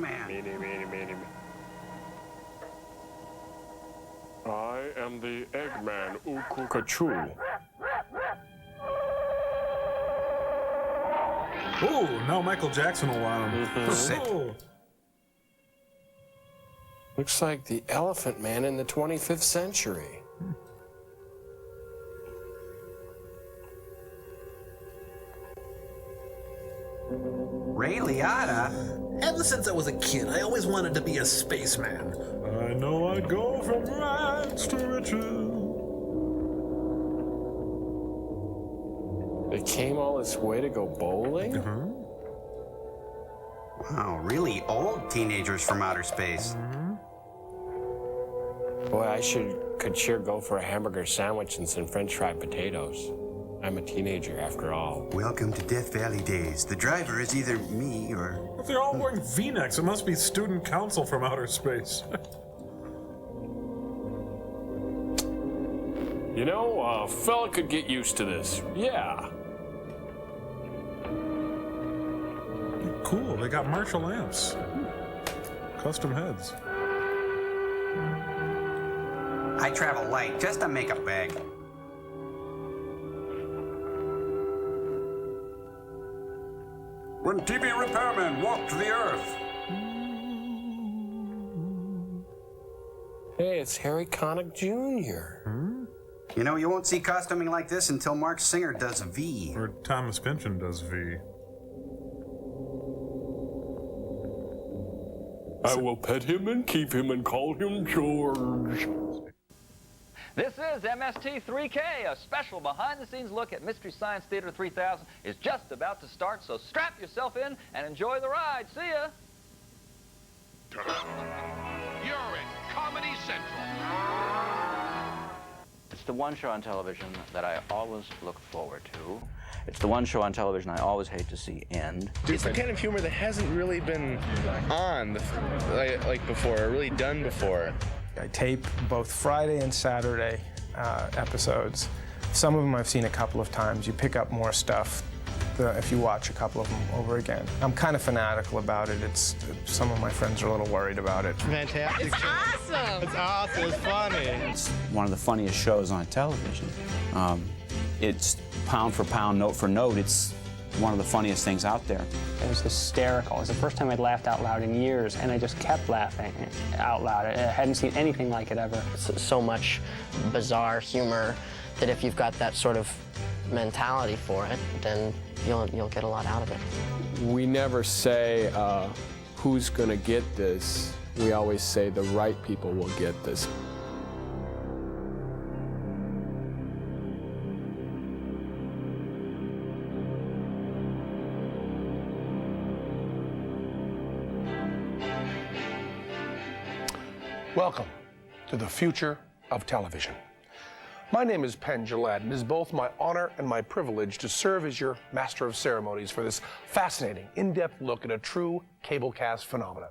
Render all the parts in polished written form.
Eggman. Me. I am the Eggman, Ukukachoo. Oh, now Michael Jackson will want him. Sick. Oh. Looks like the Elephant Man in the 25th century. Ray Liotta? Ever since I was a kid, I always wanted to be a spaceman. I know I'd go from rags to riches. They came all this way to go bowling? Wow, really old teenagers from outer space. Boy, I could sure go for a hamburger sandwich and some French fried potatoes. I'm a teenager after all. Welcome to Death Valley days. The driver is either me or... If they're all wearing V-necks, it must be student council from outer space. You know, a fella could get used to this. Yeah. Cool, they got Marshall amps. Custom heads. I travel light, just a makeup bag. When TV repairmen walked the earth. Hey, it's Harry Connick Jr. You know, you won't see costuming like this until Mark Singer does V. Or Thomas Pynchon does V. I will pet him and keep him and call him George. This is Mst3k, a special behind-the-scenes look at Mystery Science Theater 3000 is just about to start, so strap yourself in and enjoy the ride. See ya! You're in Comedy Central. It's the one show on television that I always look forward to. It's the one show on television I always hate to see end. It's the kind of humor that hasn't really been on like before, or really done before. I tape both Friday and Saturday episodes. Some of them I've seen a couple of times. You pick up more stuff if you watch a couple of them over again. I'm kind of fanatical about it. Some of my friends are a little worried about it. Fantastic. It's awesome. It's awesome. It's funny. It's one of the funniest shows on television. It's pound for pound, note for note. It's one of the funniest things out there. It was hysterical. It was the first time I'd laughed out loud in years, and I just kept laughing out loud. I hadn't seen anything like it ever. So much bizarre humor that if you've got that sort of mentality for it, then you'll get a lot out of it. We never say who's gonna get this. We always say the right people will get this. Welcome to the future of television. My name is Penn Jillette, and it is both my honor and my privilege to serve as your master of ceremonies for this fascinating, in-depth look at a true cablecast phenomenon.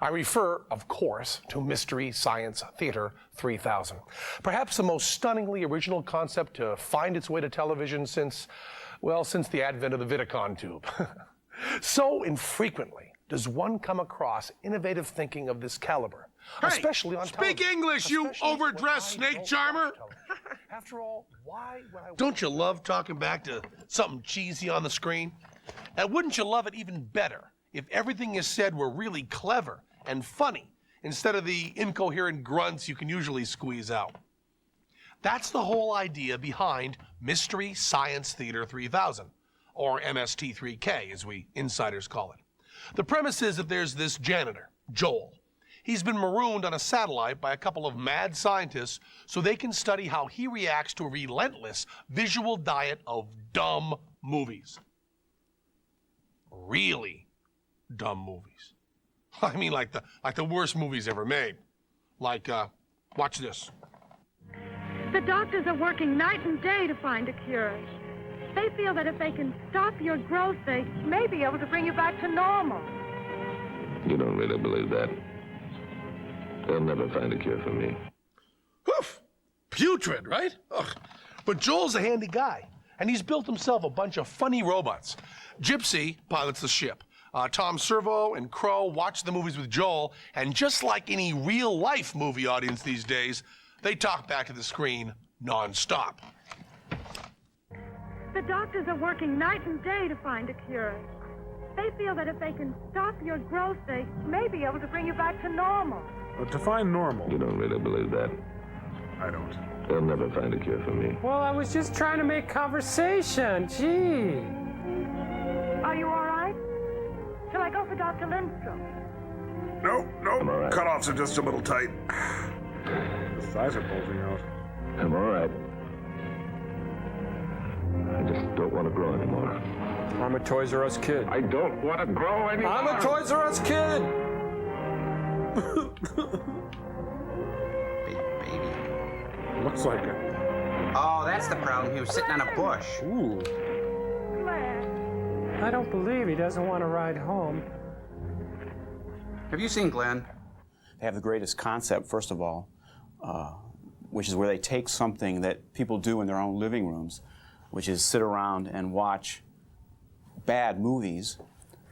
I refer, of course, to Mystery Science Theater 3000. Perhaps the most stunningly original concept to find its way to television since the advent of the Vidicon tube. So infrequently does one come across innovative thinking of this caliber. Hey, especially on speak television. English, you Especially overdressed snake charmer! After all, why would I... Don't you love talking back to something cheesy on the screen? And wouldn't you love it even better if everything you said were really clever and funny instead of the incoherent grunts you can usually squeeze out? That's the whole idea behind Mystery Science Theater 3000, or Mst3k as we insiders call it. The premise is that there's this janitor, Joel. He's been marooned on a satellite by a couple of mad scientists so they can study how he reacts to a relentless visual diet of dumb movies. Really dumb movies. I mean like the worst movies ever made. Like, watch this. The doctors are working night and day to find a cure. They feel that if they can stop your growth, they may be able to bring you back to normal. You don't really believe that? They'll never find a cure for me. Oof! Putrid, right? Ugh. But Joel's a handy guy, and he's built himself a bunch of funny robots. Gypsy pilots the ship. Tom Servo and Crow watch the movies with Joel, and just like any real-life movie audience these days, they talk back to the screen non-stop. The doctors are working night and day to find a cure. They feel that if they can stop your growth, they may be able to bring you back to normal. Define normal. You don't really believe that? I don't. They'll never find a cure for me. Well, I was just trying to make conversation. Gee. Are you all right? Shall I go for Dr. Lindstrom? No, I'm all right. Cutoffs are just a little tight. The thighs are bulging out. I'm all right. I just don't want to grow anymore. I'm a Toys R Us kid. I don't want to grow anymore. I'm a Toys R Us kid. Baby. Looks like it. Oh, that's the problem. He was sitting on a bush. Ooh. I don't believe he doesn't want to ride home. Have you seen Glenn? They have the greatest concept, first of all, which is where they take something that people do in their own living rooms, which is sit around and watch bad movies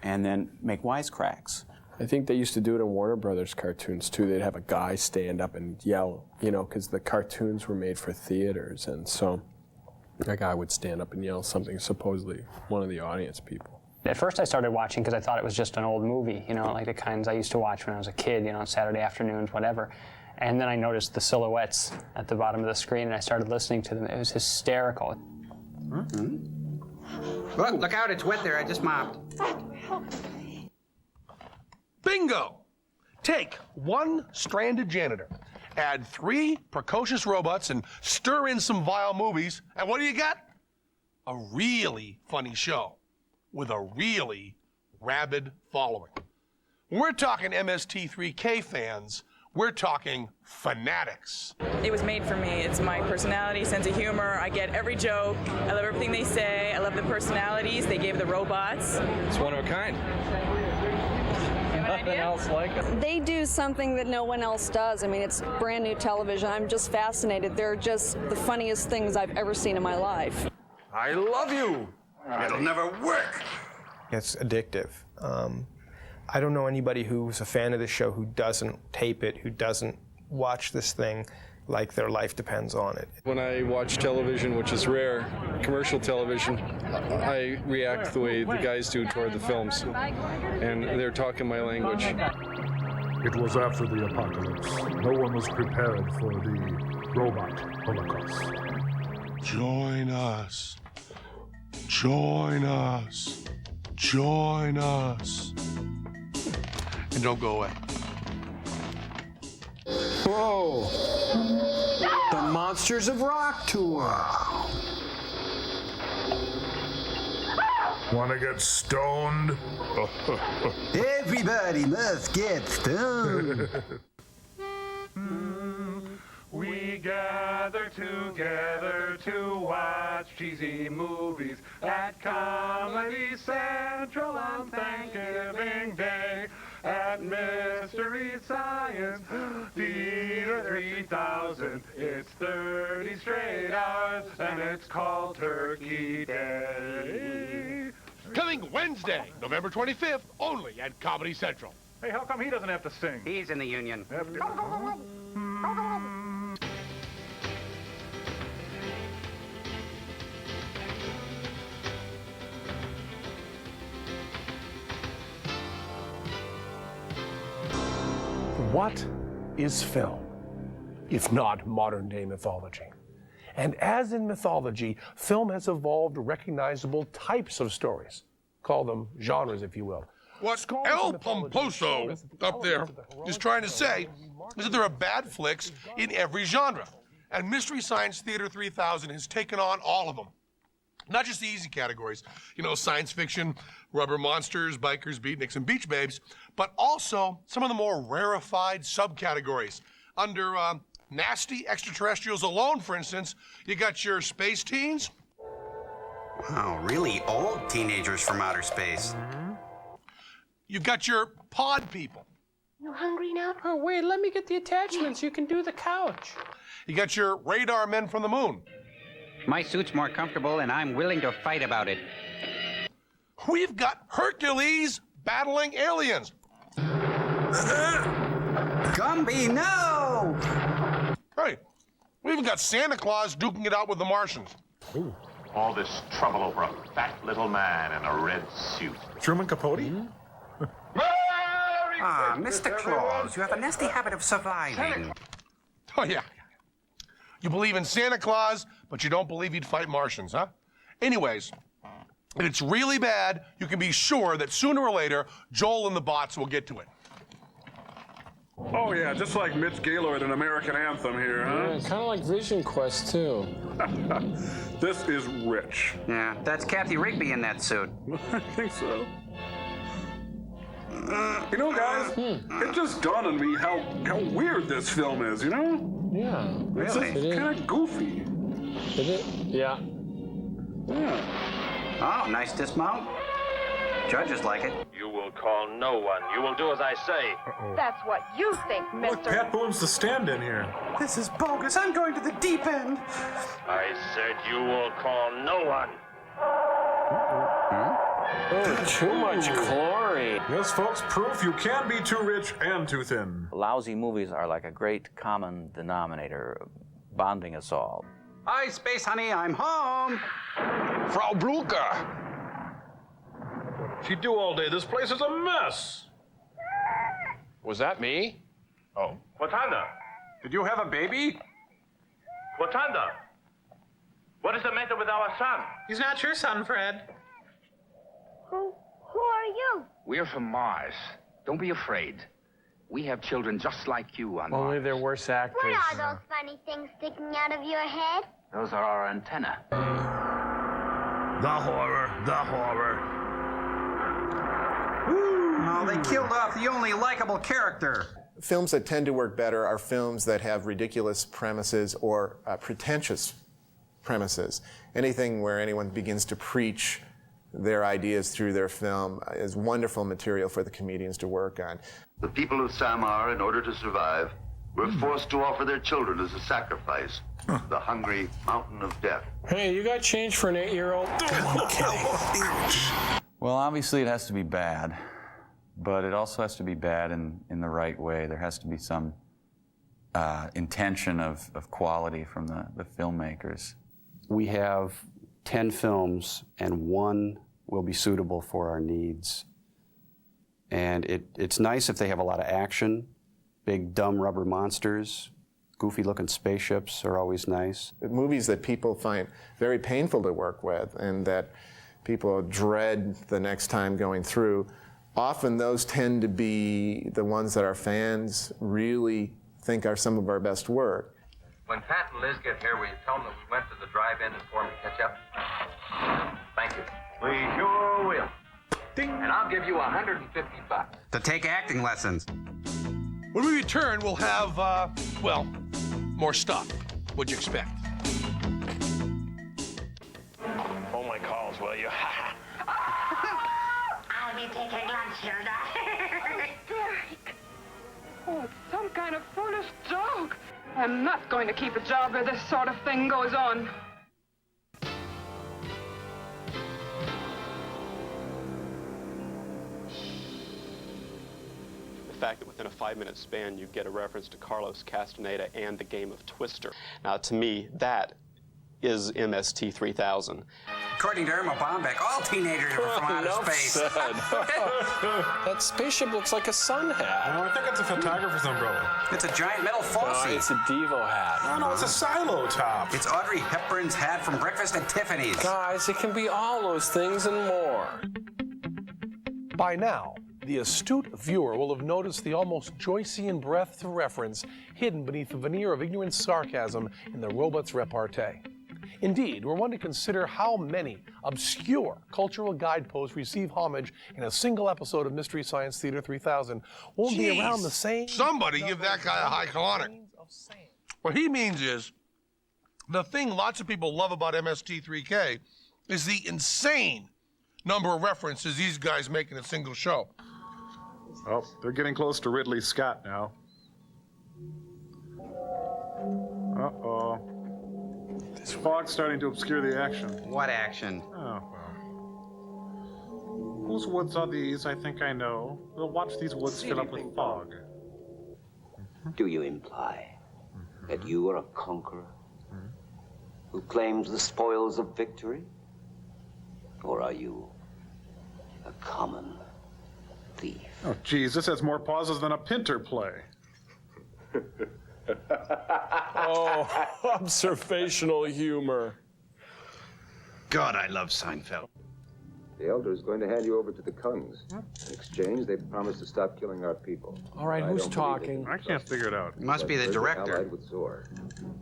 and then make wisecracks. I think they used to do it in Warner Brothers cartoons too. They'd have a guy stand up and yell, you know, because the cartoons were made for theaters, and so that guy would stand up and yell something, supposedly one of the audience people. At first I started watching because I thought it was just an old movie, you know, like the kinds I used to watch when I was a kid, you know, Saturday afternoons, whatever. And then I noticed the silhouettes at the bottom of the screen, and I started listening to them. It was hysterical. Mm-hmm. Look out, it's wet there. I just mopped. Bingo! Take one stranded janitor, add 3 precocious robots, and stir in some vile movies, and what do you get? A really funny show with a really rabid following. When we're talking Mst3k fans, we're talking fanatics. It was made for me. It's my personality, sense of humor. I get every joke. I love everything they say. I love the personalities they gave the robots. It's one of a kind. Nothing else like it. They do something that no one else does. I mean, it's brand new television. I'm just fascinated. They're just the funniest things I've ever seen in my life. I love you. It'll never work. It's addictive. I don't know anybody who's a fan of the show who doesn't tape it, who doesn't watch this thing like their life depends on it. When I watch television, which is rare, commercial television, I react the way the guys do toward the films. And they're talking my language. It was after the apocalypse. No one was prepared for the robot holocaust. Join us. Join us. Join us. And don't go away. Whoa! The Monsters of Rock tour. Want to get stoned? Everybody must get stoned. We gather together to watch cheesy movies at Comedy Central on Thanksgiving Day. At Mystery Science Theater 3000, it's 30 straight hours, and it's called Turkey Day. Coming Wednesday, November 25th, only at Comedy Central. Hey, how come he doesn't have to sing? He's in the union. What is film, if not modern-day mythology? And as in mythology, film has evolved recognizable types of stories. Call them genres, if you will. What El Pomposo up there is trying to say is that there are bad flicks in every genre. And Mystery Science Theater 3000 has taken on all of them. Not just the easy categories, you know, science fiction, rubber monsters, bikers, beatniks, and beach babes, but also some of the more rarefied subcategories. Under nasty extraterrestrials alone, for instance, you got your space teens. Wow, really old teenagers from outer space. You've got your pod people. You hungry now? Oh, wait, let me get the attachments. You can do the couch. You got your radar men from the moon. My suit's more comfortable, and I'm willing to fight about it. We've got Hercules battling aliens. Gumby, no! Hey, we even got Santa Claus duking it out with the Martians. Ooh. All this trouble over a fat little man in a red suit. Truman Capote? Ah, Mr. Claus, you have a nasty habit of surviving. Oh, yeah. You believe in Santa Claus, but you don't believe he'd fight Martians, huh? Anyways, if it's really bad, you can be sure that sooner or later, Joel and the bots will get to it. Oh, yeah, just like Mitch Gaylord in American Anthem here, huh? Yeah, kind of like Vision Quest, too. This is rich. Yeah, that's Kathy Rigby in that suit. I think so. You know, guys, it just dawned on me how weird this film is, you know? Yeah. It's Really? kind of goofy. Is it? Yeah. Yeah. Oh, nice dismount. Judges like it. You will call no one. You will do as I say. That's what you think, Look, mister. Pat Boone's the stand-in here. This is bogus. I'm going to the deep end. I said you will call no one. Oh, too much chlorine. Yes, folks, proof you can be too rich and too thin. Lousy movies are like a great common denominator, bonding us all. Hi, Space Honey, I'm home. Frau Blucher. What'd she do all day? This place is a mess. Was that me? Oh. Watanda. Did you have a baby? Watanda. What is the matter with our son? He's not your son, Fred. Who are you? We're from Mars. Don't be afraid. We have children just like you on Only Mars. they're worse actors. What are those funny things sticking out of your head? Those are our antenna. The horror, the horror. Oh, they killed off the only likable character. Films that tend to work better are films that have ridiculous premises or pretentious premises. Anything where anyone begins to preach their ideas through their film is wonderful material for the comedians to work on. The people of Samar, in order to survive, were forced to offer their children as a sacrifice. The hungry mountain of death. Hey, you got change for an 8-year-old? Well, obviously it has to be bad, but it also has to be bad in the right way. There has to be some intention of quality from the filmmakers. We have 10 films, and one will be suitable for our needs. And it's nice if they have a lot of action. Big, dumb rubber monsters, goofy-looking spaceships are always nice. Movies that people find very painful to work with and that people dread the next time going through, often those tend to be the ones that our fans really think are some of our best work. When Pat and Liz get here, will you tell them that we went to the drive-in and for them to catch up? Thank you. We sure will. Ding. And I'll give you $150. To take acting lessons. When we return, we'll have, well, more stuff. What'd you expect? Hold my calls, will you? I'll be taking lunch, Hilda. Derek! Oh, it's some kind of foolish joke. I'm not going to keep a job where this sort of thing goes on. The fact that within a 5-minute span you get a reference to Carlos Castaneda and the game of Twister. Now, to me, that is MST3000. According to Irma Bombeck, all teenagers are from outer space. That spaceship looks like a sun hat. No, I think it's a photographer's umbrella. It's a giant metal falsie. It's a Devo hat. No, it's a silo top. It's Audrey Hepburn's hat from Breakfast at Tiffany's. Guys, it can be all those things and more. By now, the astute viewer will have noticed the almost Joycean breadth of reference hidden beneath the veneer of ignorant sarcasm in the robot's repartee. Indeed, we're one to consider how many obscure cultural guideposts receive homage in a single episode of Mystery Science Theater 3000 won't be around the same. Somebody give that guy a high colonic. What he means is, the thing lots of people love about Mst3k is the insane number of references these guys make in a single show. Oh, they're getting close to Ridley Scott now. Uh-oh. This fog's starting to obscure the action. What action? Oh, well. Whose woods are these? I think I know. We'll watch these woods fill up with fog. Do you imply that you are a conqueror who claims the spoils of victory? Or are you a common thief? Oh, geez, this has more pauses than a Pinter play. Oh, observational humor. God, I love Seinfeld. The Elder is going to hand you over to the Kungs. In exchange, they promise to stop killing our people. All right, who's talking? I can't figure it out. It must be the director. Allied with Zor.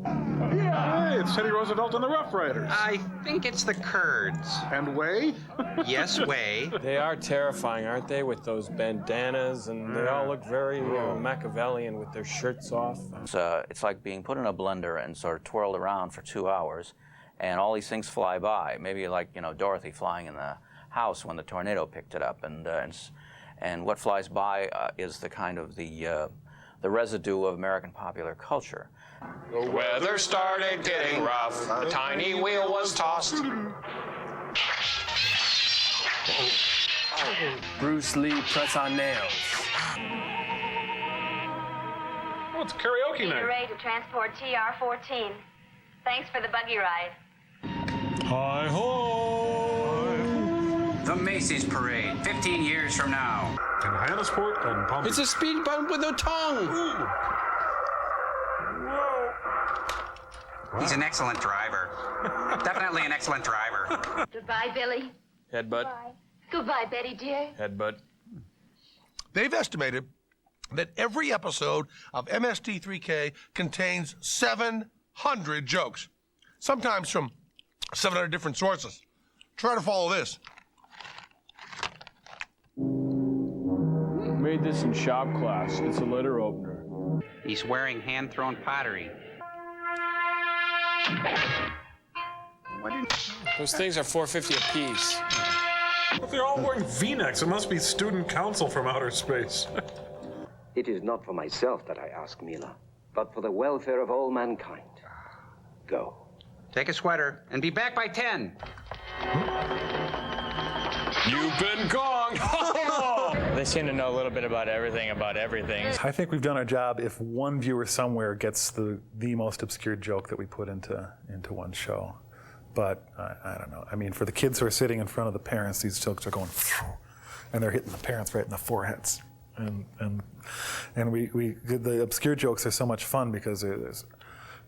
Hey, it's Teddy Roosevelt and the Rough Riders. I think it's the Kurds. And Way? Yes, Way. They are terrifying, aren't they, with those bandanas, and they all look very Machiavellian with their shirts off. It's like being put in a blender and sort of twirled around for 2 hours, and all these things fly by. Maybe like, you know, Dorothy flying in the house when the tornado picked it up, and what flies by is the kind of the residue of American popular culture. The weather started getting rough. The tiny wheel was tossed. Bruce Lee, press on nails. Oh, it's karaoke night. Ready to transport TR-14. Thanks for the buggy ride. Hi-ho! The Macy's Parade, 15 years from now. In Hyannisport and Palm Beach. It's a speed bump with a tongue! Ooh. He's an excellent driver. Definitely an excellent driver. Goodbye, Billy. Headbutt. Goodbye, Betty, dear. Headbutt. They've estimated that every episode of Mst3k contains 700 jokes, sometimes from 700 different sources. Try to follow this. Made this in shop class. It's a letter opener. He's wearing hand-thrown pottery. Those things are $4.50 a piece. But they're all wearing V-necks. It must be student council from outer space. It is not for myself that I ask, Mila, but for the welfare of all mankind. Go. Take a sweater and be back by 10. You've been gone! They seem to know a little bit about everything. I think we've done our job if one viewer somewhere gets the most obscure joke that we put into one show. But I don't know. I mean, for the kids who are sitting in front of the parents, these jokes are going, and they're hitting the parents right in the foreheads. And the obscure jokes are so much fun because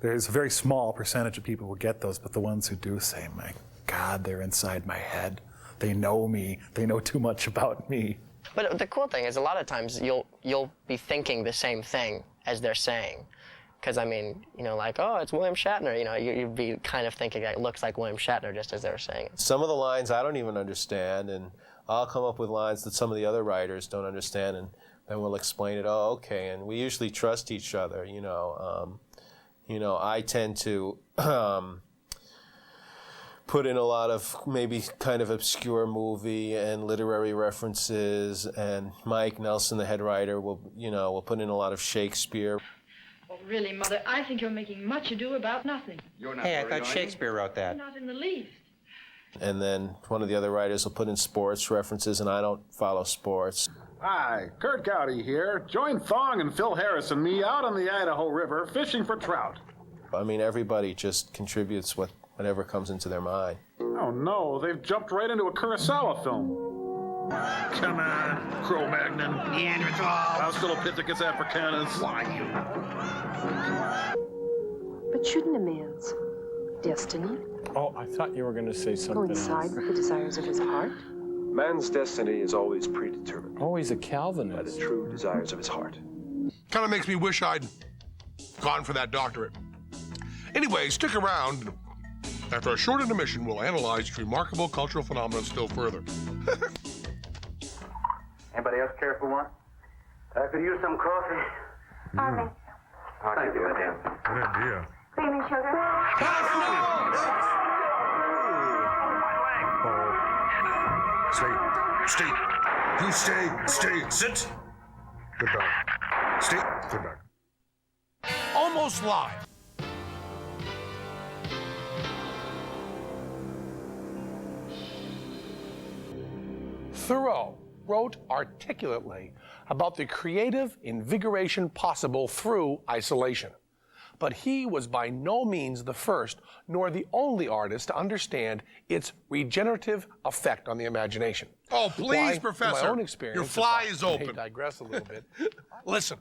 there's a very small percentage of people who get those, but the ones who do say, my God, they're inside my head. They know me. They know too much about me. But the cool thing is a lot of times you'll be thinking the same thing as they're saying. Because, I mean, you know, like, oh, it's William Shatner. You know, you'd be kind of thinking it looks like William Shatner just as they were saying it. Some of the lines I don't even understand, and I'll come up with lines that some of the other writers don't understand, and then we'll explain it. Oh, okay. And we usually trust each other, you know. I tend to put in a lot of maybe kind of obscure movie and literary references, and Mike Nelson, the head writer, will put in a lot of Shakespeare. Oh, really, Mother, I think you're making much ado about nothing. Hey, I thought Shakespeare wrote that. Not in the least. And then one of the other writers will put in sports references, and I don't follow sports. Hi, Kurt Gowdy here. Join Thong and Phil Harris and me out on the Idaho River fishing for trout. I mean, everybody just contributes whatever comes into their mind. Oh no, they've jumped right into a Kurosawa film. Come on, Cro-Magnon. Neanderthal. Australopithecus africanus. Why you? But shouldn't a man's destiny Oh, I thought you were going to say something coincide else. with the desires of his heart? Man's destiny is always predetermined. Oh, he's a By the Calvinist. true desires of his heart. Kind of makes me wish I'd gone for that doctorate. Anyway, stick around. After a short intermission, we'll analyze this remarkable cultural phenomenon still further. Anybody else care for one? I could use some coffee. Army. Thank you, madam. Good idea. Cream and sugar. Stay. You stay. Sit. Good dog. Stay. Good dog. Almost live. Thoreau wrote articulately about the creative invigoration possible through isolation. But he was by no means the first nor the only artist to understand its regenerative effect on the imagination. Oh, please, Why, Professor. in my own experience, Your fly if is I open. may digress a little bit. Listen,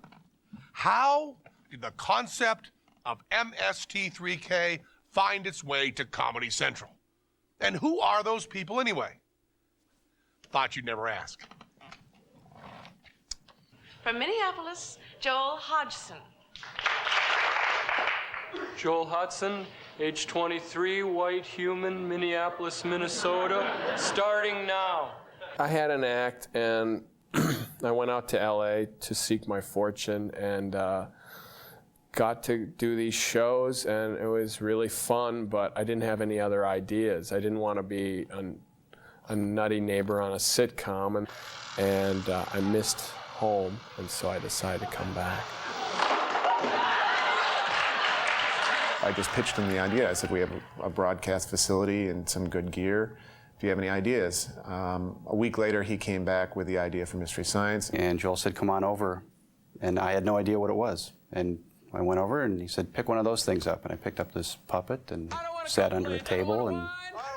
how did the concept of Mst3k find its way to Comedy Central? And who are those people anyway? Thought you'd never ask. From Minneapolis, Joel Hodgson. Joel Hudson, age 23, white human, Minneapolis, Minnesota, starting now. I had an act, and I went out to LA to seek my fortune, and got to do these shows, and it was really fun, but I didn't have any other ideas. I didn't want to be a nutty neighbor on a sitcom, and I missed home, and so I decided to come back. I just pitched him the idea. I said, we have a broadcast facility and some good gear. Do you have any ideas? A week later, he came back with the idea for Mystery Science. And Joel said, come on over. And I had no idea what it was. And I went over and he said, pick one of those things up. And I picked up this puppet and sat under a table, and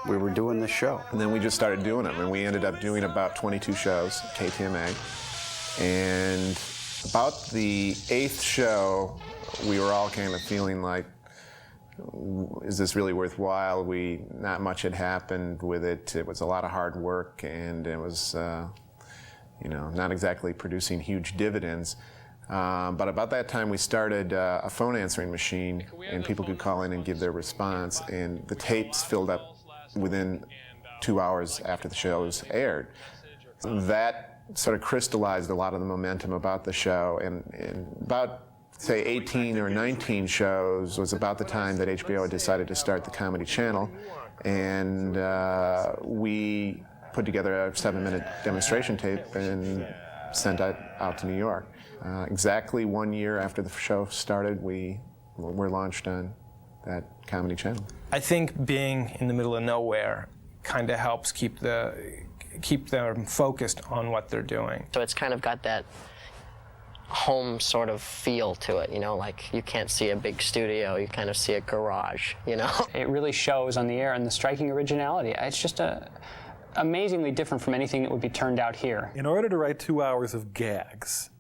we were doing this show. And then we just started doing them, and we ended up doing about 22 shows, KTMA. And about the 8th show, we were all kind of feeling like, is this really worthwhile? Not much had happened with it. It was a lot of hard work, and it was, not exactly producing huge dividends. But about that time, we started a phone answering machine, and people could call in and give their response, and the tapes filled up within 2 hours after the shows aired. That sort of crystallized a lot of the momentum about the show, and about, say, 18 or 19 shows was about the time that HBO had decided to start the Comedy Channel, and we put together a 7-minute demonstration tape and sent it out to New York. Exactly 1 year after the show started, we were launched on that Comedy Channel. I think being in the middle of nowhere kind of helps keep them focused on what they're doing. So it's kind of got that home sort of feel to it, like you can't see a big studio, you kind of see a garage, It really shows on the air, and the striking originality. It's just amazingly different from anything that would be turned out here. In order to write 2 hours of gags,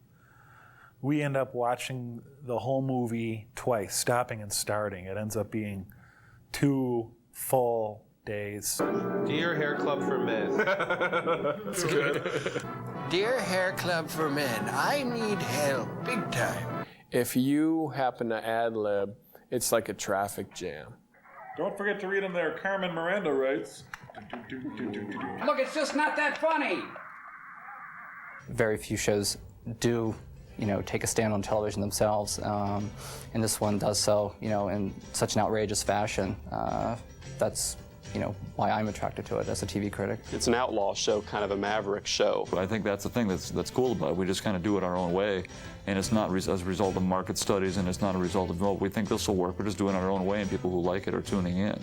we end up watching the whole movie twice, stopping and starting. It ends up being 2 full days. Dear Hair Club for Men. That's good. Dear Hair Club for Men, I need help, big time. If you happen to ad-lib, it's like a traffic jam. Don't forget to read them there. Carmen Miranda writes. Look, it's just not that funny. Very few shows do, take a stand on television themselves, and this one does so, in such an outrageous fashion. That's, why I'm attracted to it as a TV critic. It's an outlaw show, kind of a maverick show. I think that's the thing that's cool about it. We just kind of do it our own way, and it's not as a result of market studies, and it's not a result of, we think this will work. We're just doing it our own way, and people who like it are tuning in.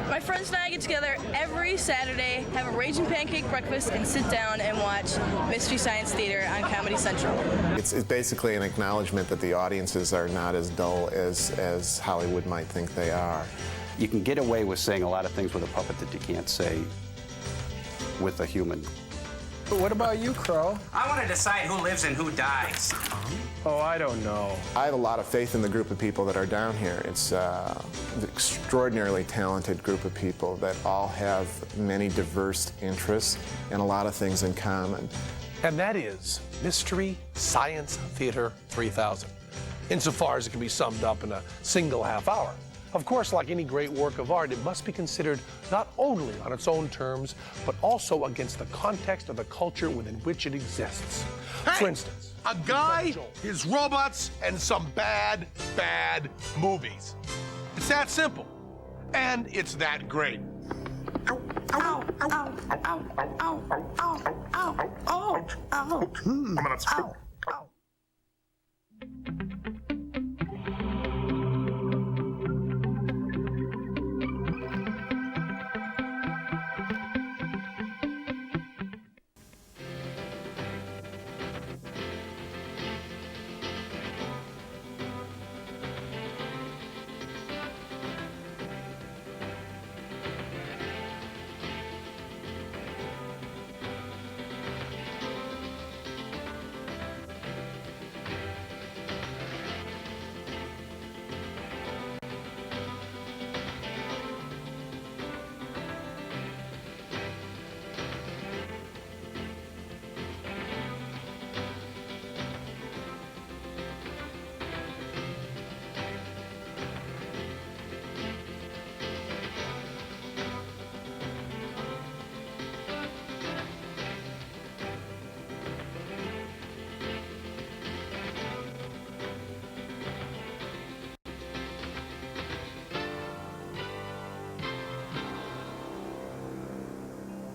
My friends and I get together every Saturday, have a raging pancake breakfast, and sit down and watch Mystery Science Theater on Comedy Central. It's basically an acknowledgement that the audiences are not as dull as Hollywood might think they are. You can get away with saying a lot of things with a puppet that you can't say with a human. What about you, Crow? I want to decide who lives and who dies. Oh, I don't know. I have a lot of faith in the group of people that are down here. It's an extraordinarily talented group of people that all have many diverse interests and a lot of things in common. And that is Mystery Science Theater 3000, insofar as it can be summed up in a single half hour. Of course, like any great work of art, it must be considered not only on its own terms, but also against the context of the culture within which it exists. Hey, for instance, a guy, his robots, and some bad movies. It's that simple. And it's that great. Ow, ow, ow, ow, ow, ow, ow, ow, ow. I'm gonna ow, ow.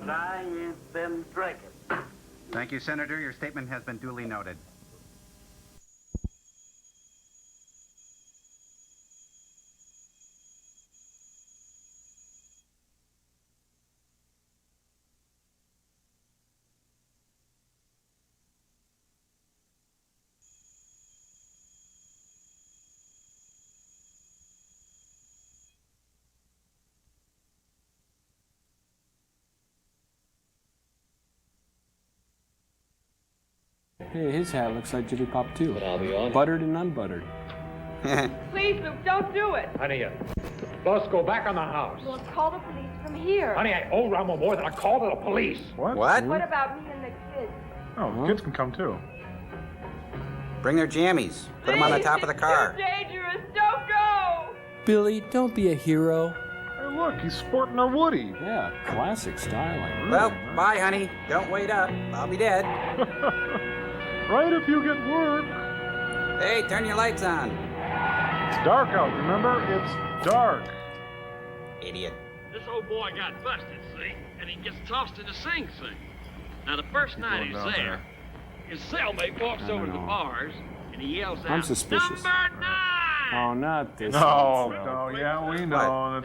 but I ain't been drinking. Thank you, Senator. Your statement has been duly noted. Hey, his hat looks like Jiffy Pop too. But I'll be honest. Buttered and unbuttered. Please, Luke, don't do it. Honey, let's go back on the house. We'll call the police from here. Honey, I owe Ramo more than I called the police. What? What? What about me and the kids? Oh, kids can come too. Bring their jammies. Put them on the top of the car. It's too dangerous. Don't go. Billy, don't be a hero. Hey, look, he's sporting a Woody. Yeah, classic styling. Well, bye, honey. Don't wait up. I'll be dead. Right if you get work. Hey, turn your lights on. It's dark out, remember? It's dark. Idiot. This old boy got busted, see? And he gets tossed in the Sing Sing. Now, the first night he's there, his cellmate walks over to the bars, and he yells out, I'm suspicious. "Number 9!" Oh, not this. No, yeah, we know.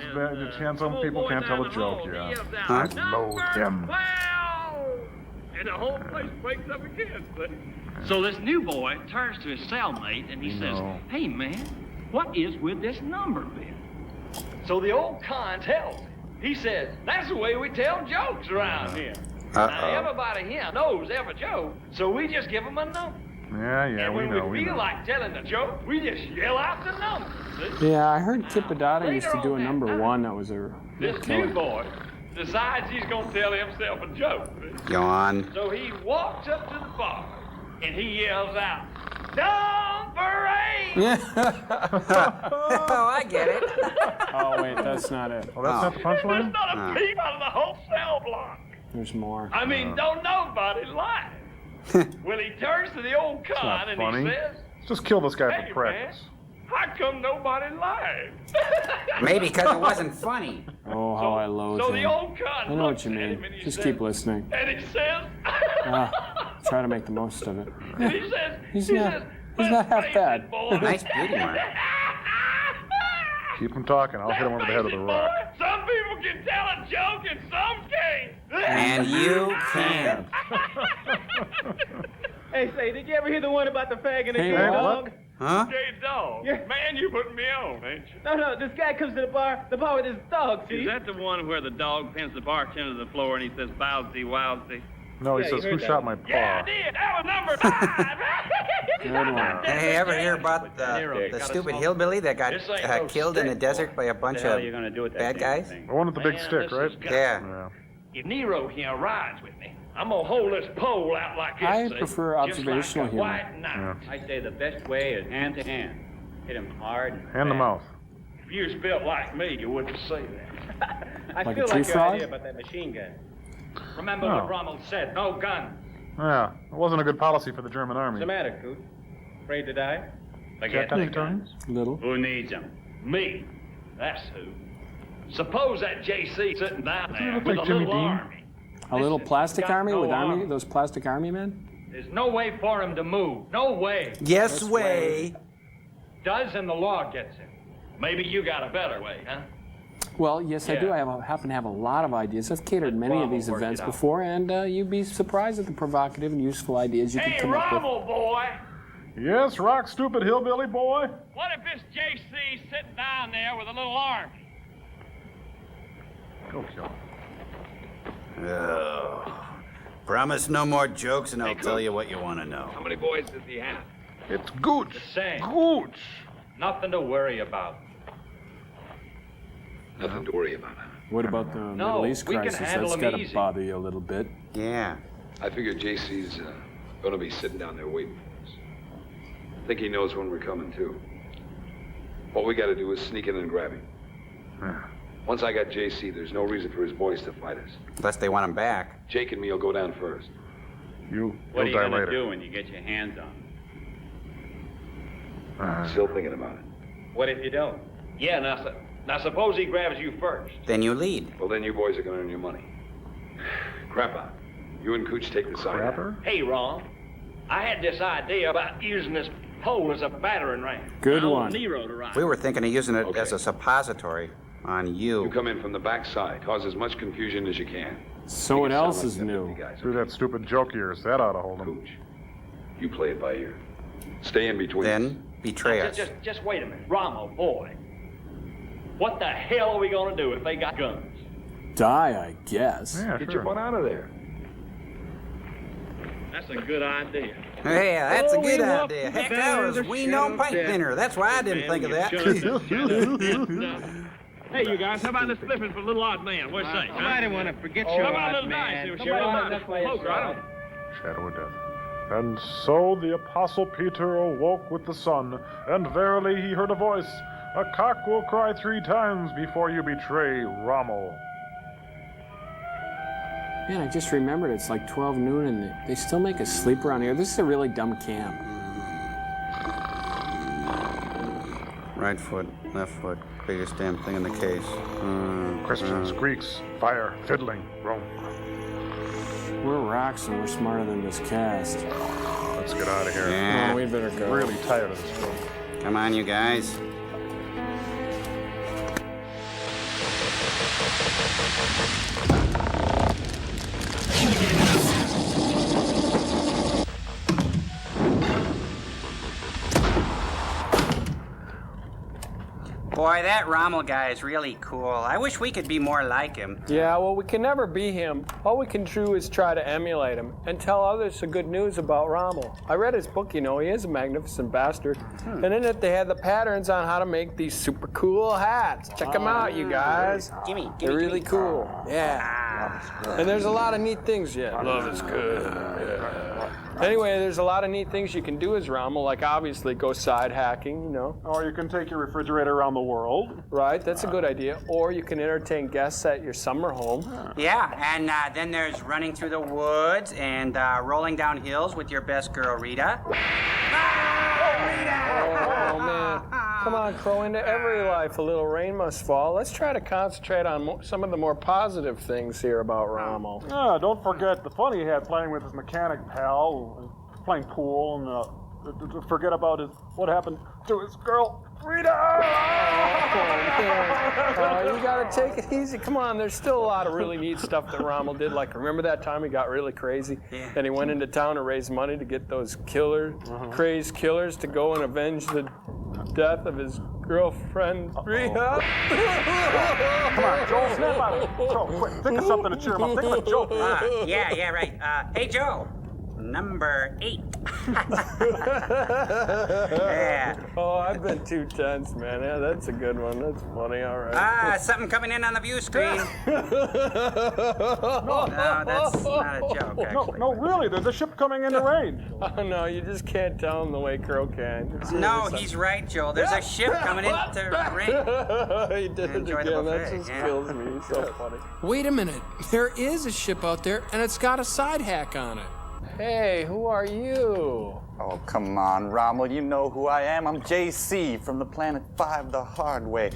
Some people can't tell a joke, yeah. Huh? Load him. 12! And the whole place breaks up again, see? So this new boy turns to his cellmate, and he says, "Hey, man, what is with this number bit?" So the old con tells him. He says, "That's the way we tell jokes around here." Now, everybody here knows every joke, so we just give them a number. Yeah, And we when know. we feel like telling the joke, we just yell out the number. See? Yeah, I heard Kip Adada used to do a number one that was a This new boy decides he's going to tell himself a joke. See? Yawn. So he walks up to the bar, and he yells out, "Number 8!" Oh, I get it. Oh, wait, that's not it. Oh, that's not the punchline? There's not a peep out of the whole cell block. There's more. I mean, don't nobody lie. Well, he turns to the old It's con not and funny. he says, Let's just kill this guy "Hey, for practice. man, how come nobody lied?" Maybe because it wasn't funny. Oh, how I loathe So him. the old con I know what looks you at mean. him and he Just says, keep listening. And he says, Try to make the most of it. and he says, He's not half bad. Nice beauty mark. Keep him talking. I'll hit him over the head with a rock. "Some people can tell a joke and some can't." And you can. Hey, say, did you ever hear the one about the fag and the Hey, gay what? dog? Huh? Gay dog. Yeah. Man, you putting me on, ain't you? No, this guy comes to the bar with his dog, see? Is that the one where the dog pins the bartender to the floor and he says, "Bowsy, wowsy"? No, he Yeah, says, you who heard shot that my one. Yeah, I paw? did. That was number 5. Good one. Hey, ever hear about the stupid hillbilly that got This ain't no killed in the stick, desert by a bunch of bad guys? The one with the big Man, stick, this right? is good. Yeah. If Nero here rides with me, I'm gonna hold this pole out like this. I see? prefer Just observational like a humor. white knife. I say the best way is hand to hand. Hit him hard. And Hand the mouth. If you was built like me, you wouldn't say that. I Like feel a tree like your frog? idea about that machine gun. remember Oh. what Rommel said, no guns. Yeah, it wasn't a good policy for the German army. What's the matter, Coot? Afraid to die? Forget Captain the guns. Little. Who needs them? Me. That's who. Suppose that JC sitting down Doesn't he there look with like a Jimmy little Dean? army. A little plastic got army no with arm. those plastic army men? There's no way for him to move. No way. Yes way. Does and the law gets him. Maybe you got a better way, huh? Well, yes, I do. Yeah. I happen to have a lot of ideas. I've catered many of Rommel these work events it out. before, and you'd be surprised at the provocative and useful ideas you Hey, can come up with. Rommel boy! Yes, rock stupid hillbilly boy. What if this JC's sitting down there with a little army? Go kill him. Oh. Promise no more jokes, and I'll tell you what you want to know. How many boys does he have? It's Gooch. The same. Gooch. Nothing to worry about. Nothing to worry about. What about the No, Middle East we can crisis? handle That's them got to easy. bother you a little bit. Yeah. I figure JC's going to be sitting down there waiting for us. I think he knows when we're coming, too. What we got to do is sneak in and grab him. Once I got JC, there's no reason for his boys to fight us. Unless they want him back. Jake and me will go down first. You'll What are you die going to later. do when you get your hands on him? Still thinking about it. What if you don't? Yeah, now suppose he grabs you first. Then you lead. Well, then you boys are going to earn your money. Crap out. You and Cooch take the side. Hey, Ron. I had this idea about using this pole as a battering ram. Good I want one. Nero to ride. We were thinking of using it as a suppository on you. You come in from the back side. Cause as much confusion as you can. So what else is new? Do that stupid joke of yours. That ought to hold him. Cooch, you play it by ear. Stay in between. Then betray us. Just wait a minute. Rommel, boy. What the hell are we gonna do if they got guns? Die, I guess. Yeah, Get your butt out of there. That's a good idea. Yeah, that's a good idea. Heck, that was we know pipe thinner. That's why I didn't think of that. Hey, you guys, how about this flipping for a little odd man? What's that? I don't want to forget How your about a odd little man. dice? Poker, I don't. Shadow of death. And so the Apostle Peter awoke with the sun, and verily he heard a voice. A cock will cry 3 times before you betray Rommel. Man, I just remembered it's like 12 noon and they still make us sleep around here. This is a really dumb camp. Right foot, left foot, biggest damn thing in the case. Christians, Greeks, fire, fiddling, Rome. We're rocks and we're smarter than this cast. Let's get out of here. Yeah. Oh, we better go. Really tired of this film. Come on, you guys. Boy, that Rommel guy is really cool. I wish we could be more like him. Yeah, well, we can never be him. All we can do is try to emulate him and tell others the good news about Rommel. I read his book, you know. He is a magnificent bastard. And in it, they had the patterns on how to make these super cool hats. Check them out, you guys. They're really cool. Yeah. And there's a lot of neat things. Yeah, love is good. Yeah. Anyway, there's a lot of neat things you can do as Rommel, like obviously go side hacking, you know. Or you can take your refrigerator around the world. Right, that's a good idea. Or you can entertain guests at your summer home. Yeah, and then there's running through the woods and rolling down hills with your best girl, Rita. Oh, man. Come on, Crow, into every life a little rain must fall. Let's try to concentrate on some of the more positive things here about Rommel. Ah, don't forget the fun he had playing with his mechanic pal, playing pool, and forget about what happened to his girl, Rita! You gotta take it easy. Come on, there's still a lot of really neat stuff that Rommel did. Like, remember that time he got really crazy? Yeah. And he went into town to raise money to get those crazed killers to go and avenge the death of his girlfriend, Rita. Come on, Joel, snap out of it. Joe, quick, think of something to cheer him up. Think of a joke. Yeah, right. Hey, Joe. Number 8. Yeah. Oh, I've been too tense, man. Yeah, that's a good one. That's funny, all right. Something coming in on the view screen. No, that's not a joke, actually. No, really, there's a ship coming into range. Oh, no, you just can't tell him the way Crow can. No, he's right, Joel. There's a ship coming into range. He did it again. That just kills me. He's so funny. Wait a minute. There is a ship out there and it's got a side hack on it. Hey, who are you? Oh, come on, Rommel. You know who I am. I'm JC from the Planet 5 the hard way.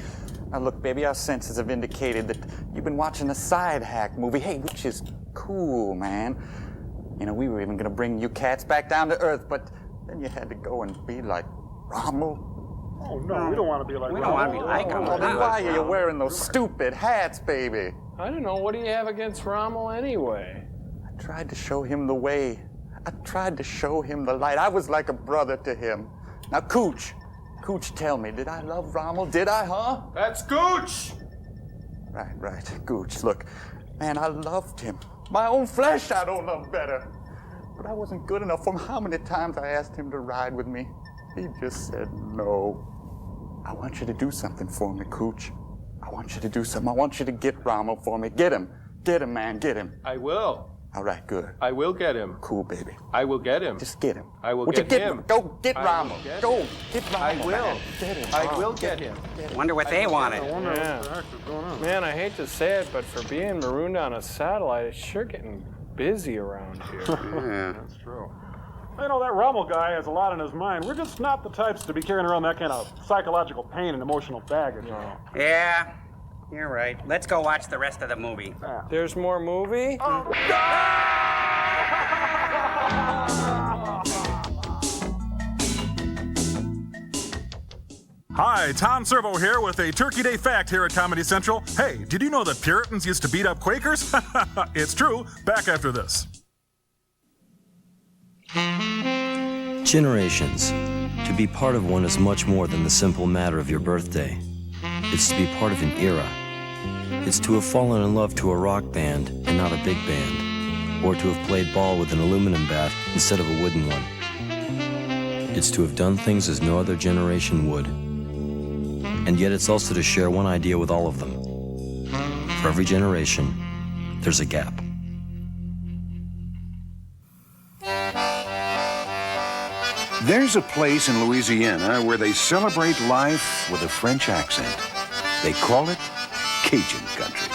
Now, look, baby, our senses have indicated that you've been watching a side hack movie, hey, which is cool, man. You know, we were even going to bring you cats back down to Earth, but then you had to go and be like Rommel. Oh, no, we don't want to be like Rommel. We don't want to be like him. Well, then why are you wearing those stupid hats, baby? I don't know. What do you have against Rommel anyway? I tried to show him the way. I tried to show him the light. I was like a brother to him. Now, Cooch, tell me, did I love Rommel? Did I, huh? That's Cooch! Right, Cooch. Look, man, I loved him. My own flesh I don't love better. But I wasn't good enough for him. How many times I asked him to ride with me? He just said no. I want you to do something for me, Cooch. I want you to do something. I want you to get Rommel for me. Get him. Get him, man. Get him. I will. All right, good. I will get him. Cool, baby. I will get him. Just get him. I will Would get you him. Go get Rommel. Go get Rommel. I will. Man. Get him. I will get him. Wonder what they wanted. Man, I hate to say it, but for being marooned on a satellite, it's sure getting busy around here. Yeah, that's true. You know, that Rommel guy has a lot on his mind. We're just not the types to be carrying around that kind of psychological pain and emotional baggage. Yeah. You're right. Let's go watch the rest of the movie. There's more movie? Hi, Tom Servo here with a Turkey Day fact here at Comedy Central. Hey, did you know that Puritans used to beat up Quakers? It's true. Back after this. Generations. To be part of one is much more than the simple matter of your birthday. It's to be part of an era. It's to have fallen in love to a rock band and not a big band, or to have played ball with an aluminum bat instead of a wooden one. It's to have done things as no other generation would. And yet it's also to share one idea with all of them. For every generation, there's a gap. There's a place in Louisiana where they celebrate life with a French accent. They call it Cajun country.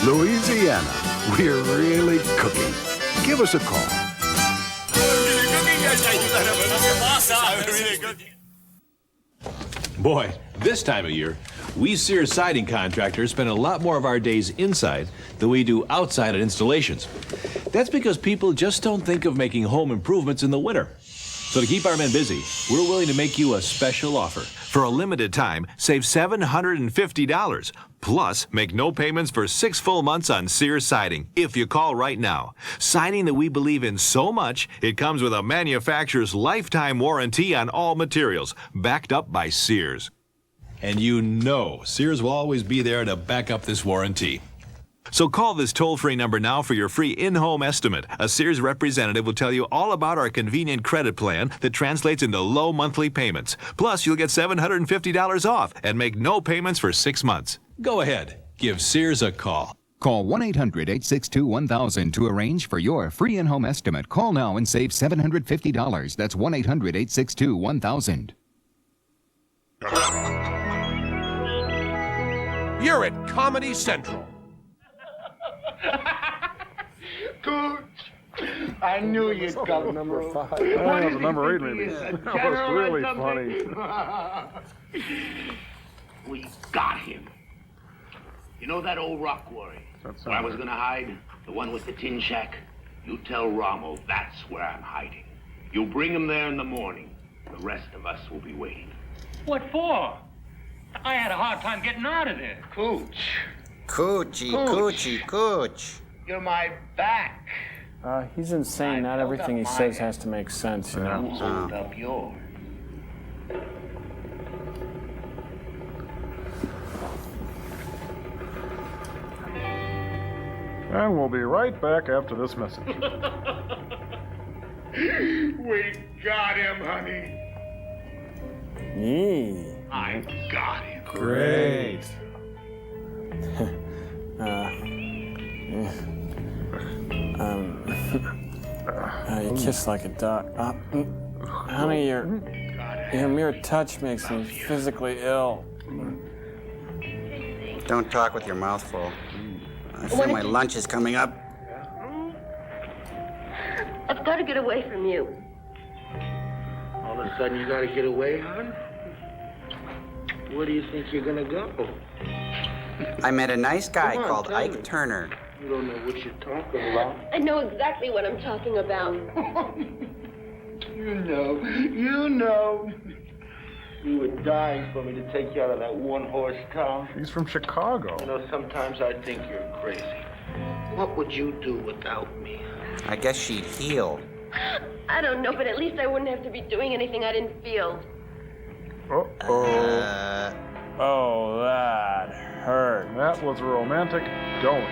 Louisiana, we're really cooking. Give us a call. Boy, this time of year, we Sears siding contractors spend a lot more of our days inside than we do outside at installations. That's because people just don't think of making home improvements in the winter. So to keep our men busy, we're willing to make you a special offer. For a limited time, save $750. Plus, make no payments for 6 full months on Sears siding if you call right now. Siding that we believe in so much, it comes with a manufacturer's lifetime warranty on all materials, backed up by Sears. And you know Sears will always be there to back up this warranty. So call this toll-free number now for your free in-home estimate. A Sears representative will tell you all about our convenient credit plan that translates into low monthly payments. Plus, you'll get $750 off and make no payments for 6 months. Go ahead, give Sears a call. Call 1-800-862-1000 to arrange for your free in-home estimate. Call now and save $750. That's 1-800-862-1000. You're at Comedy Central. Gooch, I knew you'd come. Number 5. That was number 8, maybe. That was really funny. We got him. You know that old rock quarry where I was gonna hide? The one with the tin shack? You tell Rommel that's where I'm hiding. You bring him there in the morning. The rest of us will be waiting. What for? I had a hard time getting out of there. Cooch. Cooch. You're my back. He's insane. Not everything he says has to make sense, you know. Hold up yours. And we'll be right back after this message. We got him, honey. Yee. I got him. Great. You kiss like a dog. Honey, your mere touch makes me physically ill. Don't talk with your mouth full. I feel my lunch is coming up. I've got to get away from you. All of a sudden you gotta get away, hon? Where do you think you're gonna go? I met a nice guy Come on, called tell Ike me. Turner. You don't know what you're talking about. I know exactly what I'm talking about. You know. You were dying for me to take you out of that one-horse town. He's from Chicago. You know, sometimes I think you're crazy. What would you do without me? I guess she'd heal. I don't know, but at least I wouldn't have to be doing anything I didn't feel. Oh, that hurt. That was a romantic don't.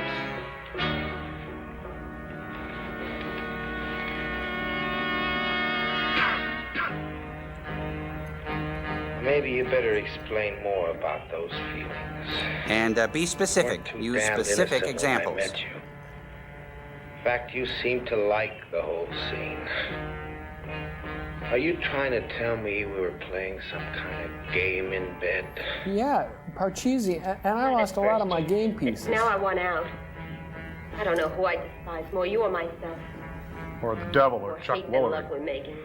Maybe you better explain more about those feelings. And be specific. Too Use damned specific innocent when I examples. met you. In fact, you seem to like the whole scene. Are you trying to tell me we were playing some kind of game in bed? Yeah, Parcheesi, and I lost a lot of my game pieces. Now I want out. I don't know who I despise more, you or myself. Or the devil, or Chuck Hate the love Woolery. we're making.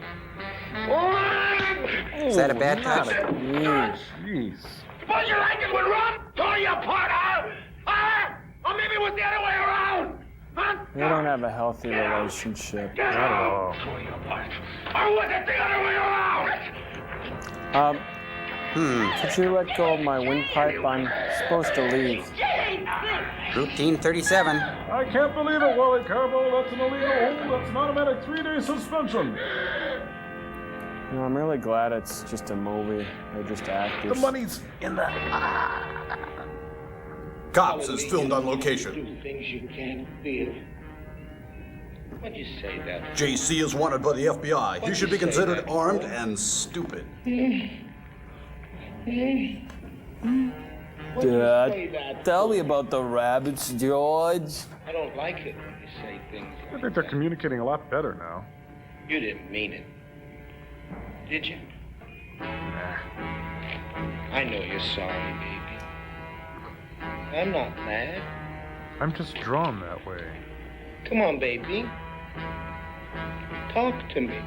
Is that a bad touch? Jeez. Suppose you like it when Ron tore you apart, huh? Huh? Or maybe it was the other way around. Huh? We don't have a healthy relationship. Not at all. Tore you apart. Or was it the other way around? Could you let go of my windpipe? I'm supposed to leave. Routine 37. I can't believe it, Wally Carbo. That's an illegal hold. That's an automatic 3-day suspension. You know, I'm really glad it's just a movie. They're just actors. The money's in the... Cops is filmed on location. Do things you can't feel. Why'd you say that? JC is wanted by the FBI. He Why'd should you be say considered that, armed boy? and stupid. Dad, tell me about the rabbits, George. I don't like it when you say things I think they're communicating a lot better now. you didn't mean it. Did you? I know you're sorry, baby. I'm not mad. I'm just drawn that way. Come on, baby. Talk to me.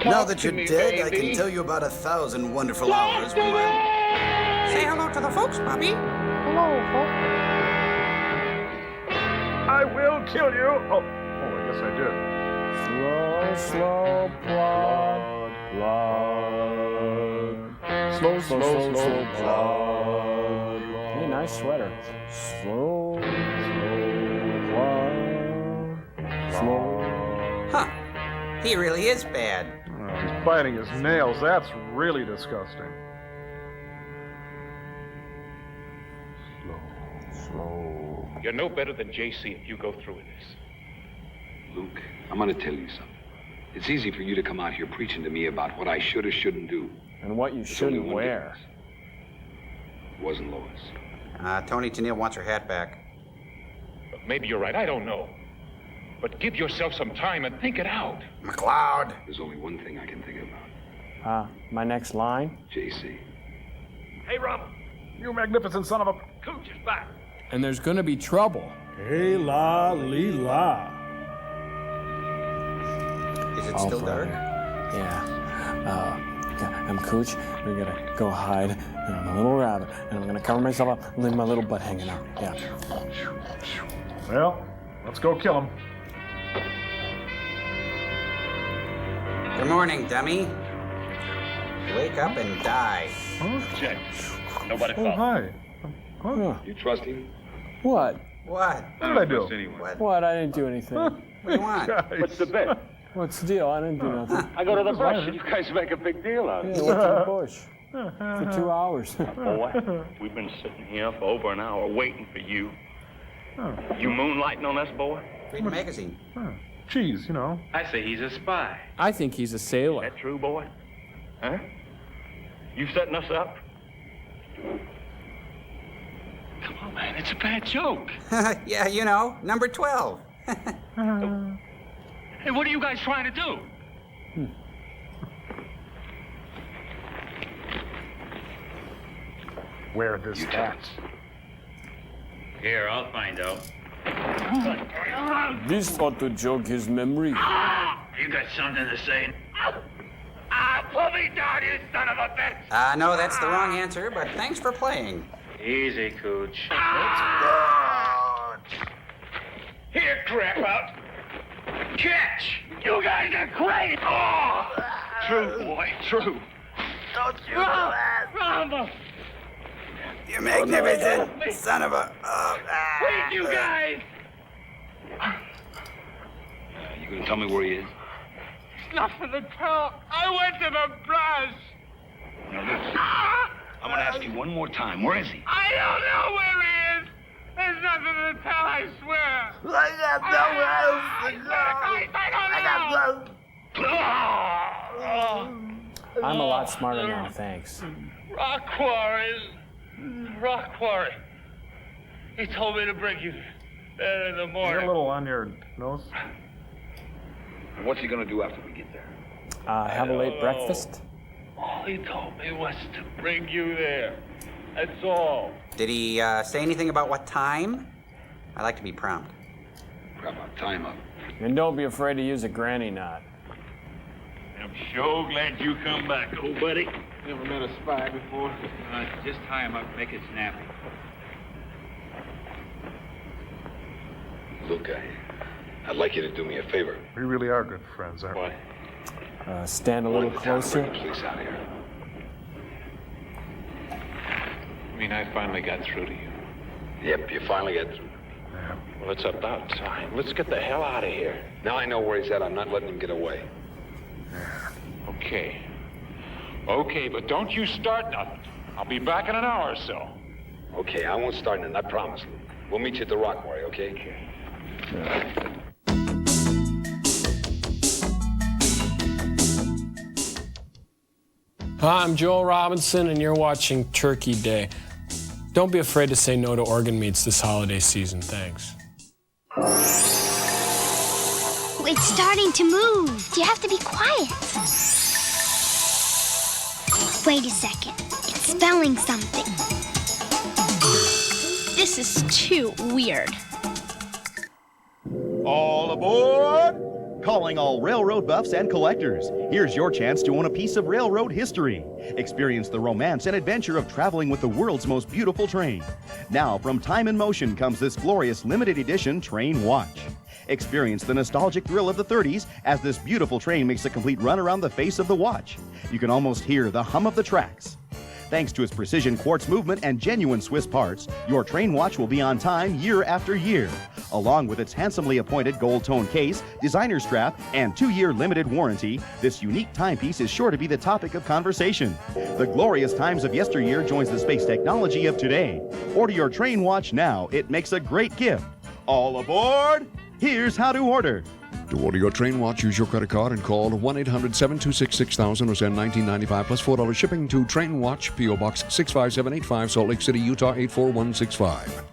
Now Talk that to you're me, dead, I baby. can tell you about 1,000 wonderful hours when my... Say hello to the folks, Bobby. Hello, folks. I will kill you! Oh, I guess I did. Slow plod, plod. Slow plod. Hey, nice sweater. Slow plod. Slow. Huh. He really is bad. Oh, he's biting his nails. That's really disgusting. Slow. You're no better than JC if you go through with this. Luke, I'm gonna tell you something. It's easy for you to come out here preaching to me about what I should or shouldn't do. And what you There's shouldn't only one wear. It wasn't Lois. Tony Tennille wants her hat back. But maybe you're right, I don't know. But give yourself some time and think it out. McLeod. There's only one thing I can think about. My next line? JC. Hey, Rob. You magnificent son of a... Cooch is back. And there's gonna be trouble. Hey la lee la. Is it still dark? Yeah. I'm Cooch. We're gonna go hide. And I'm a little rabbit. And I'm gonna cover myself up and leave my little butt hanging out. Yeah. Well, let's go kill him. Good morning, dummy. Wake up and die. Check. Nobody Oh, hi. Huh? You trust him? What? What? What did I do? What? I didn't do anything. What do you want? What's the bet? What's the deal? I didn't do nothing. I go to the brush and you guys make a big deal out of Yeah, it. went to the bush for 2 hours. Boy, we've been sitting here for over an hour waiting for you. You moonlighting on us, boy? Read the magazine. Cheese, you know. I say he's a spy. I think he's a sailor. That true, boy? Huh? You setting us up? Come on, man, it's a bad joke. Yeah, you know, number 12. Hey, what are you guys trying to do? Wear this hat. Here, I'll find out. This ought to jog his memory. You got something to say? Pull me down, you son of a bitch! No, that's the wrong answer, but thanks for playing. Easy, Cooch. Here, crap out. Catch! You guys are crazy! Oh! True, boy, true. Don't you do that! Rambo! You magnificent son of a... Wait, you guys! You gonna tell me where he is? Nothing to tell. I went to the brush. Now listen, I'm gonna ask you one more time. Where is he? I don't know where he is. There's nothing to tell, I swear. I got nowhere else to go. I don't know. I'm a lot smarter now, thanks. Rock quarries. Rock quarry. He told me to bring you there in the morning. You're a little on your nose. And what's he gonna do after we get there? Have a late breakfast? All he told me was to bring you there. That's all. Did he say anything about what time? I like to be prompt. Time up. And don't be afraid to use a granny knot. I'm sure glad you come back, old buddy. Never met a spy before. Just tie him up, make it snappy. Luke, I'd like you to do me a favor. We really are good friends, aren't we? Stand a little closer. Bring the police out here. I mean, I finally got through to you. Yep, you finally got through. Well, it's about time. Let's get the hell out of here. Now I know where he's at. I'm not letting him get away. Okay. Okay, but don't you start nothing. I'll be back in an hour or so. Okay, I won't start nothing, I promise. We'll meet you at the Rock Quarry, okay? Hi, I'm Joel Robinson, and you're watching Turkey Day. Don't be afraid to say no to organ meats this holiday season. Thanks. It's starting to move. You have to be quiet. Wait a second. It's spelling something. This is too weird. All aboard! Calling all railroad buffs and collectors. Here's your chance to own a piece of railroad history. Experience the romance and adventure of traveling with the world's most beautiful train. Now, from Time and Motion comes this glorious limited edition train watch. Experience the nostalgic thrill of the 30s as this beautiful train makes a complete run around the face of the watch. You can almost hear the hum of the tracks. Thanks to its precision quartz movement and genuine Swiss parts, your train watch will be on time year after year. Along with its handsomely appointed gold tone case, designer strap, and 2-year limited warranty, this unique timepiece is sure to be the topic of conversation. The glorious times of yesteryear joins the space technology of today. Order your train watch now. It makes a great gift. All aboard! Here's how to order. To order your train watch, use your credit card and call 1-800-726-6000 or send $19.95 plus $4 shipping to Train Watch, P.O. Box 65785, Salt Lake City, Utah 84165.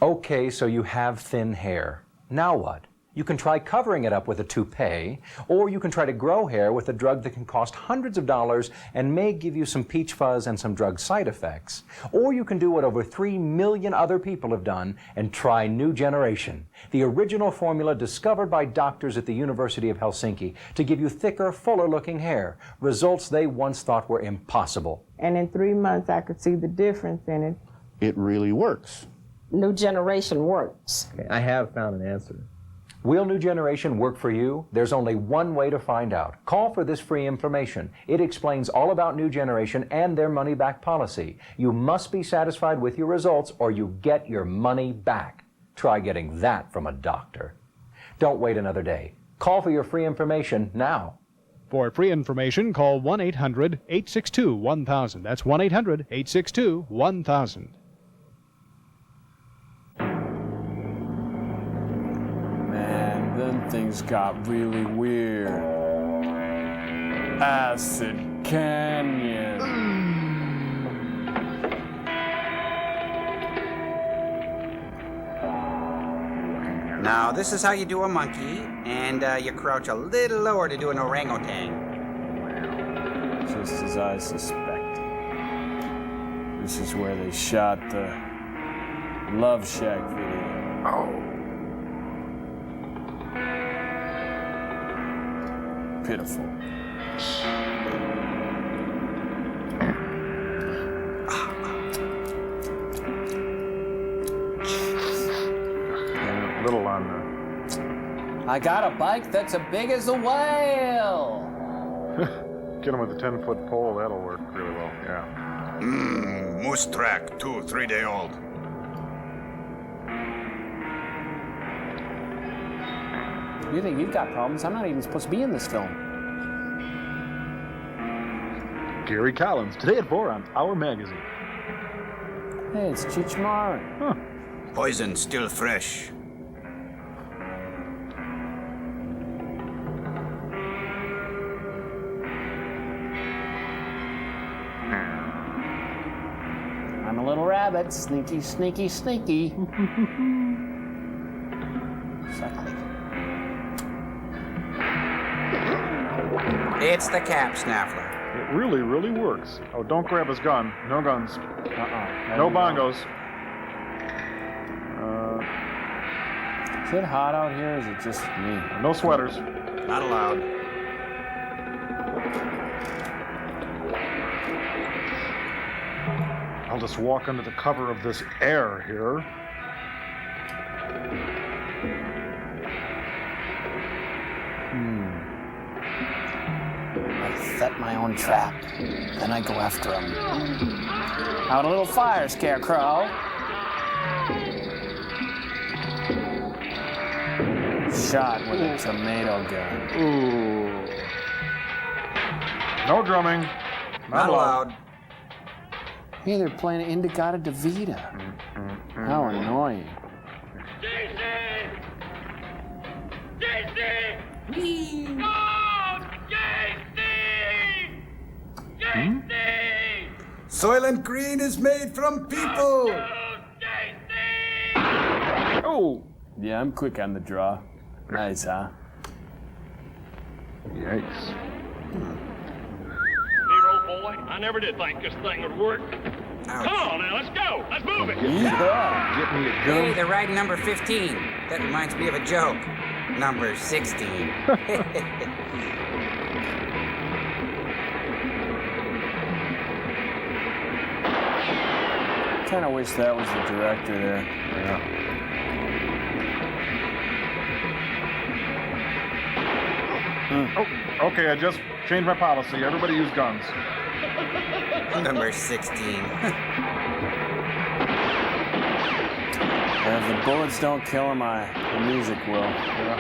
Okay, so you have thin hair. Now what? You can try covering it up with a toupee, or you can try to grow hair with a drug that can cost hundreds of dollars and may give you some peach fuzz and some drug side effects. Or you can do what over 3 million other people have done and try New Generation, the original formula discovered by doctors at the University of Helsinki to give you thicker, fuller-looking hair, results they once thought were impossible. And in 3 months, I could see the difference in it. It really works. New Generation works. Okay, I have found an answer. Will New Generation work for you? There's only one way to find out. Call for this free information. It explains all about New Generation and their money-back policy. You must be satisfied with your results or you get your money back. Try getting that from a doctor. Don't wait another day. Call for your free information now. For free information, call 1-800-862-1000. That's 1-800-862-1000. Then things got really weird. Acid Canyon. Now, this is how you do a monkey, and you crouch a little lower to do an orangutan. Just as I suspected. This is where they shot the Love Shack video. Oh. Pitiful. A little on the... I got a bike that's as big as a whale. Get him with a 10-foot pole, that'll work really well, yeah. Mst3k, 2-3-day-old. You think you've got problems? I'm not even supposed to be in this film. Gary Collins, today at 4 on Our Magazine. Hey, it's Chichmar. Huh. Poison still fresh. rabbit. Sneaky, sneaky, sneaky. Exactly. It's the cap snaffler. It really, really works. Oh, don't grab his gun. No guns. No bongos. Is it hot out here, or is it just me? No sweaters. Not allowed. I'll just walk under the cover of this air here. I set my own trap. Then I go after him. Out a little fire, Scarecrow. Shot with a tomato gun. Ooh. No drumming. Not allowed. Hey, they're playing Indigata DeVita. How annoying. JC! JC! No! JC! JC! Soylent Green is made from people. Oh! Yeah, I'm quick on the draw. Nice, huh? Yikes. Hero boy, I never did think this thing would work. Ouch. Come on now, let's go. Let's move it. Yeah. Get me a Hey, gun. they're riding number 15. That reminds me of a joke. Number 16. Kind of wish that was the director there. Yeah. Oh, okay, I just changed my policy. Everybody use guns. Number 16. If the bullets don't kill him, the music will. Yeah.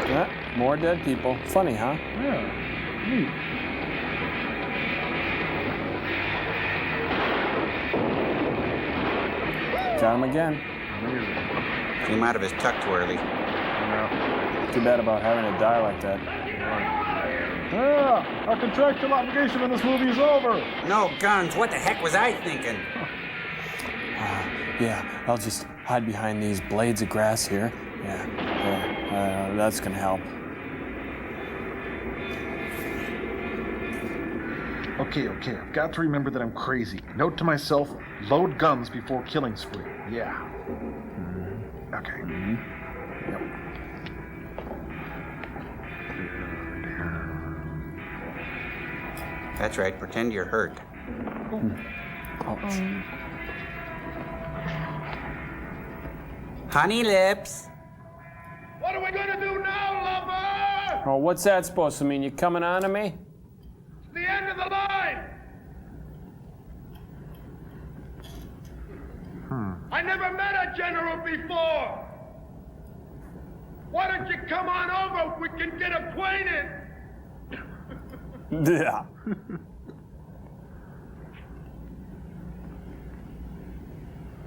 Yeah, more dead people. Funny, huh? Yeah. Neat. Got him again. Came out of his tuck too early. Too bad about having to die like that. Yeah, our contractual obligation in this movie is over. No guns. What the heck was I thinking? Yeah, I'll just hide behind these blades of grass here. Yeah, that's gonna help. Okay, I've got to remember that I'm crazy. Note to myself, load guns before killing spree. Yeah. Mm-hmm. Okay. Mm-hmm. Yep. That's right. Pretend you're hurt. Honey lips. What are we gonna do now, lover? Oh, what's that supposed to mean? You coming on to me? The end of the line. I never met a general before. Why don't you come on over? We can get acquainted. Yeah.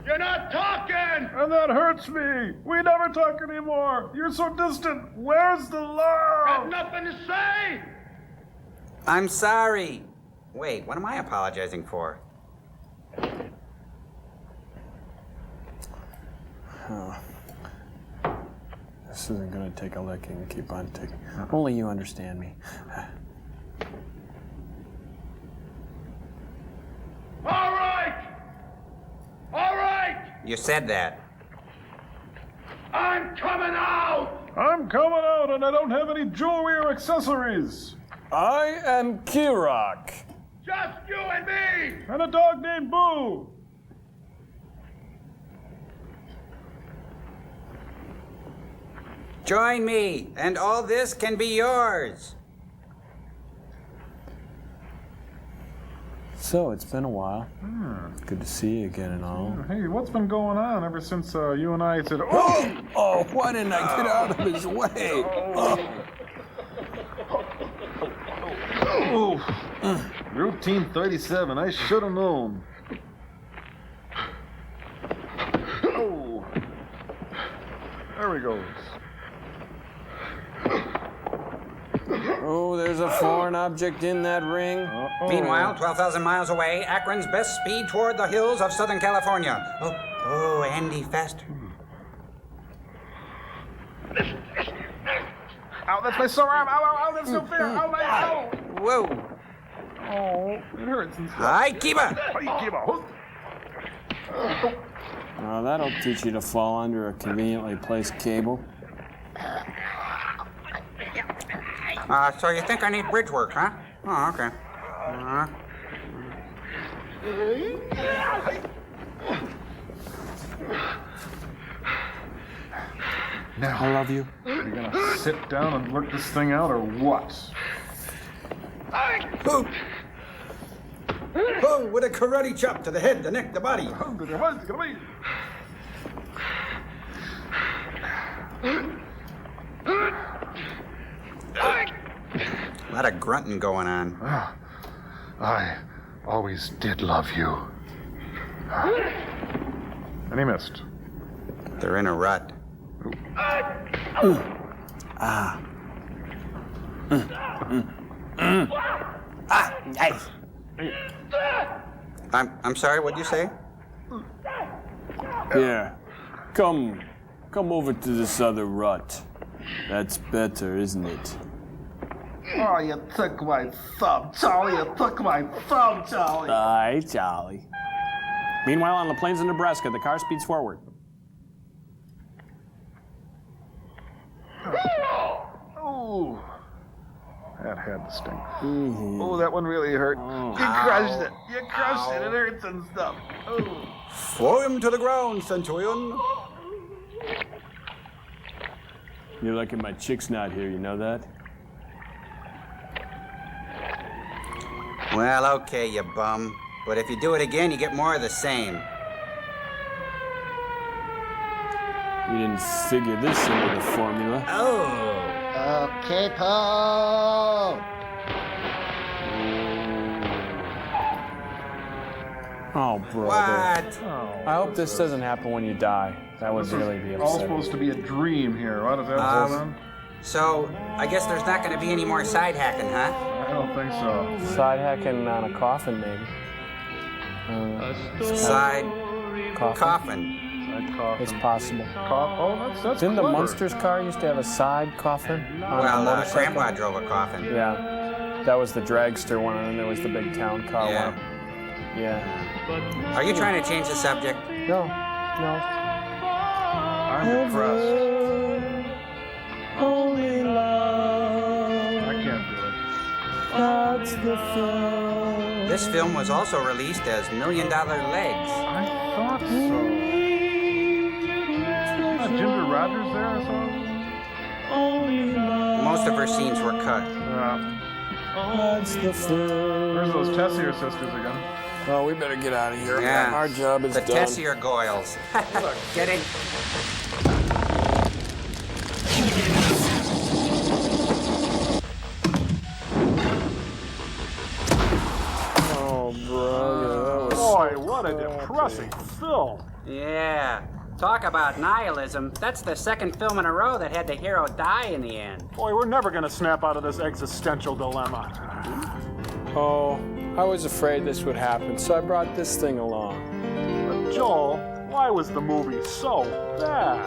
You're not talking. And that hurts me. We never talk anymore. You're so distant. Where's the love? Got nothing to say. I'm sorry. Wait, what am I apologizing for? Oh. This isn't gonna take a licking. Keep on ticking. Only you understand me. All right. All right. You said that. I'm coming out. I'm coming out and I don't have any jewelry or accessories. I am Kirok. Just you and me. And a dog named Boo. Join me, and all this can be yours. So, it's been a while. Good to see you again and all. Hey, what's been going on ever since you and I said, oh! Oh, why didn't I get out of his way? Oh. Routine 37, I should have known. Oh. There goes. Oh, there's a foreign object in that ring. Meanwhile, 12,000 miles away, Akron's best speed toward the hills of Southern California. Oh, Andy, faster. Ow, that's my sore arm. Ow, that's no fair. Ow, my ow. Whoa. Oh, it hurts and stuff. Hi, Kiba. Hi, Kiba. Oh, that'll teach you to fall under a conveniently placed cable. So you think I need bridge work, huh? Oh, okay. Now, I love you. Are you gonna sit down and work this thing out, or what? Oh, with a karate chop to the head, the neck, the body. A lot of grunting going on. I always did love you. And he missed. They're in a rut. Nice. I'm sorry, what'd you say? Here, come over to this other rut. That's better, isn't it? Oh, you took my thumb, Charlie. You took my thumb, Charlie. Aye, Charlie. Meanwhile, on the plains of Nebraska, the car speeds forward. Oh, that had to sting. Oh, that one really hurt. You crushed it. You crushed it. It hurts and stuff. Oh. Throw him to the ground, Centurion. You're lucky my chick's not here, you know that? Well, okay, you bum. But if you do it again, you get more of the same. You didn't figure this into the formula. Oh. Okay, Paul. Oh, brother. What? I hope this doesn't happen when you die. That would really be upsetting. All supposed to be a dream here. What is that hold on? So, I guess there's not going to be any more side hacking, huh? I don't think so. Side hacking on a coffin, maybe. Side coffin. Coffin. It's possible. Oh, that's Didn't the clever. Munsters car used to have a side coffin? Well, Grandpa drove a coffin. Yeah. That was the dragster one, and then there was the big town car one. Yeah. Are you trying to change the subject? No. I'm depressed. Only love. I can't do it. That's the film. This film was also released as $1 Million Legs. I thought so. Ginger Rogers there or something? Most of her scenes were cut. That's the film. Where's those Tessier sisters again? Oh, we better get out of here. Yeah. Our job is the done. The Tessier Goyles. Get in. Oh, brother. Boy, what a depressing film. Yeah. Talk about nihilism. That's the second film in a row that had the hero die in the end. Boy, we're never gonna snap out of this existential dilemma. Oh, I was afraid this would happen, so I brought this thing along. But Joel, why was the movie so bad?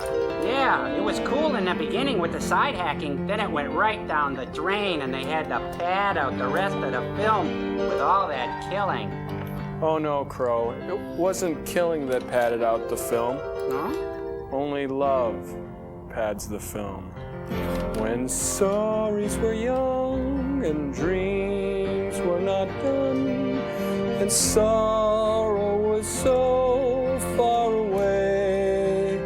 Yeah, it was cool in the beginning with the side hacking, then it went right down the drain and they had to pad out the rest of the film with all that killing. Oh no, Crow. It wasn't killing that padded out the film. No? Only love pads the film. When stories were young and dreams were not done, and sorrow was so far away,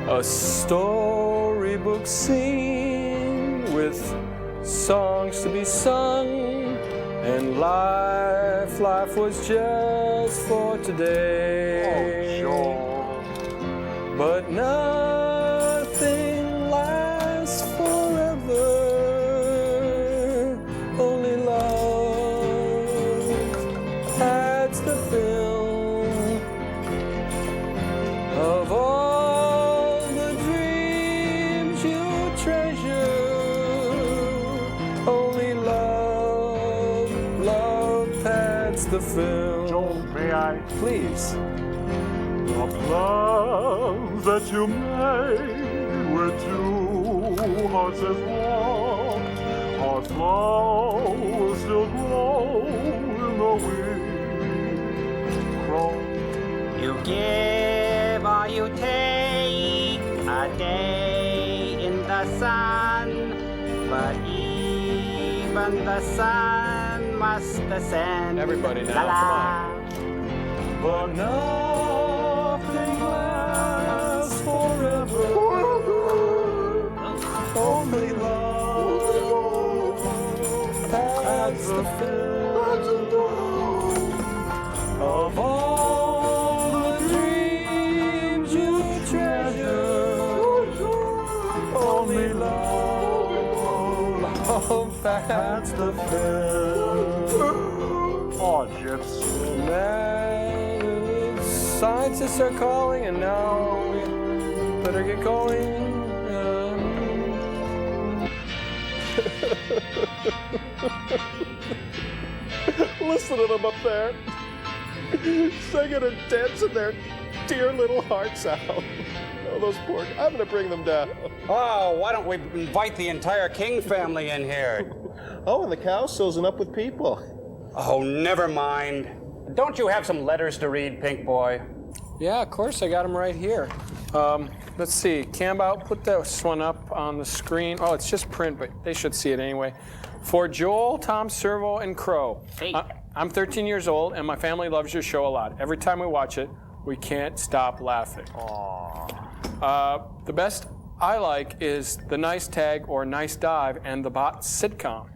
a storybook scene with songs to be sung, and life was just for today. Oh, Joel. But nothing lasts forever. Only love adds the film of all the the film. Joel, may I? Please. The plans that you made with two hearts as one, hearts love will still grow in the wind. Crow. You give or you take a day in the sun, but even the sun must ascend. Everybody now, come on. But nothing lasts forever. Only love. That's the film of all the dreams you treasure. Only love. That's the film. Oh, Gyps. Scientists are calling, and now we better get going. Listen to them up there, singing and dancing their dear little hearts out. Oh, those poor. I'm gonna bring them down. Oh, why don't we invite the entire King family in here? Oh, and the cow's sizing up with people. Oh, never mind. Don't you have some letters to read, Pink Boy? Yeah, of course, I got them right here. Let's see, Cambo, put this one up on the screen. Oh, it's just print, but they should see it anyway. For Joel, Tom Servo, and Crow. Hey. I'm 13 years old, and my family loves your show a lot. Every time we watch it, we can't stop laughing. The best I like is the nice tag or nice dive and the bot sitcom.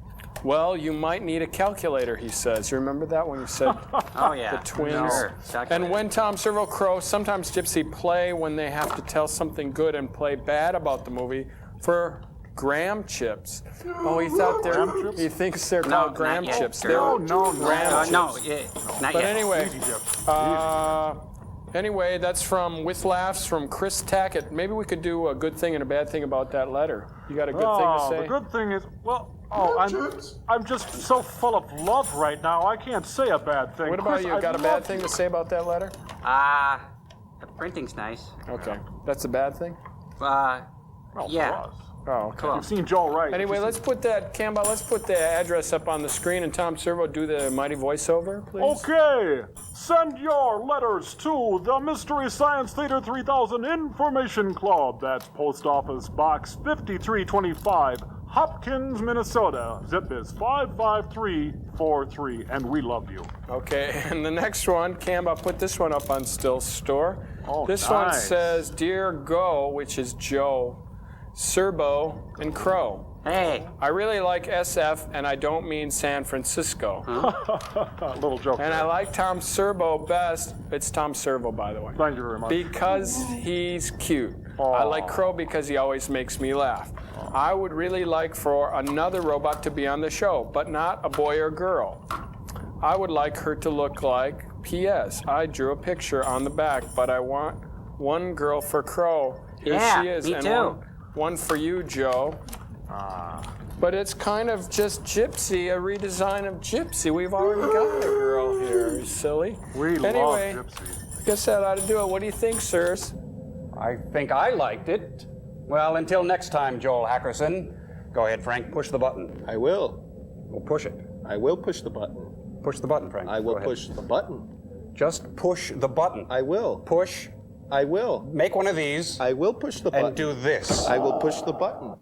Well, you might need a calculator, he says. You remember that when you said Oh, yeah. the twins? No. And when Tom Servo, Crow, sometimes Gypsy play when they have to tell something good and play bad about the movie for graham chips. Oh, he thought they're, he thinks they're called graham chips. No, They're graham chips. no, not But yet. anyway, anyway, that's from With Laughs from Chris Tackett. Maybe we could do a good thing and a bad thing about that letter. You got a good thing to say? The good thing is, well, I'm just so full of love right now, I can't say a bad thing. What about Chris, you? Got a bad thing to say about that letter? The printing's nice. Okay. That's a bad thing? Yeah. Oh, okay. You've seen Joel right. Anyway, let's put that, Cambo, let's put the address up on the screen, and Tom Servo, do the mighty voiceover, please. Okay, send your letters to the Mystery Science Theater 3000 Information Club. That's Post Office Box 5325, Hopkins, Minnesota. Zip is 55343, and we love you. Okay, and the next one, Cambo, put this one up on Still Store. Oh, this one nice. says, Dear Go, which is Joe, Serbo, and Crow. Hey. I really like SF, and I don't mean San Francisco. Little joke. And I like Tom Servo best. It's Tom Servo, by the way. Thank you very much. Because he's cute. I like Crow because he always makes me laugh. I would really like for another robot to be on the show, but not a boy or girl. I would like her to look like P.S. I drew a picture on the back, but I want one girl for Crow. Here Yeah, she is. me and too. One for you, Joe. But it's kind of just Gypsy, a redesign of Gypsy. We've already got a girl here, you silly. Anyway, love Gypsy. I guess that ought to do it. What do you think, sirs? I think I liked it. Well, until next time, Joel Hackerson. Go ahead, Frank, push the button. I will. Well, push it. I will push the button. Push the button, Frank. I will Go ahead. push the button. Just push the button. I will. Push. I will. Make one of these. I will push the button. And do this. I will push the button.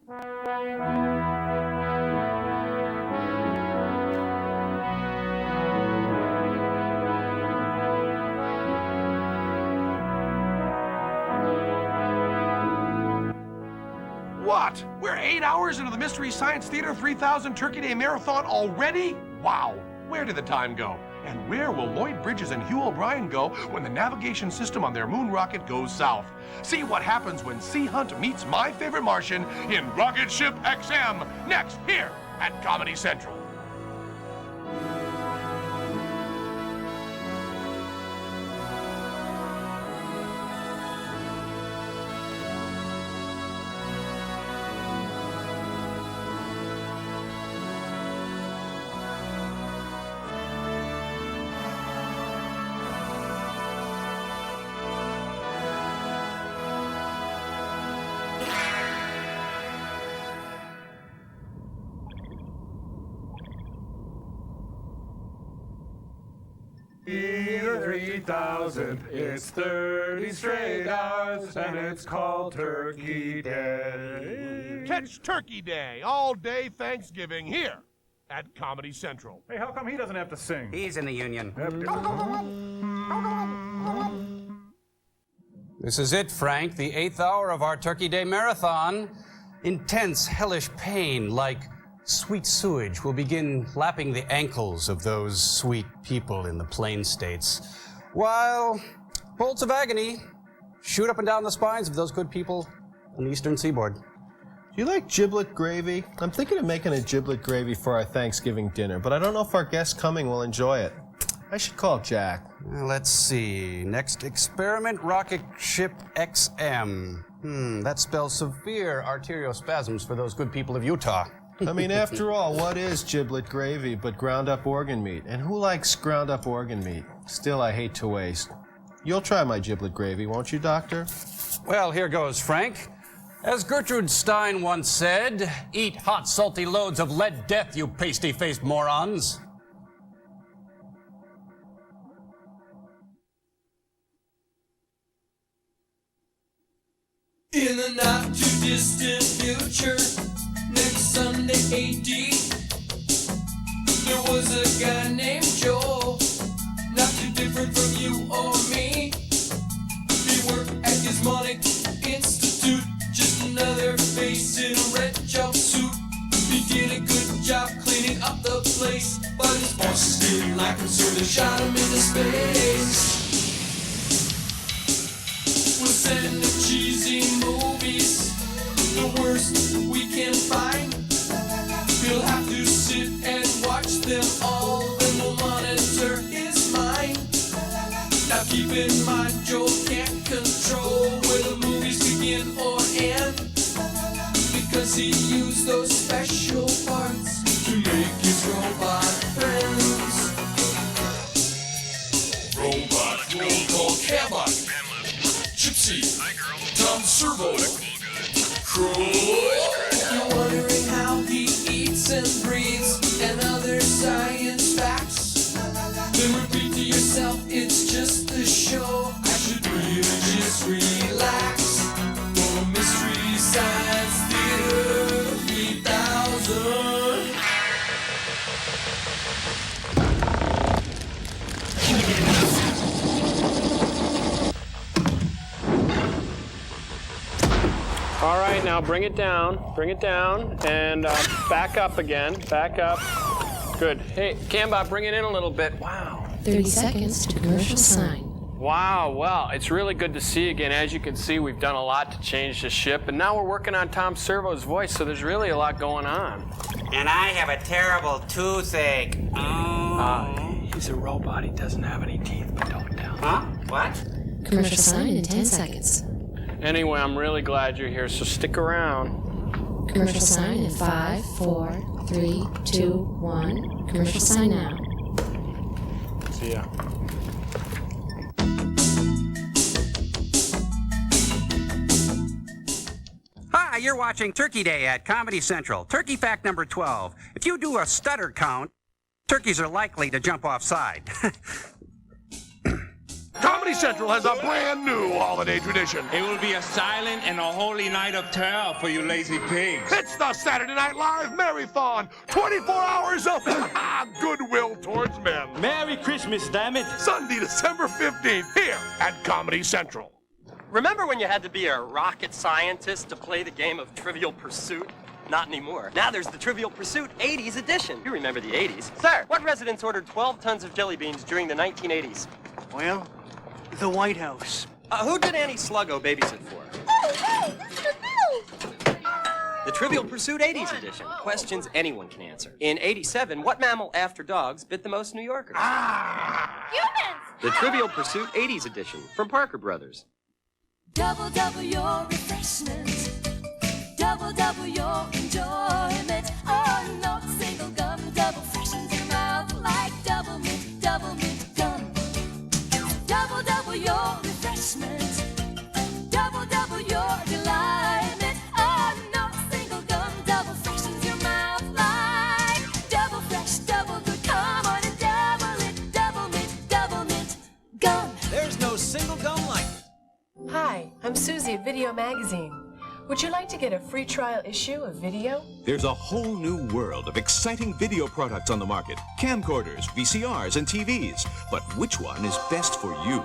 What? We're 8 hours into the Mystery Science Theater 3000 Turkey Day Marathon already? Wow. Where did the time go? And where will Lloyd Bridges and Hugh O'Brien go when the navigation system on their moon rocket goes south? See what happens when Sea Hunt meets My Favorite Martian in Rocketship X-M, next here at Comedy Central. Theater 3000, it's 30 straight hours, and it's called Turkey Day. Catch Turkey Day all day Thanksgiving here at Comedy Central. Hey, how come he doesn't have to sing? He's in the union. This is it, Frank, the 8th hour of our Turkey Day marathon. Intense, hellish pain, like sweet sewage, will begin lapping the ankles of those sweet people in the plain states, while bolts of agony shoot up and down the spines of those good people on the eastern seaboard. Do you like giblet gravy? I'm thinking of making a giblet gravy for our Thanksgiving dinner, but I don't know if our guests coming will enjoy it. I should call Jack. Let's see. Next experiment, Rocketship X-M. That spells severe arteriospasms for those good people of Utah. I mean, after all, what is giblet gravy but ground up organ meat? And who likes ground up organ meat? Still, I hate to waste. You'll try my giblet gravy, won't you, Doctor? Well, here goes, Frank. As Gertrude Stein once said, eat hot, salty loads of lead death, you pasty-faced morons. In the not-too-distant future, next Sunday AD, there was a guy named Joel, not too different from you or me. He worked at Gizmonic Institute, just another face in a red jumpsuit. He did a good job cleaning up the place, but his bosses didn't like him, so they shot him into space. We'll send the cheesy movies, the worst we can find. He'll have to sit and watch them all, then we'll monitor his mind. Now keep in mind, Joel can't control where the movies begin or end, because he used those special parts to make his robot friends. Robot roll call Cabot, Gypsy, Tom Servo, Crow. You're wondering how he eats and breathes and other science facts. Then repeat to yourself, it's just a show. I should really just relax. For Mystery Science Theater 3000. All right, now bring it down, and back up again, back up. Good. Hey, Cambot, bring it in a little bit. Wow. 30 seconds to commercial sign. Wow, well, it's really good to see you again. As you can see, we've done a lot to change the ship, and now we're working on Tom Servo's voice, so there's really a lot going on. And I have a terrible toothache. He's a robot. He doesn't have any teeth, but don't tell him. Huh? What? Commercial sign in 10 seconds. Anyway, I'm really glad you're here, so stick around. Commercial sign in 5, 4, 3, 2, 1. Commercial sign now. See ya. Hi, you're watching Turkey Day at Comedy Central. Turkey fact number 12. If you do a stutter count, turkeys are likely to jump offside. Comedy Central has a brand new holiday tradition. It will be a silent and a holy night of terror for you lazy pigs. It's the Saturday Night Live Marathon. 24 hours of goodwill towards men. Merry Christmas, damn it. Sunday, December 15th, here at Comedy Central. Remember when you had to be a rocket scientist to play the game of Trivial Pursuit? Not anymore. Now there's the Trivial Pursuit 80s edition. You remember the 80s. Sir, what residents ordered 12 tons of jelly beans during the 1980s? Well, the White House. Who did Annie Sluggo babysit for? Oh, hey, Mr. Bill! The Trivial Pursuit 80s edition. Questions anyone can answer. In 87, what mammal after dogs bit the most New Yorkers? Humans! The Trivial Pursuit 80s edition from Parker Brothers. Double your refreshment. Double your enjoyment. Oh, no single gum. Double freshens your mouth like double mint gum. Double your refreshment. Double your delightment. Oh, no single gum. Double freshens your mouth like double fresh, double good. Come on and double it. Double mint Video Magazine. Would you like to get a free trial issue of video? There's a whole new world of exciting video products on the market. Camcorders, VCRs, and TVs. But which one is best for you?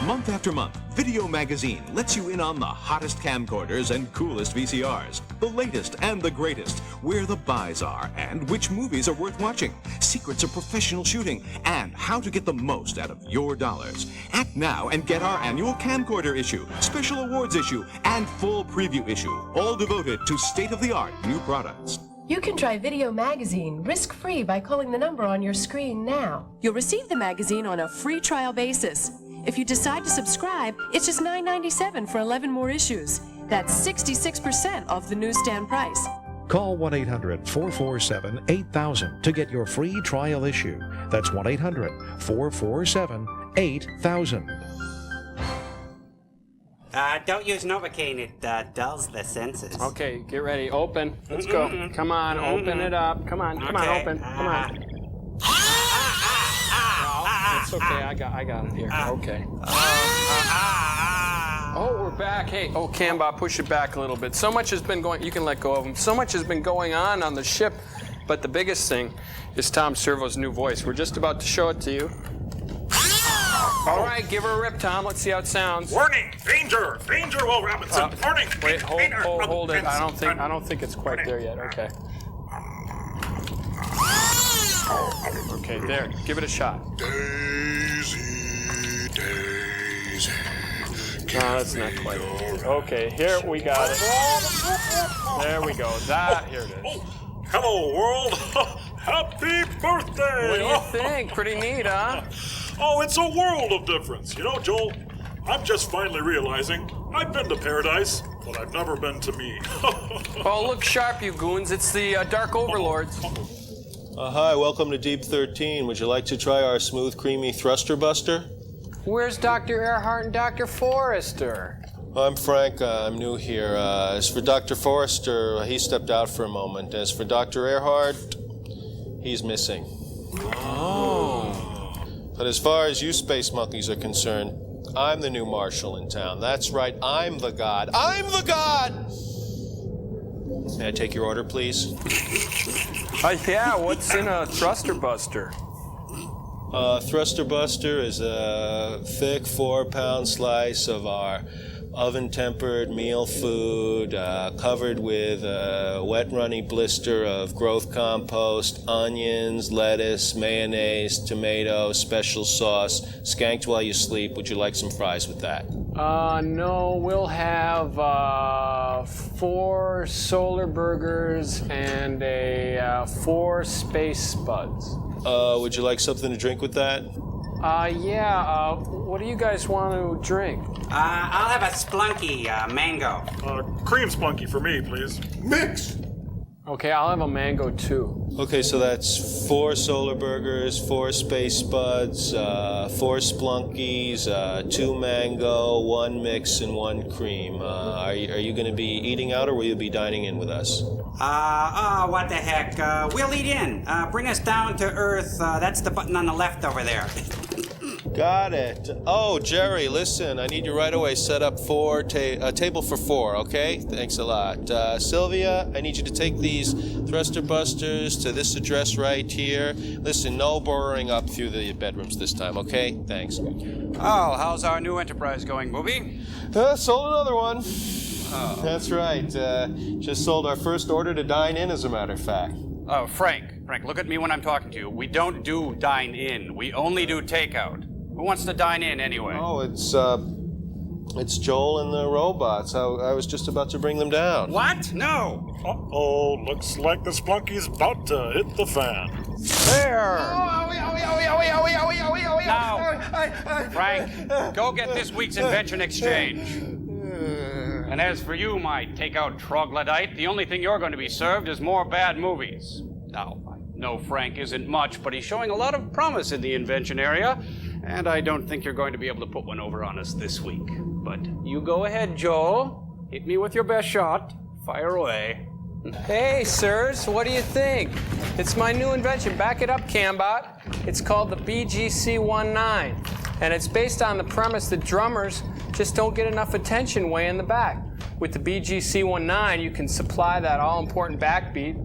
Month after month, Video Magazine lets you in on the hottest camcorders and coolest VCRs, the latest and the greatest, where the buys are and which movies are worth watching, secrets of professional shooting, and how to get the most out of your dollars. Act now and get our annual camcorder issue, special awards issue, and full preview issue, all devoted to state-of-the-art new products. You can try Video Magazine risk-free by calling the number on your screen now. You'll receive the magazine on a free trial basis. If you decide to subscribe, it's just $9.97 for 11 more issues. That's 66% off the newsstand price. Call 1-800-447-8000 to get your free trial issue. That's 1-800-447-8000. Don't use Novocaine, it dulls the senses. Okay, get ready. Open. Let's go. Come on, open it up. Come on, come on, open. Come on. It's okay, I got it here. Okay. Oh, we're back. Hey, Cambot, push it back a little bit. So much has been going, you can let go of him. So much has been going on the ship, but the biggest thing is Tom Servo's new voice. We're just about to show it to you. All right, give her a rip, Tom. Let's see how it sounds. Warning! Danger! Danger, Will Robinson! Warning! Wait, hold it. I don't think it's quite there yet. Okay. Okay, there. Give it a shot. Daisy, Daisy. No, that's not quite it. Okay, here we got it. There we go. Here it is. Oh, hello, world. Happy birthday. What do you think? Pretty neat, huh? Oh, it's a world of difference. You know, Joel, I'm just finally realizing I've been to paradise, but I've never been to me. Oh, look sharp, you goons. It's the Dark Overlords. Hi, welcome to Deep 13. Would you like to try our smooth, creamy thruster buster? Where's Dr. Earhart and Dr. Forrester? I'm Frank. I'm new here. As for Dr. Forrester, he stepped out for a moment. As for Dr. Earhart, he's missing. Oh. But as far as you space monkeys are concerned, I'm the new marshal in town. That's right, I'm the god. I'm the god! May I take your order, please? Yeah, what's in a thruster buster? Thruster buster is a thick 4-pound slice of our oven-tempered meal food, covered with a wet, runny blister of growth compost, onions, lettuce, mayonnaise, tomato, special sauce, skanked while you sleep. Would you like some fries with that? No, we'll have 4 solar burgers and 4 space spuds. Would you like something to drink with that? Yeah, what do you guys want to drink? I'll have a Splunky mango. Cream Splunky for me, please. Mix! Okay, I'll have a mango too. Okay, so that's 4 solar burgers, 4 space spuds, 4 Splunkies, 2 mango, 1 mix, and 1 cream. Are you going to be eating out, or will you be dining in with us? What the heck? We'll eat in. Bring us down to Earth. That's the button on the left over there. Got it. Oh, Jerry, listen, I need you right away. Set up a table for 4, okay? Thanks a lot. Sylvia, I need you to take these thruster busters to this address right here. Listen, no burrowing up through the bedrooms this time, okay? Thanks. Oh, how's our new enterprise going, Booby? Sold another one. Oh. That's right. Just sold our first order to dine in, as a matter of fact. Oh, Frank, look at me when I'm talking to you. We don't do dine in. We only do takeout. Who wants to dine in anyway? Oh, it's Joel and the robots. I was just about to bring them down. What? No. Uh-oh, looks like the Splunky's about to hit the fan. There! Now, Frank, go get this week's invention exchange. And as for you, my takeout troglodyte, the only thing you're going to be served is more bad movies. Now, I know Frank isn't much, but he's showing a lot of promise in the invention area, and I don't think you're going to be able to put one over on us this week. But you go ahead, Joel. Hit me with your best shot. Fire away. Hey, sirs, what do you think? It's my new invention. Back it up, Cambot. It's called the BGC-19, and it's based on the premise that drummers just don't get enough attention way in the back. With the BGC-19, you can supply that all-important backbeat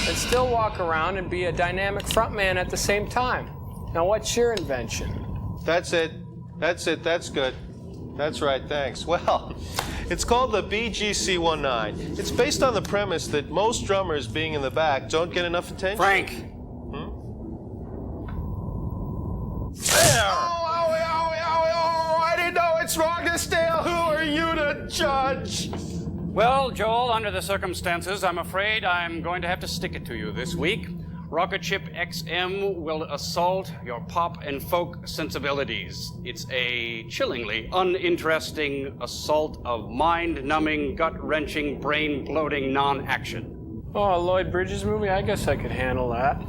and still walk around and be a dynamic frontman at the same time. Now, what's your invention? That's it. That's it. That's good. That's right. Thanks. Well, it's called the BGC-19. It's based on the premise that most drummers being in the back don't get enough attention. Frank. There! Oh, I didn't know it's wrong to steal. Who are you to judge? Well, Joel, under the circumstances, I'm afraid I'm going to have to stick it to you this week. Rocketship X-M will assault your pop and folk sensibilities. It's a chillingly uninteresting assault of mind-numbing, gut-wrenching, brain-bloating non-action. Oh, a Lloyd Bridges movie? I guess I could handle that.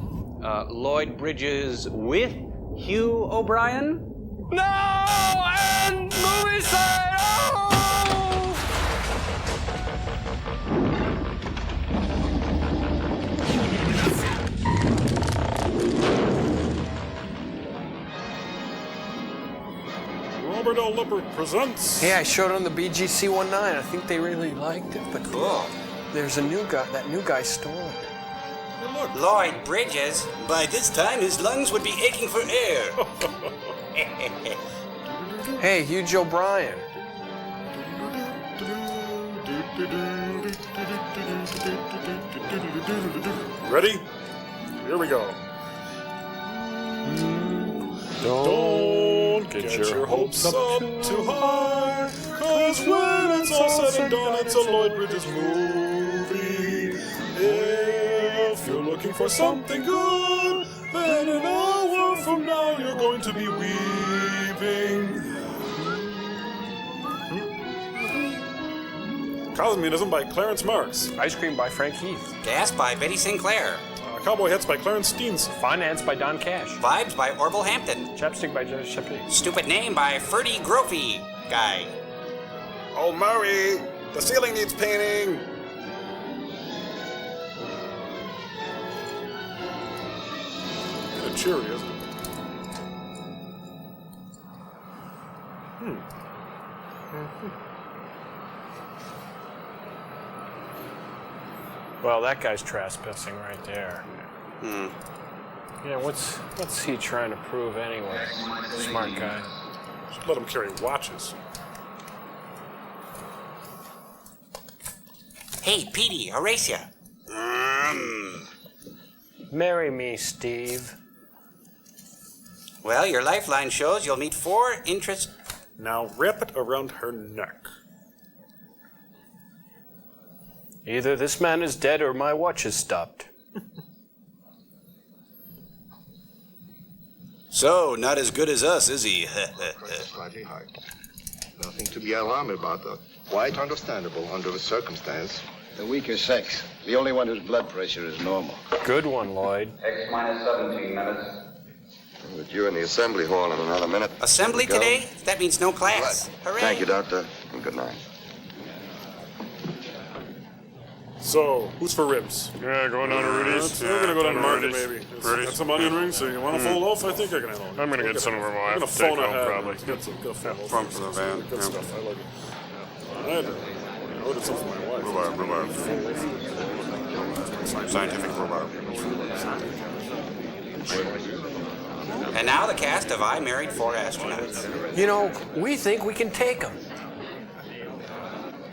Lloyd Bridges with Hugh O'Brien? No! And movie side! Oh! Robert L. Lippert presents. Hey, I showed on the BGC-19. I think they really liked it, but Cool. there's a new guy. That new guy stole it. Lloyd Bridges. By this time, his lungs would be aching for air. Hey, Hugh O'Brien. Ready? Here we go. Don't get your hopes up too high, 'cause when it's all said and done, it's a Lloyd Bridges movie. If you're looking for something good, then an hour from now you're going to be weeping. Cosmonism by Clarence Marks. Ice Cream by Frank Heath. Gas by Betty Sinclair. Cowboy Hats by Clarence Steens. Finance by Don Cash. Vibes by Orville Hampton. Chapstick by Judge Chappie. Stupid Name by Ferdy Grophy guy. Oh, Murray, the ceiling needs painting. Kind of cheery, isn't it? Well, that guy's trespassing right there. Yeah, what's he trying to prove anyway? Smart guy. Should let him carry watches. Hey, Petey, Horatia. Marry me, Steve. Well, your lifeline shows you'll meet 4 interest... Now wrap it around her neck. Either this man is dead or my watch is stopped. So, not as good as us, is he? Slightly high. Nothing to be alarmed about, though. Quite understandable under the circumstance. The weaker sex. The only one whose blood pressure is normal. Good one, Lloyd. X-minus 17 minutes. But you're in the assembly hall in another minute. Assembly Go. today? That means no class. Hooray. Thank you, Doctor, and good night. So, who's for ribs? Yeah, going down to Rudy's. We're gonna go down to Market, Rudy's. maybe. Rudy's. Got some onion rings, so you want to fold off? I think I can handle it. I'm gonna get some of my wife I'm gonna to take phone home, ahead. probably. Get some good Yeah, from the van. Good Yeah. stuff. I like it. All right. I ordered some for my wife. Rhubarb. Scientific rhubarb. And now the cast of I Married 4 Astronauts. You know, we think we can take him.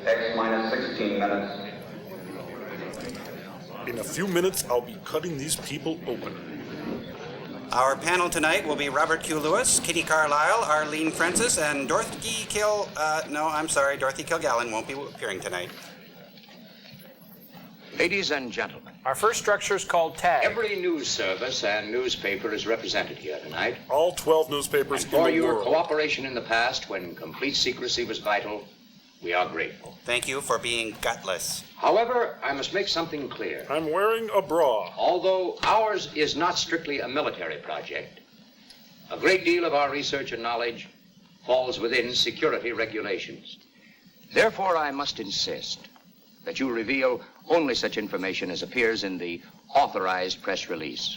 X-minus 16 minutes. In a few minutes, I'll be cutting these people open. Our panel tonight will be Robert Q. Lewis, Kitty Carlisle, Arlene Francis, and Dorothy Kilgallen won't be appearing tonight. Ladies and gentlemen. Our first structure is called TAG. Every news service and newspaper is represented here tonight. All 12 newspapers And for in the your world. cooperation in the past when complete secrecy was vital, we are grateful. Thank you for being gutless. However, I must make something clear. I'm wearing a bra. Although ours is not strictly a military project, a great deal of our research and knowledge falls within security regulations. Therefore, I must insist that you reveal only such information as appears in the authorized press release.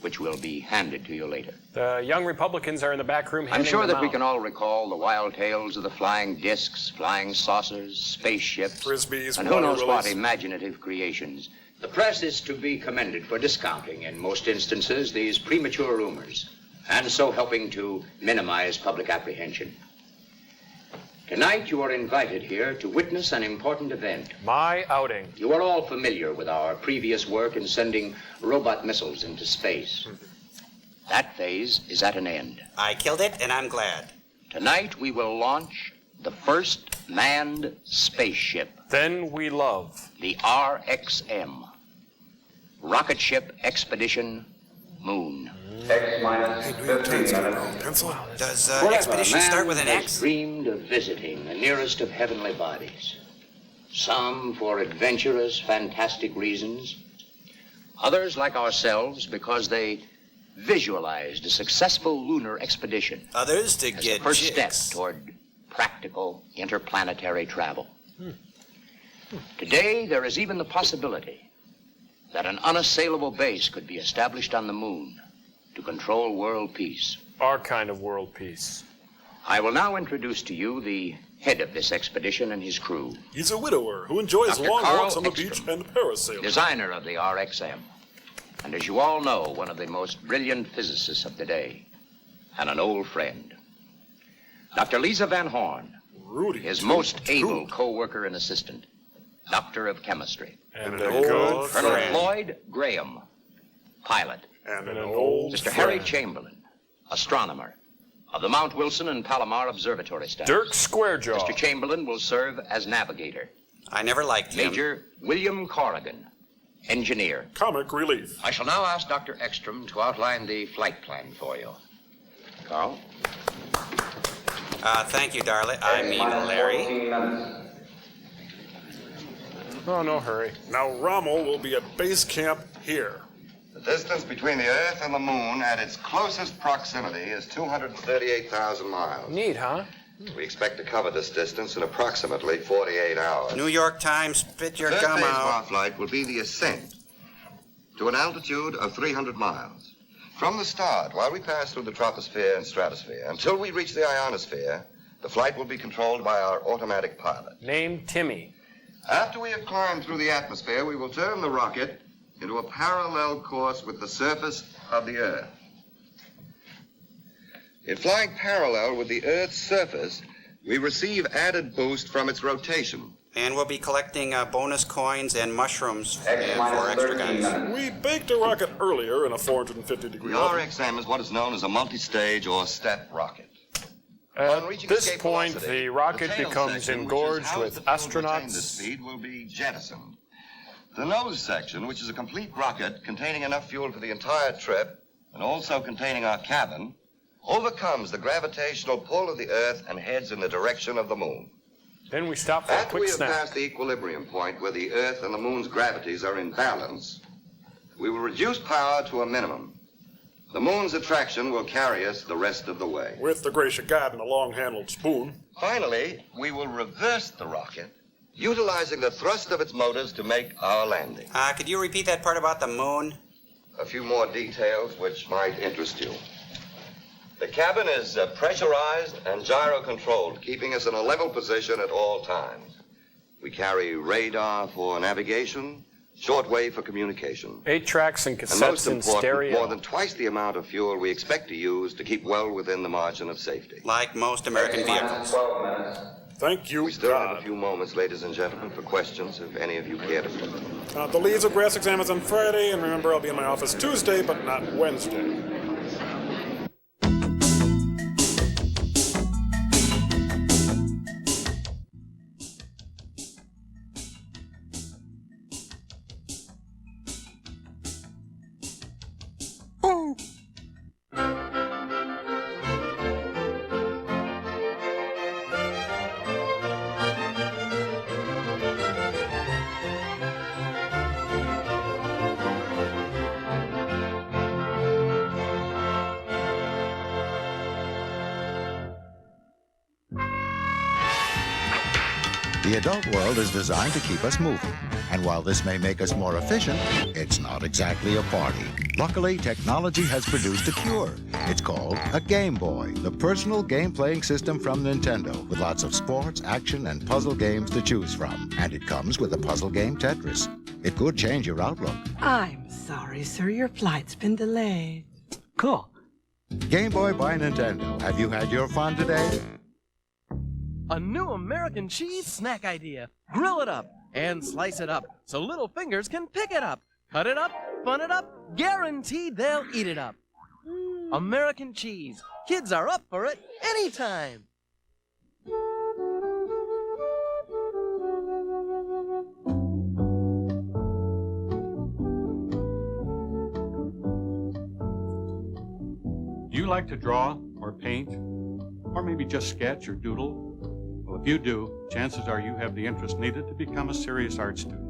which will be handed to you later. The young Republicans are in the back room handing I'm sure them that we out. can all recall the wild tales of the flying discs, flying saucers, spaceships, Frisbees, and who water knows what lilies. imaginative creations. The press is to be commended for discounting, in most instances, these premature rumors, and so helping to minimize public apprehension. Tonight, you are invited here to witness an important event. My outing. You are all familiar with our previous work in sending robot missiles into space. That phase is at an end. I killed it, and I'm glad. Tonight, we will launch the first manned spaceship. Then we love. The RXM. Rocketship Expedition Moon. X-minus 15 minutes. Pencil? Does Forever, expedition man start with an has X? dreamed of visiting the nearest of heavenly bodies. Some for adventurous, fantastic reasons. Others, like ourselves, because they visualized a successful lunar expedition. Others to as get the first chicks. step toward practical interplanetary travel. Today, there is even the possibility that an unassailable base could be established on the moon to control world peace. Our kind of world peace. I will now introduce to you the head of this expedition and his crew. He's a widower who enjoys Dr. long Carl walks on the Ekstrom, beach and parasailing. designer of the RXM, and as you all know, one of the most brilliant physicists of today, and an old friend. Dr. Lisa Van Horn, his most able co-worker and assistant, doctor of chemistry. And an old Colonel friend. Floyd Graham, pilot. And an old Mr. Harry friend. Chamberlain, astronomer of the Mount Wilson and Palomar Observatory staff. Dirk Squarejaw. Mr. Chamberlain will serve as navigator. I never liked him. Major William Corrigan, engineer. Comic relief. I shall now ask Dr. Ekstrom to outline the flight plan for you. Carl? Thank you, darling. I mean, Larry. Oh, no hurry. Now Rommel will be at base camp here. The distance between the Earth and the Moon at its closest proximity is 238,000 miles. Neat, huh? We expect to cover this distance in approximately 48 hours. New York Times, spit your Third gum phase of our out. flight will be the ascent to an altitude of 300 miles. From the start, while we pass through the troposphere and stratosphere, until we reach the ionosphere, the flight will be controlled by our automatic pilot. Named Timmy. After we have climbed through the atmosphere, we will turn the rocket into a parallel course with the surface of the Earth. In flying parallel with the Earth's surface, we receive added boost from its rotation. And we'll be collecting bonus coins and mushrooms for extra guns. We baked a rocket earlier in a 450-degree The oven. RXM is what is known as a multi-stage or step rocket. At reaching this escape point, velocity, the rocket tail becomes section, which is engorged housed with to retain the astronauts. speed will be jettisoned. The nose section, which is a complete rocket containing enough fuel for the entire trip and also containing our cabin, overcomes the gravitational pull of the Earth and heads in the direction of the Moon. Then we stop for a After quick we have snack. passed the equilibrium point where the Earth and the Moon's gravities are in balance, we will reduce power to a minimum. The Moon's attraction will carry us the rest of the way. With the grace of God and a long-handled spoon. Finally, we will reverse the rocket, utilizing the thrust of its motors to make our landing. Could you repeat that part about the moon? A few more details which might interest you. The cabin is pressurized and gyro-controlled, keeping us in a level position at all times. We carry radar for navigation, shortwave for communication. 8 tracks and And most cassettes in important, stereo. more than twice the amount of fuel we expect to use to keep well within the margin of safety. Like most American vehicles. Thank you, We still have God. a few moments, ladies and gentlemen, for questions, if any of you care to put them. The leaves of grass exam is on Friday, and remember, I'll be in my office Tuesday, but not Wednesday. The adult world is designed to keep us moving, And while this may make us more efficient, it's not exactly a party. Luckily, technology has produced a cure. It's called a Game Boy, the personal game-playing system from Nintendo, with lots of sports, action, and puzzle games to choose from. And it comes with a puzzle game Tetris. It could change your outlook. I'm sorry, sir. Your flight's been delayed. Cool. Game Boy by Nintendo. Have you had your fun today? A new American cheese snack idea. Grill it up and slice it up so little fingers can pick it up. Cut it up, fun it up, guaranteed they'll eat it up. American cheese. Kids are up for it anytime. Do you like to draw or paint? Or maybe just sketch or doodle? Well, if you do, chances are you have the interest needed to become a serious art student.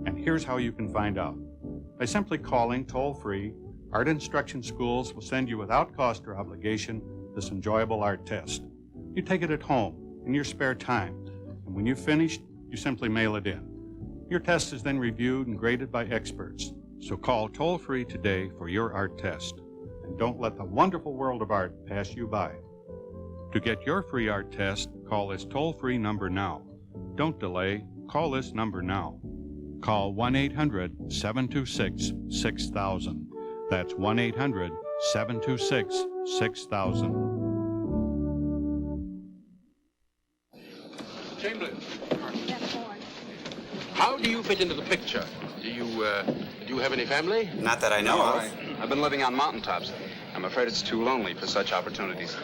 And here's how you can find out. By simply calling toll-free, Art Instruction Schools will send you without cost or obligation this enjoyable art test. You take it at home, in your spare time, and when you've finished, you simply mail it in. Your test is then reviewed and graded by experts. So call toll-free today for your art test. And don't let the wonderful world of art pass you by. To get your free art test, call this toll-free number now. Don't delay. Call this number now. Call 1-800-726-6000. That's 1-800-726-6000. Chamberlain, how do you fit into the picture? Do you have any family? Not that I know of. I've been living on mountaintops. I'm afraid it's too lonely for such opportunities.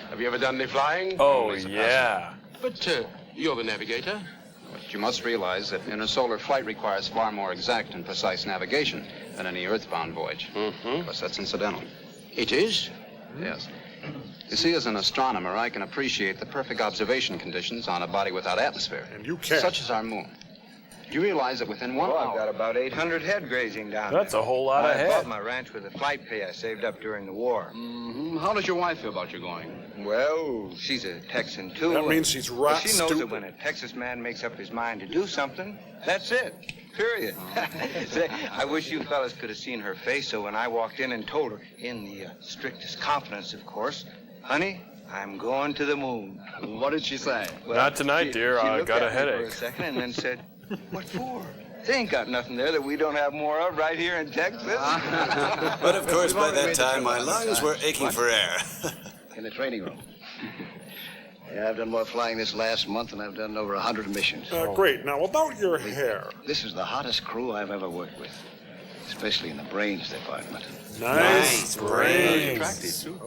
Have you ever done any flying? Oh, yeah. But you're the navigator. But you must realize that intersolar flight requires far more exact and precise navigation than any earthbound voyage. Mm-hmm. Plus, that's incidental. It is? Yes. You see, as an astronomer, I can appreciate the perfect observation conditions on a body without atmosphere. And you can't. Such as our moon. You realize that within 1 hour... I've got about 800 head grazing down That's there. a whole lot of I head. bought my ranch with the flight pay I saved up during the war. Mm-hmm. How does your wife feel about you going? Well, she's a Texan, too. That means she's Well, right she knows stupid. that when a Texas man makes up his mind to do something, that's it. Period. Say, I wish you fellas could have seen her face, so when I walked in and told her, in the strictest confidence, of course, honey, I'm going to the moon. What did she say? Well, Not tonight, dear. She I looked got a at me for headache. a second and then said, what for? They ain't got nothing there that we don't have more of right here in Texas. But of course, by that time, my lungs were aching for air. In the training room. Yeah, I've done more flying this last month than I've done over 100 missions. Great. Now, about your hair. This is the hottest crew I've ever worked with, especially in the brains department. Nice brains. Attractive, too.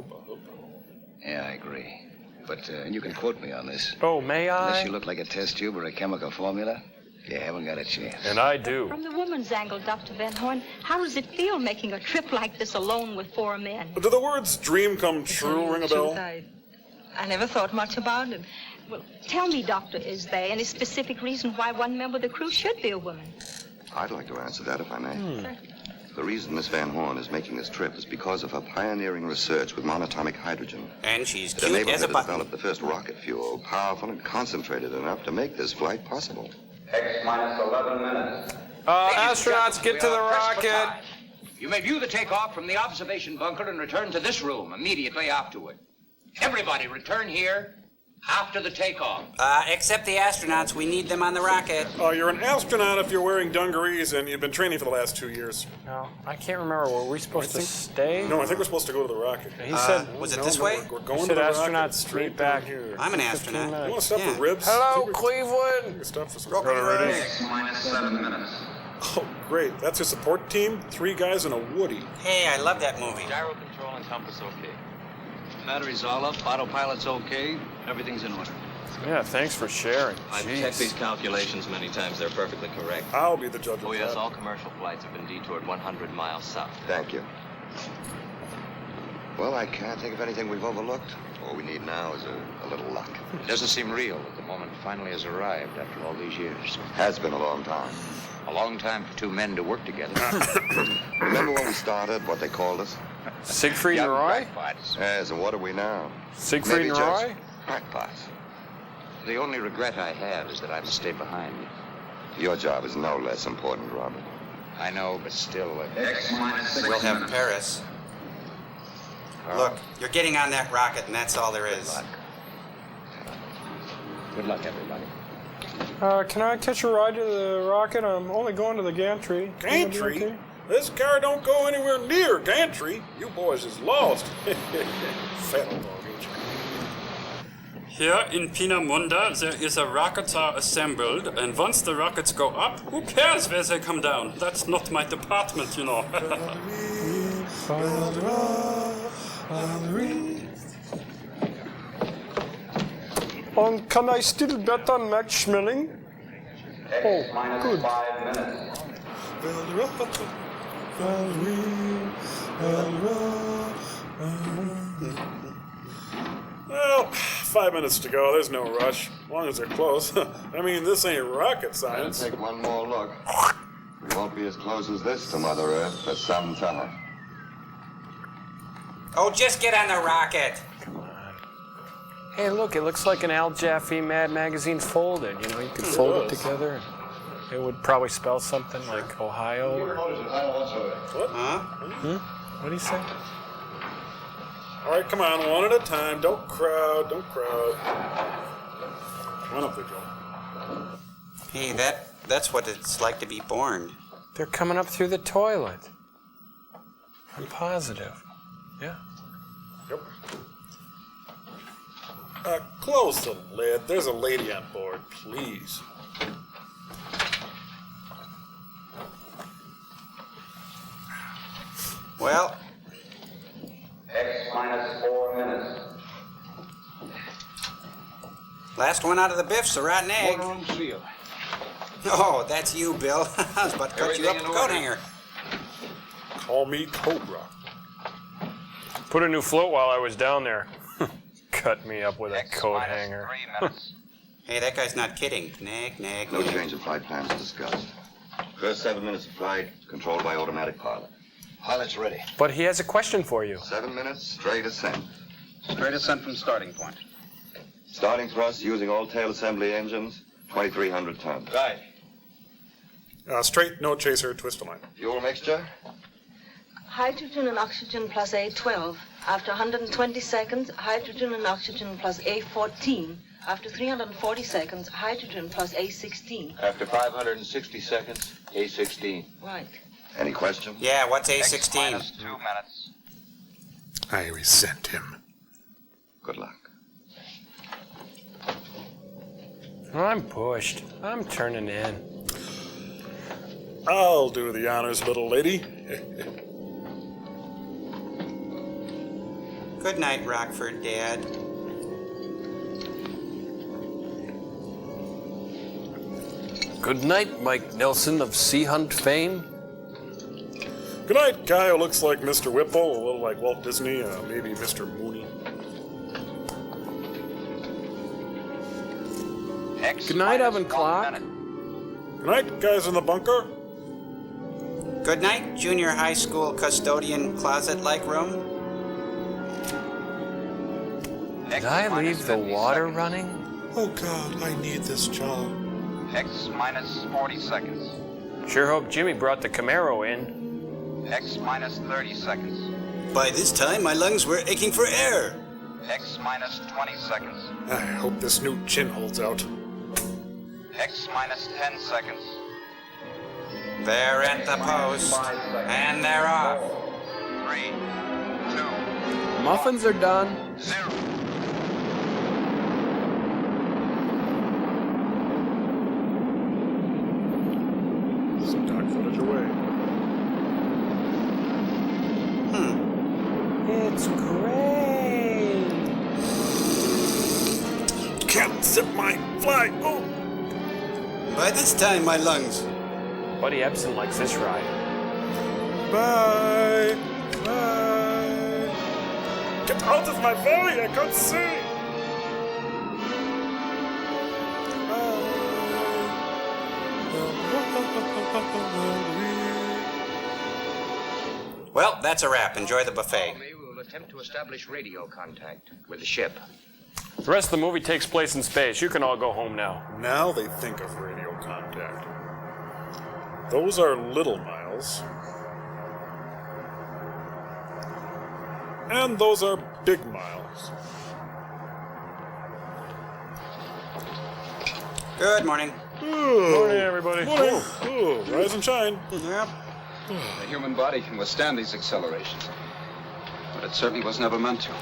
Yeah, I agree. But and you can quote me on this. Oh, may I? Unless you look like a test tube or a chemical formula, you haven't got a chance. And I do. From the woman's angle, Dr. Van Horn, how does it feel making a trip like this alone with 4 men? Do the words dream come true ring a bell? I never thought much about it. Well, tell me, Doctor, is there any specific reason why one member of the crew should be a woman? I'd like to answer that, if I may. Certainly. The reason Miss Van Horn is making this trip is because of her pioneering research with monatomic hydrogen. And she's It cute enabled as her a to button. develop the first rocket fuel, powerful and concentrated enough to make this flight possible. X-11 minutes. Astronauts, get to the rocket. You may view the takeoff from the observation bunker and return to this room immediately afterward. Everybody return here after the takeoff. Except the astronauts. We need them on the rocket. You're an astronaut if you're wearing dungarees and you've been training for the last 2 years. No, I can't remember. Were we supposed to stay? No, I think we're supposed to go to the rocket. He said, was it this way? We're going He to said the astronauts rocket straight back here. I'm an astronaut. You want to stop for ribs? Hello, Cleveland. Stop for some X-7 minutes. Oh, great. That's your support team? 3 guys and a Woody. Hey, I love that movie. Gyro control and compass okay. Battery's all up, autopilot's okay, everything's in order. Yeah, thanks for sharing. I've Jeez. checked these calculations many times. They're perfectly correct. I'll be the judge of Oh, yes, that. all commercial flights have been detoured 100 miles south. Thank you. Well, I can't think of anything we've overlooked. All we need now is a little luck. It doesn't seem real that the moment finally has arrived after all these years. Has been a long time. A long time for 2 men to work together. Remember when we started, what they called us? Siegfried and Roy? Crackpots. Yes, and what are we now? Siegfried Maybe and just Roy? Crackpots. The only regret I have is that I must stay behind. Your job is no less important, Robert. I know, but still... We'll have Paris. Look, you're getting on that rocket, and that's all there is. Good luck, everybody. Can I catch a ride to the rocket? I'm only going to the gantry. Gantry? Okay? This car don't go anywhere near gantry. You boys is lost. Fat dog, ain't you? Here in Pinamunda, there is a rocketer assembled, and once the rockets go up, who cares where they come down? That's not my department, you know. Can I still bet on Max Schmeling? Oh, good. Well, 5 minutes to go. There's no rush. As long as they're close. I mean, this ain't rocket science. Take one more look. We won't be as close as this to Mother Earth for some time. Oh, just get on the rocket. Hey, look, it looks like an Al Jaffe Mad Magazine folded. You know, you could fold it together. It would probably spell something like Ohio. What? Huh? What do you say? All right, come on, one at a time. Don't crowd, don't crowd. Come on up there, Joe. Hey, that's what it's like to be born. They're coming up through the toilet. I'm positive. Yeah. Yep. Close the lid. There's a lady on board, please. Well, X minus 4 minutes. last one out of the biff's a rotten egg. Room seal. Oh, that's you, Bill. I was about to cut you up with a coat hanger. Call me Cobra. Put a new float while I was down there. Cut me up with a coat hanger. Hey, that guy's not kidding. Nag, nag, No nag. change of flight plans discussed. First 7 minutes of flight, controlled by automatic pilot. Pilot's ready. But he has a question for you. 7 minutes, straight ascent. Straight ascent from starting point. Starting thrust using all tail assembly engines, 2,300 tons. Right. Straight, no chaser, twist a line. Fuel mixture? Hydrogen and oxygen plus A12. After 120 seconds, hydrogen and oxygen plus A14. After 340 seconds, hydrogen plus A16. After 560 seconds, A16. Right. Any question? Yeah, what's A16? X minus 2 minutes. I resent him. Good luck. I'm pushed. I'm turning in. I'll do the honors, little lady. Good night, Rockford, Dad. Good night, Mike Nelson of Sea Hunt fame. Good night, guy who looks like Mr. Whipple, a little like Walt Disney, maybe Mr. Mooney. Good night, Oven Clock. Good night, guys in the bunker. Good night, junior high school custodian closet-like room. Did I leave the water running? Oh, God, I need this job. X minus 40 seconds. Sure hope Jimmy brought the Camaro in. X minus 30 seconds. By this time, my lungs were aching for air. X minus 20 seconds. I hope this new chin holds out. X minus 10 seconds. They're at the post, and they're off. 3, 2, Muffins are done. 0. Some dog footage away. It's great. Can't zip my fly. Oh. By this time, my lungs. Buddy Ebsen likes this ride. Bye. Bye. Get out of my valley. I can't see. Well, that's a wrap. Enjoy the buffet. We will attempt to establish radio contact with the ship. The rest of the movie takes place in space. You can all go home now. Now they think of radio contact. Those are little miles. And those are big miles. Good morning. Morning, everybody. Morning. Ooh, rise and shine. Yep. The human body can withstand these accelerations, but it certainly was never meant to.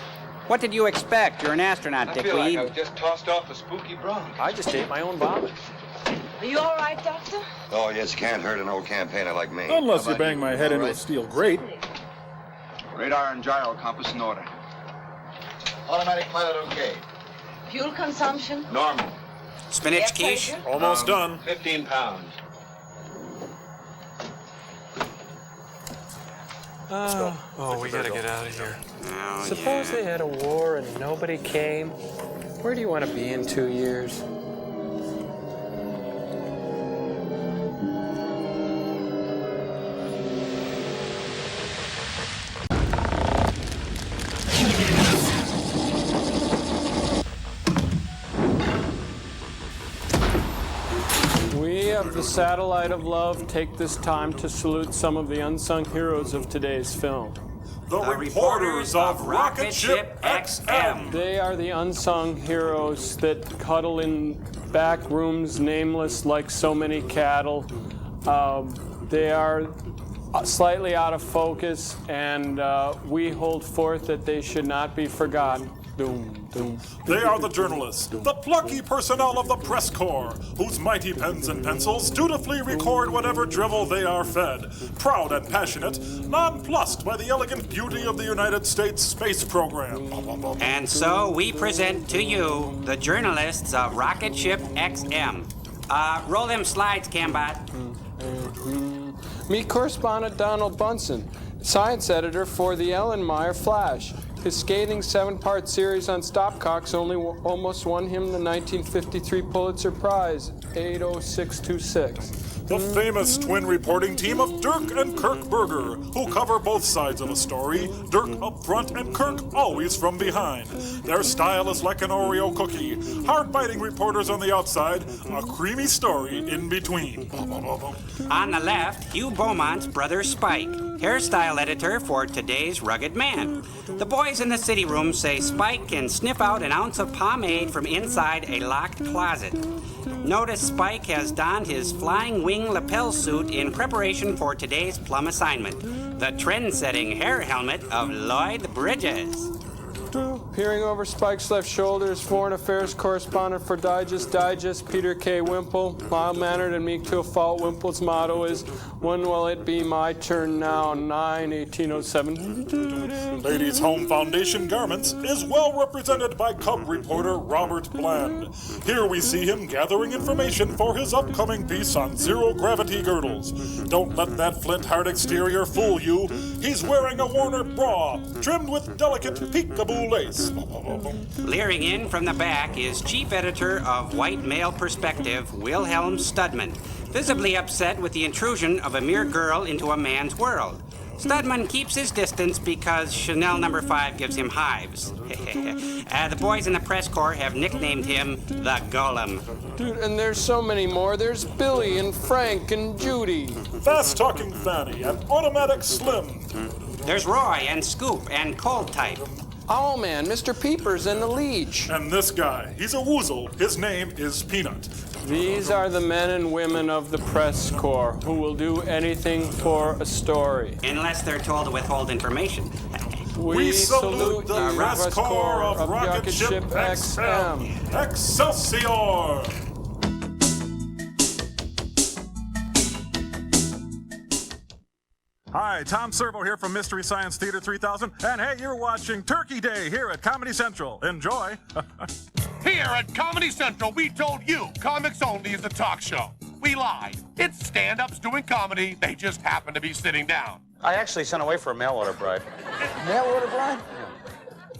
What did you expect? You're an astronaut, I feel dickweed. like I was just tossed off a spooky bronc. I just ate my own vomit. Are you all right, Doctor? Oh, yes, can't hurt an old campaigner like me. Unless you bang my head into a steel grate. Radar and gyro compass in order. Automatic pilot okay. Fuel consumption? Normal. Spinach quiche? Almost done. 15 pounds. We gotta get out of here. Oh, Suppose they had a war and nobody came. Where do you want to be in 2 years? We of the Satellite of Love take this time to salute some of the unsung heroes of today's film. The reporters of Rocketship X-M. They are the unsung heroes that cuddle in back rooms, nameless like so many cattle. They are slightly out of focus, and we hold forth that they should not be forgotten. Doom, doom. They are the journalists, the plucky personnel of the press corps, whose mighty pens and pencils dutifully record whatever drivel they are fed. Proud and passionate, nonplussed by the elegant beauty of the United States space program. And so we present to you the journalists of Rocketship X-M. Roll them slides, Cambot. Meet correspondent Donald Bunsen, science editor for the Ellen Meyer Flash. His scathing 7-part series on stopcocks almost won him the 1953 Pulitzer Prize, 80626. The famous twin reporting team of Dirk and Kirk Berger, who cover both sides of a story, Dirk up front and Kirk always from behind. Their style is like an Oreo cookie, hard-biting reporters on the outside, a creamy story in between. On the left, Hugh Beaumont's brother Spike, hairstyle editor for Today's Rugged Man. The boys in the city room say Spike can sniff out an ounce of pomade from inside a locked closet. Notice Spike has donned his flying wing lapel suit in preparation for today's plum assignment, the trend-setting hair helmet of Lloyd Bridges. Peering over Spike's left shoulder is foreign affairs correspondent for Digest, Peter K. Wimple. Mild-mannered and meek to a fault, Wimple's motto is, "When will it be my turn now?" 9/1807. Ladies Home Foundation Garments is well represented by Cub reporter Robert Bland. Here we see him gathering information for his upcoming piece on zero-gravity girdles. Don't let that flint-hard exterior fool you. He's wearing a Warner bra, trimmed with delicate peekaboo lace. Leering in from the back is chief editor of White Male Perspective, Wilhelm Studman, visibly upset with the intrusion of a mere girl into a man's world. Studman keeps his distance because Chanel No. 5 gives him hives. The boys in the press corps have nicknamed him the Golem. Dude, and there's so many more. There's Billy and Frank and Judy. Fast-talking Fanny and Automatic Slim. There's Roy and Scoop and Cold Type. Oh man, Mr. Peepers and the Leech. And this guy, he's a woozle. His name is Peanut. These are the men and women of the press corps who will do anything for a story. Unless they're told to withhold information. We salute the press corps of Rocketship X-M. Excelsior! Hi, Tom Servo here from Mystery Science Theater 3000, and hey, you're watching Turkey Day here at Comedy Central. Enjoy! Here at Comedy Central, we told you Comics Only is a talk show. We lied. It's stand-ups doing comedy. They just happen to be sitting down. I actually sent away for a mail-order bride. Mail-order bride?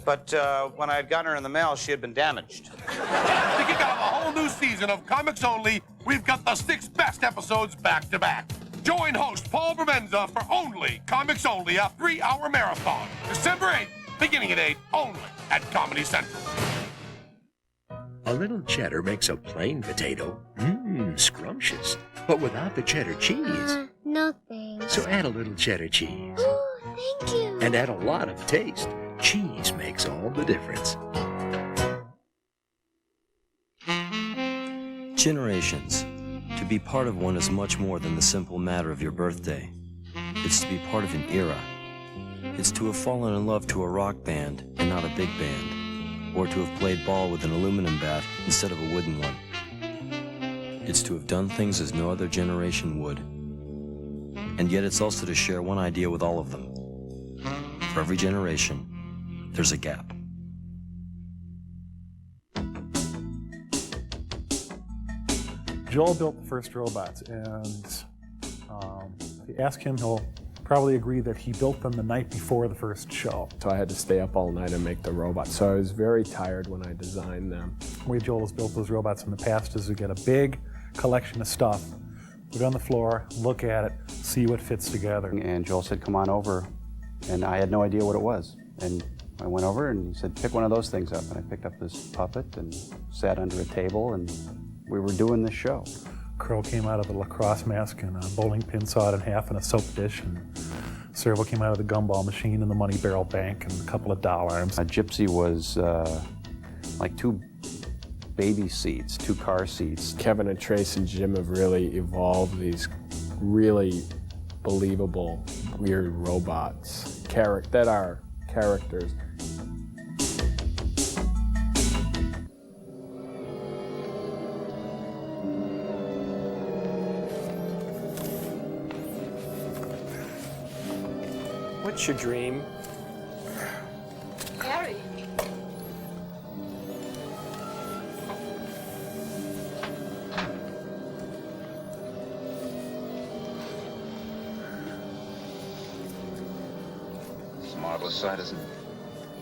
But when I had gotten her in the mail, she had been damaged. To kick off a whole new season of Comics Only, we've got the 6 best episodes back-to-back. Join host Paul Bermenza for Only Comics Only, a 3-hour marathon. December 8th, beginning at 8, only at Comedy Central. A little cheddar makes a plain potato scrumptious, but without the cheddar cheese. No thanks. So add a little cheddar cheese. Oh, thank you. And add a lot of taste. Cheese makes all the difference. Generations. To be part of one is much more than the simple matter of your birthday. It's to be part of an era. It's to have fallen in love to a rock band and not a big band, or to have played ball with an aluminum bat instead of a wooden one. It's to have done things as no other generation would. And yet it's also to share one idea with all of them. For every generation, there's a gap. Joel built the first robots, and if you ask him, he'll probably agree that he built them the night before the first show. So I had to stay up all night and make the robots. So I was very tired when I designed them. The way Joel has built those robots in the past is we get a big collection of stuff, put it on the floor, look at it, see what fits together. And Joel said, come on over. And I had no idea what it was. And I went over and he said, pick one of those things up. And I picked up this puppet and sat under a table and we were doing this show. Crow came out of the lacrosse mask and a bowling pin sawed in half in a soap dish, and Servo came out of the gumball machine and the money barrel bank and a couple of doll arms. Gypsy was like two baby seats, two car seats. Kevin and Trace and Jim have really evolved these really believable, weird robots that are characters. What's your dream? Harry. It's a marvelous sight, isn't it?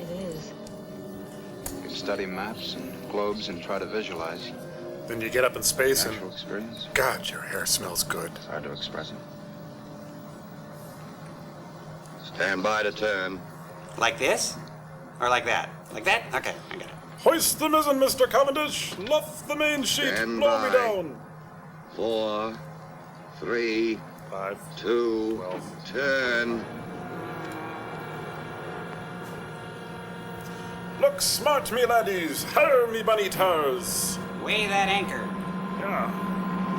It is. You can study maps and globes and try to visualize. Then you get up in space and... Natural experience. God, your hair smells good. It's hard to express it. Stand by to turn. Like this? Or like that? Like that? Okay, I got it. Hoist the mizzen, Mr. Cavendish. Luff the main sheet. Stand Blow me by. down. 4, 3, 5, 2, 12. turn. Look smart, me laddies. Hurr, me bunny tars. Weigh that anchor. Yeah.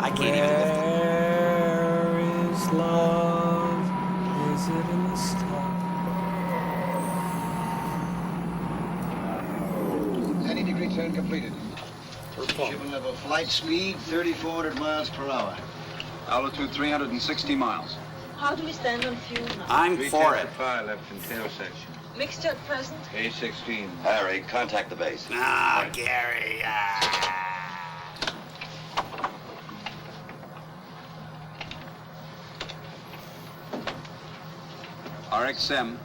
I can't even lift it. Where is love? Is it in the stars? Any degree turn completed. Human level flight speed, 3,400 miles per hour. Altitude 360 miles. How do we stand on fuel now? I'm for it. 5 left in tail section. Mixture at present? A16. Harry, contact the base. Ah, Gary. RXM,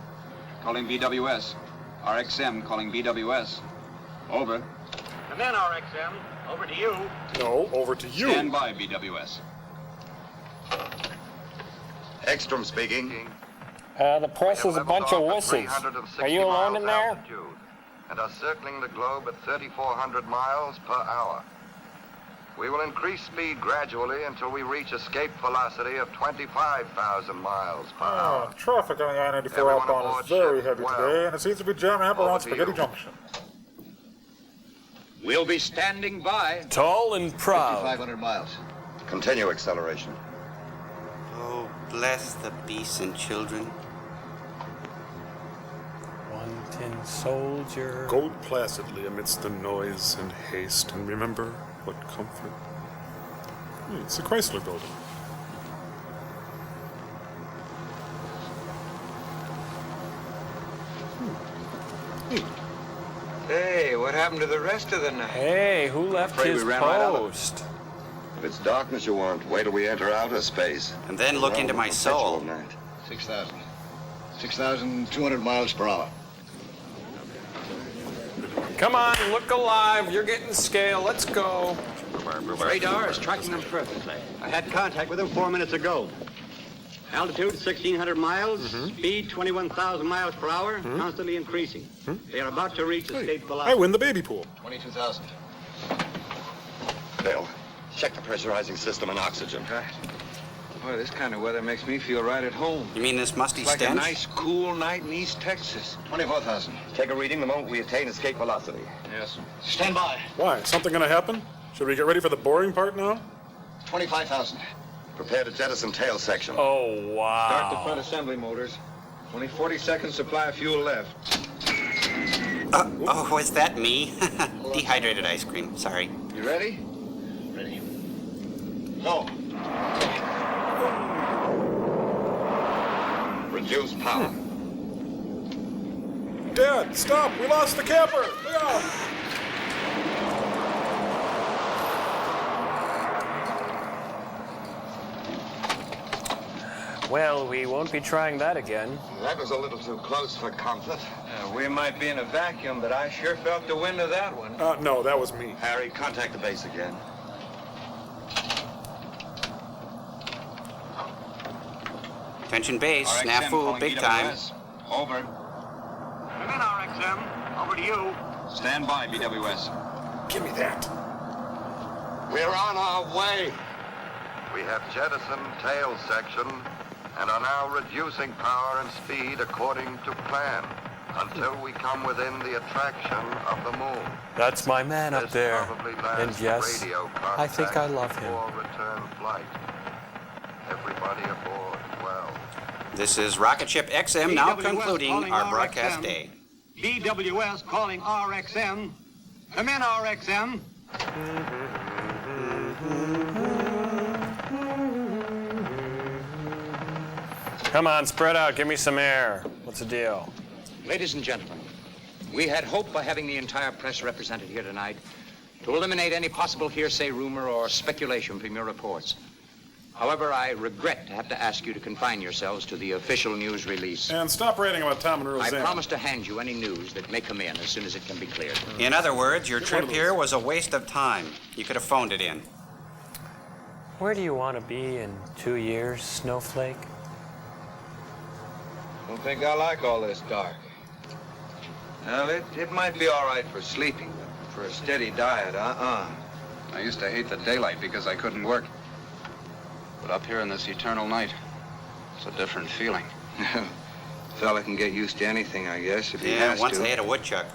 calling BWS. RXM, calling BWS. Over. And then RXM, over to you. No, over to you. Stand by, BWS. Ekstrom speaking. The press is a bunch of wussies. Are you alone in there? And are circling the globe at 3,400 miles per hour. We will increase speed gradually until we reach escape velocity of 25,000 miles per hour. Traffic on the I-94 Everyone outbound aboard is very ship heavy well. today, and it seems to be jamming up around Over to Spaghetti you. Junction. We'll be standing by. Tall and proud. 5,500 miles. Continue acceleration. Oh, bless the beasts and children. One tin soldier. Go placidly amidst the noise and haste, and remember what comfort. It's the Chrysler Building. Hey, what happened to the rest of the night? Hey, who left Afraid his we ran right out of post? If it's darkness you want, wait till we enter outer space. And then look into my soul. 6,000. 6,200 miles per hour. Come on, look alive. You're getting scale. Let's go. Radar is tracking them perfectly. I had contact with them 4 minutes ago. Altitude 1,600 miles, speed 21,000 miles per hour, constantly increasing. They are about to reach escape velocity. I win the baby pool. 22,000. Bill, check the pressurizing system and oxygen. Right. Boy, this kind of weather makes me feel right at home. You mean this musty It's like stench? a nice, cool night in East Texas. 24,000. Take a reading the moment we attain escape velocity. Yes, sir. Stand by. Why? Something gonna happen? Should we get ready for the boring part now? 25,000. Prepare to jettison tail section. Oh, wow. Start the front assembly motors. Only 40 seconds supply of fuel left. Oh, was that me? Dehydrated ice cream, sorry. You ready? Ready. Go. Reduce power. Dad, stop! We lost the camper! Look out! Well, we won't be trying that again. That was a little too close for comfort. We might be in a vacuum, but I sure felt the wind of that one. No, that was me. Harry, contact the base again. Attention base, RXM snafu, calling big time. BWS. Over. Come in, RXM. Over to you. Stand by, BWS. Give me that. We're on our way. We have jettisoned tail section and are now reducing power and speed according to plan until we come within the attraction of the moon. That's my man up This there. probably lasts And yes, radio I think I contact love him. before return flight. Everybody aboard well. This is Rocketship X-M now BWS concluding calling our broadcast RXM. day. BWS calling RXM. Come in, RXM. Come on, spread out. Give me some air. What's the deal? Ladies and gentlemen, we had hoped by having the entire press represented here tonight to eliminate any possible hearsay, rumor, or speculation from your reports. However, I regret to have to ask you to confine yourselves to the official news release. And stop writing about Tom and I Roseanne. promise to hand you any news that may come in as soon as it can be cleared. In other words, your trip here was a waste of time. You could have phoned it in. Where do you want to be in 2 years, Snowflake? Don't think I like all this dark. Well, it might be all right for sleeping, but for a steady diet, I used to hate the daylight because I couldn't work. But up here in this eternal night, it's a different feeling. Fella can get used to anything, I guess, if he Yeah, has once to. they had a woodchuck.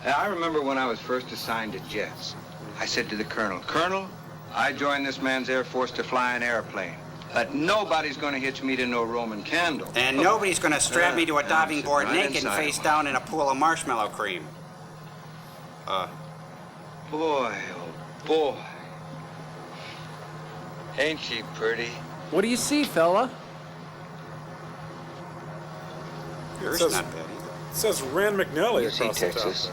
I remember when I was first assigned to jets. I said to the colonel, Colonel, I joined this man's Air Force to fly an airplane. But nobody's going to hitch me to no Roman candle. And nobody's going to strap me to a diving board right naked inside face down in a pool of marshmallow cream. Boy, oh boy. Ain't she pretty? What do you see, fella? Yours says- not bad either. It says Rand McNally You see across the top. Texas?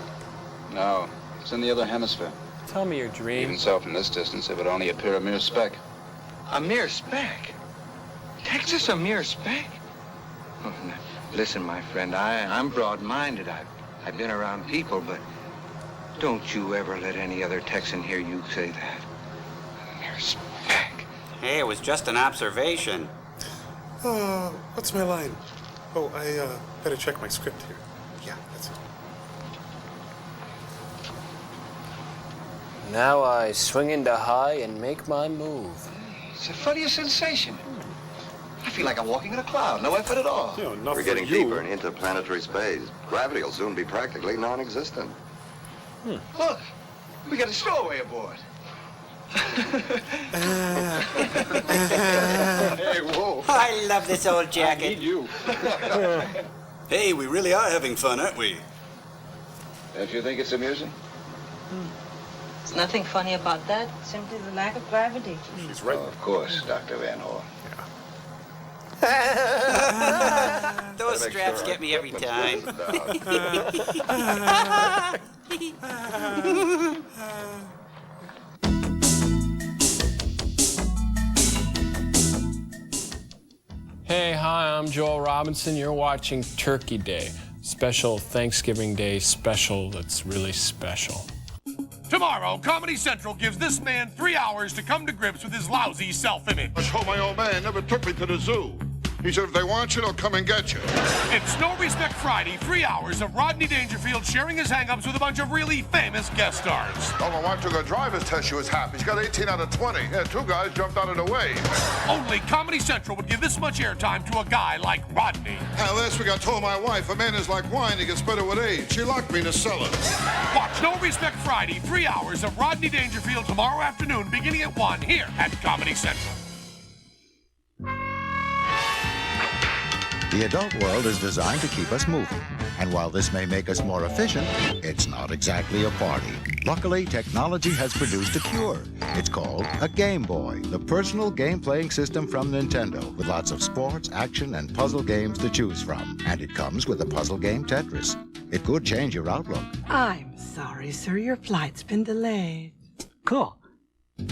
No, it's in the other hemisphere. Tell me your dream. Even so, from this distance, it would only appear a mere speck. A mere speck? Texas a mere speck? Oh, now, listen, my friend, I'm broad-minded. I've been around people, but don't you ever let any other Texan hear you say that. A mere speck. Hey, it was just an observation. What's my line? Oh, I better check my script here. Yeah, that's it. Now I swing into high and make my move. It's the funniest sensation. I feel like I'm walking in a cloud. No effort at all. You know, enough We're for getting you. deeper in interplanetary space. Gravity will soon be practically non-existent. Look, we got a stowaway aboard. Hey, whoa. I love this old jacket. you. Hey, we really are having fun, aren't we? Don't you think it's amusing? There's nothing funny about that, simply the lack of gravity. She's right. Oh, of course, Dr. Van Hoor. Those Make straps sure get me every time. Hey, hi, I'm Joel Robinson. You're watching Turkey Day. Special Thanksgiving Day special that's really special. Tomorrow, Comedy Central gives this man 3 hours to come to grips with his lousy self-image. I told my old man never took me to the zoo. He said if they want you, they'll come and get you. It's No Respect Friday, 3 hours of Rodney Dangerfield sharing his hang-ups with a bunch of really famous guest stars. Oh, my wife took a driver's test. She was happy. She got 18 out of 20. Yeah, 2 guys jumped out of the way. Only Comedy Central would give this much airtime to a guy like Rodney. Last week I told my wife, a man is like wine, he gets better with age. She locked me in the cellar. Watch No Respect Friday, 3 hours of Rodney Dangerfield tomorrow afternoon, beginning at 1 here at Comedy Central. The adult world is designed to keep us moving. And while this may make us more efficient, it's not exactly a party. Luckily, technology has produced a cure. It's called a Game Boy, the personal game-playing system from Nintendo, with lots of sports, action, and puzzle games to choose from. And it comes with a puzzle game Tetris. It could change your outlook. I'm sorry, sir. Your flight's been delayed. Cool.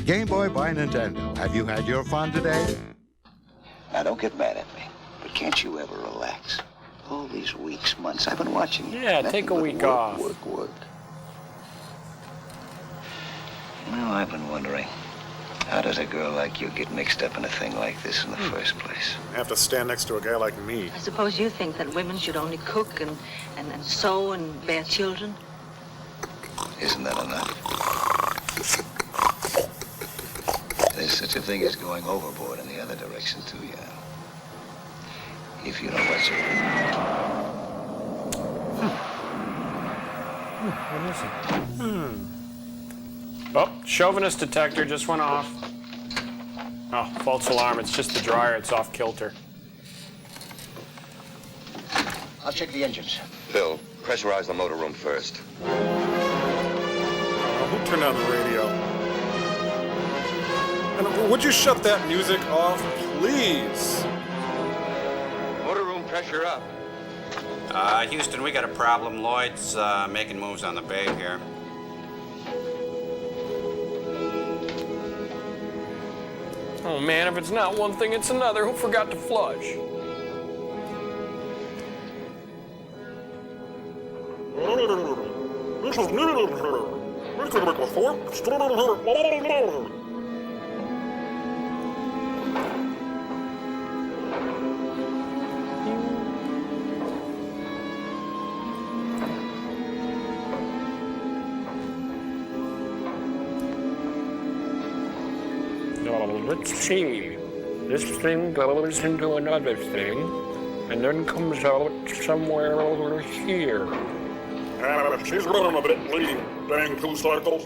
Game Boy by Nintendo. Have you had your fun today? Now, don't get mad at me, but can't you ever relax? All these weeks, months, I've been watching you. Yeah, take a week off. Work. Well, I've been wondering, how does a girl like you get mixed up in a thing like this in the first place? I have to stand next to a guy like me. I suppose you think that women should only cook and sew and bear children? Isn't that enough? There's such a thing as going overboard in the other direction, too, yeah. If you know what's it. What is it? Oh, chauvinist detector just went off. Oh, false alarm. It's just the dryer. It's off kilter. I'll check the engines. Phil, pressurize the motor room first. Who turned on the radio? And would you shut that music off, please? Motor room pressure up. Houston, we got a problem. Lloyd's making moves on the bay here. Oh man, if it's not one thing, it's another. Who forgot to flush? Let's see. This thing goes into another thing, and then comes out somewhere over here. She's running a bit lean. Dang 2 cycles.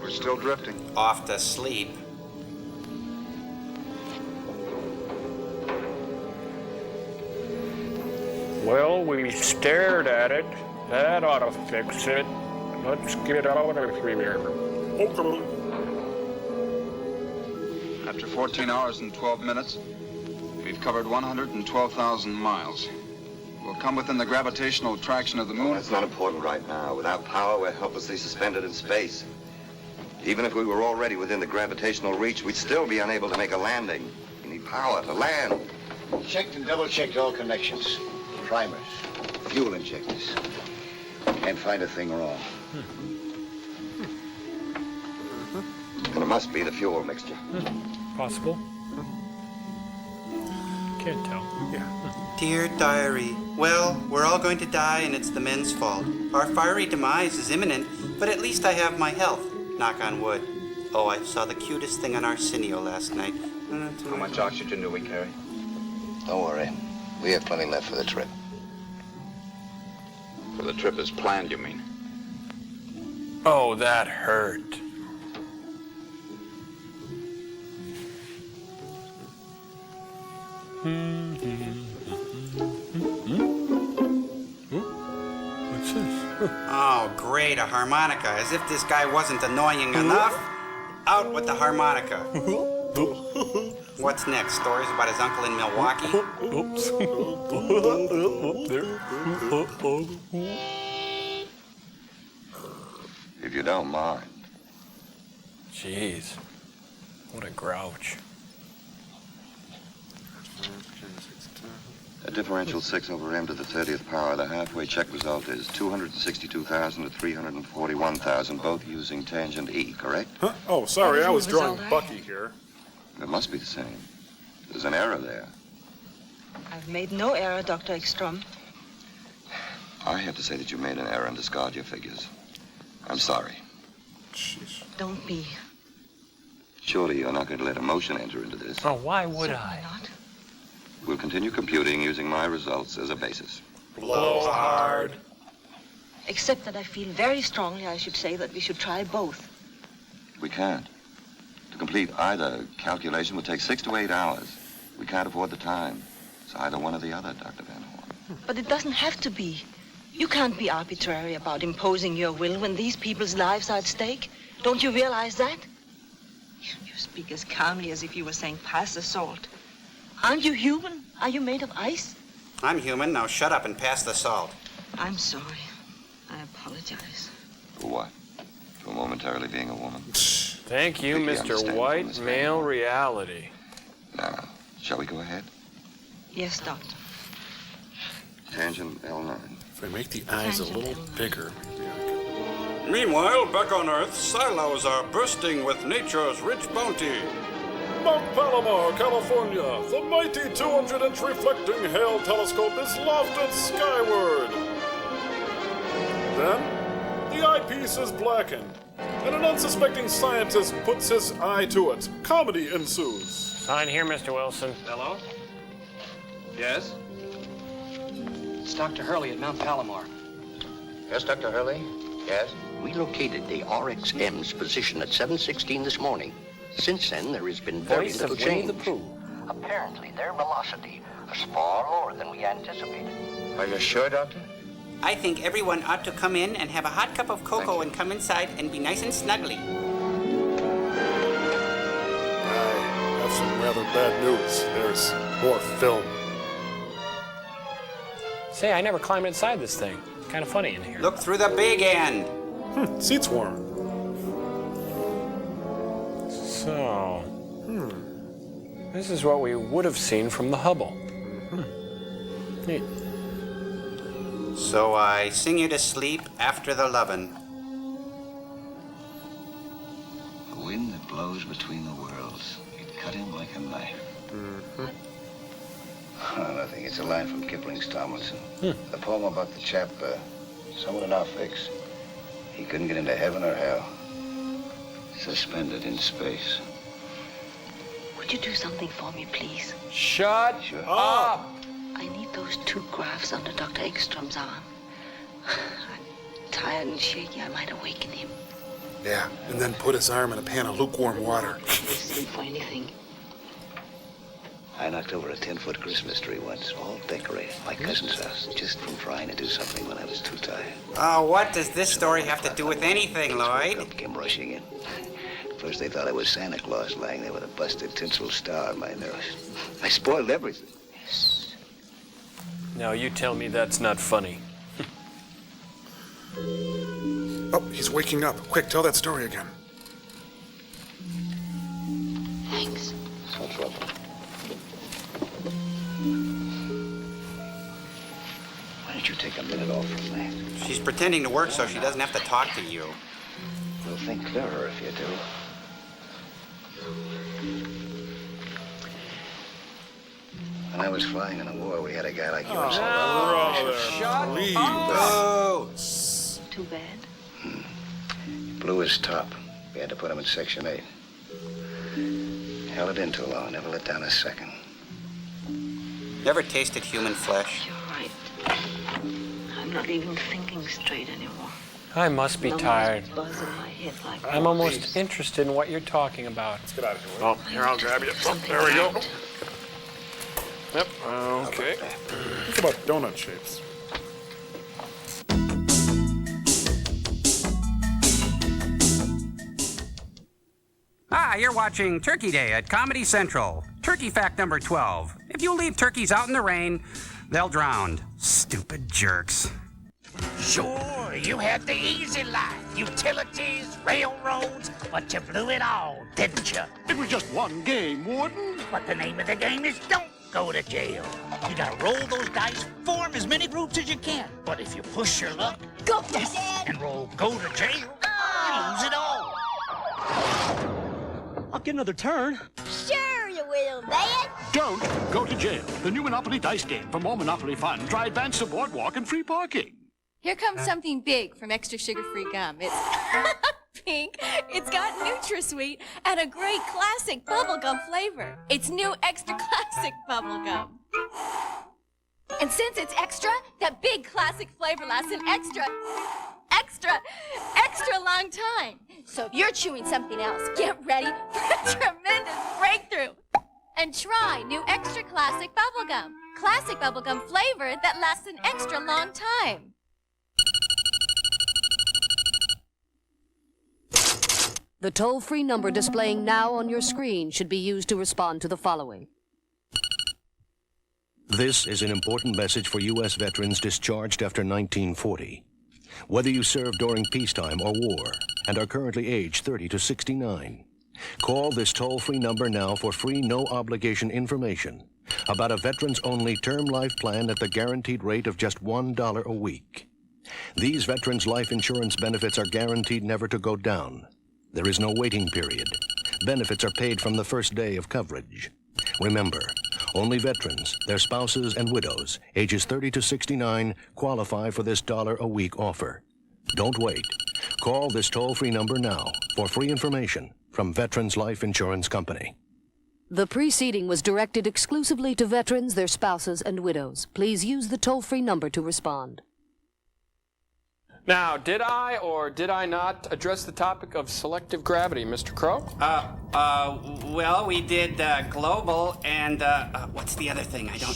We're still drifting. Off to sleep. Well, we stared at it. That ought to fix it. Let's get out of here. After 14 hours and 12 minutes, we've covered 112,000 miles. We'll come within the gravitational attraction of the moon. That's not important right now. Without power, we're helplessly suspended in space. Even if we were already within the gravitational reach, we'd still be unable to make a landing. We need power to land. Checked and double-checked all connections. Primers, fuel injectors. Can't find a thing wrong. And it must be the fuel mixture. Possible. Can't tell. Yeah. Dear Diary, well, we're all going to die and it's the men's fault. Our fiery demise is imminent, but at least I have my health. Knock on wood. Oh, I saw the cutest thing on Arsenio last night. How much oxygen do we carry? Don't worry. We have plenty left for the trip. For the trip as planned, you mean? Oh, that hurt. What's this? Oh, great, a harmonica. As if this guy wasn't annoying enough. Out with the harmonica. What's next? Stories about his uncle in Milwaukee? If you don't mind. Jeez. What a grouch. A differential 6 over m to the 30th power. The halfway check result is 262,000 to 341,000, both using tangent E, correct? Huh? Oh, sorry, I was drawing Bucky here. It must be the same. There's an error there. I've made no error, Dr. Ekstrom. I have to say that you made an error and discard your figures. I'm sorry. Jeez. Don't be. Surely you're not going to let emotion enter into this. Oh, why would Certainly not. We'll continue computing using my results as a basis. Blow hard. Except that I feel very strongly I should say that we should try both. We can't. To complete either calculation would take 6 to 8 hours. We can't afford the time. It's either one or the other, Dr. Van Horn. But it doesn't have to be. You can't be arbitrary about imposing your will when these people's lives are at stake. Don't you realize that? You speak as calmly as if you were saying pass the salt. Aren't you human? Are you made of ice? I'm human. Now shut up and pass the salt. I'm sorry. I apologize. For what? For momentarily being a woman? Thank you, Think you Mr. understand White from this Male Reality. Now, shall we go ahead? Yes, Doctor. Tangent L9. If I make the eyes a little bigger, maybe I can... Meanwhile, back on Earth, silos are bursting with nature's rich bounty. Mount Palomar, California. The mighty 200-inch reflecting Hale telescope is lofted skyward. Then, the eyepiece is blackened, and an unsuspecting scientist puts his eye to it. Comedy ensues. Sign here, Mr. Wilson. Hello? Yes? It's Dr. Hurley at Mount Palomar. Yes, Dr. Hurley? Yes? We located the RXM's position at 7:16 this morning. Since then, there has been very little change. Apparently, their velocity is far lower than we anticipated. Are you sure, Doctor? I think everyone ought to come in and have a hot cup of cocoa and come inside and be nice and snuggly. I have some rather bad news. There's more film. Say, I never climbed inside this thing. It's kind of funny in here. Look through the big end. Seat's warm. So, this is what we would have seen from the Hubble. Neat. So I sing you to sleep after the lovin'. The wind that blows between the worlds. It cut him like a knife. Oh, nothing. It's a line from Kipling's Tomlinson. The poem about the chap, someone in our fix. He couldn't get into heaven or hell. Suspended in space. Would you do something for me, please? Shut up! I need those 2 graphs under Dr. Ekstrom's arm. I'm tired and shaky. I might awaken him. Yeah, and then put his arm in a pan of lukewarm water. Listen for anything. I knocked over a 10-foot Christmas tree once, all decorated. My cousin's house, just from trying to do something when I was too tired. Oh, what does this story have to do with anything, Lloyd? Came rushing in. First they thought I was Santa Claus lying there with a busted tinsel star on my nose. I spoiled everything. Now you tell me that's not funny. Oh, he's waking up. Quick, tell that story again. Thanks. No trouble. Why don't you take a minute off from that? She's pretending to work so she doesn't have to talk to you. You'll think clearer if you do. When I was flying in the war, we had a guy like yours. Brother, please. Too bad. He blew his top. We had to put him in Section 8. Held it in too long, never let down a second. Never tasted human flesh. You're right. I'm not even thinking straight anymore. I must be tired. Buzz in my head like I'm almost interested in what you're talking about. Let's get out of here. Oh, here, I'll grab you. Oh, there we go. Yep, okay. Think about donut shapes. Ah, you're watching Turkey Day at Comedy Central. Turkey fact number 12. If you leave turkeys out in the rain, they'll drown. Stupid jerks. Sure, you had the easy life. Utilities, railroads, but you blew it all, didn't you? It was just one game, Warden. But the name of the game is don't go to jail. You gotta roll those dice, form as many groups as you can. But if you push your luck, Go, Dad! and roll go to jail, you lose it all. I'll get another turn. Sure you will, Dad. Don't go to jail. The new Monopoly dice game. For more Monopoly fun, try Advance the Boardwalk and free parking. Here comes something big from Extra Sugar-Free Gum. It's pink, it's got NutraSweet, and a great classic bubblegum flavor. It's new Extra Classic bubblegum. And since it's extra, that big classic flavor lasts an extra long time. So if you're chewing something else, get ready for a tremendous breakthrough. And try new Extra Classic bubblegum. Classic bubblegum flavor that lasts an extra long time. The toll-free number displaying now on your screen should be used to respond to the following. This is an important message for U.S. veterans discharged after 1940. Whether you served during peacetime or war and are currently aged 30 to 69, call this toll-free number now for free, no-obligation information about a veterans-only term life plan at the guaranteed rate of just $1 a week. These veterans' life insurance benefits are guaranteed never to go down. There is no waiting period. Benefits are paid from the first day of coverage. Remember, only veterans, their spouses, and widows, ages 30 to 69, qualify for this $1-a-week offer. Don't wait. Call this toll-free number now for free information from Veterans Life Insurance Company. The preceding was directed exclusively to veterans, their spouses, and widows. Please use the toll-free number to respond. Now, did I or did I not address the topic of selective gravity, Mr. Crow? Well, we did global and what's the other thing? I don't.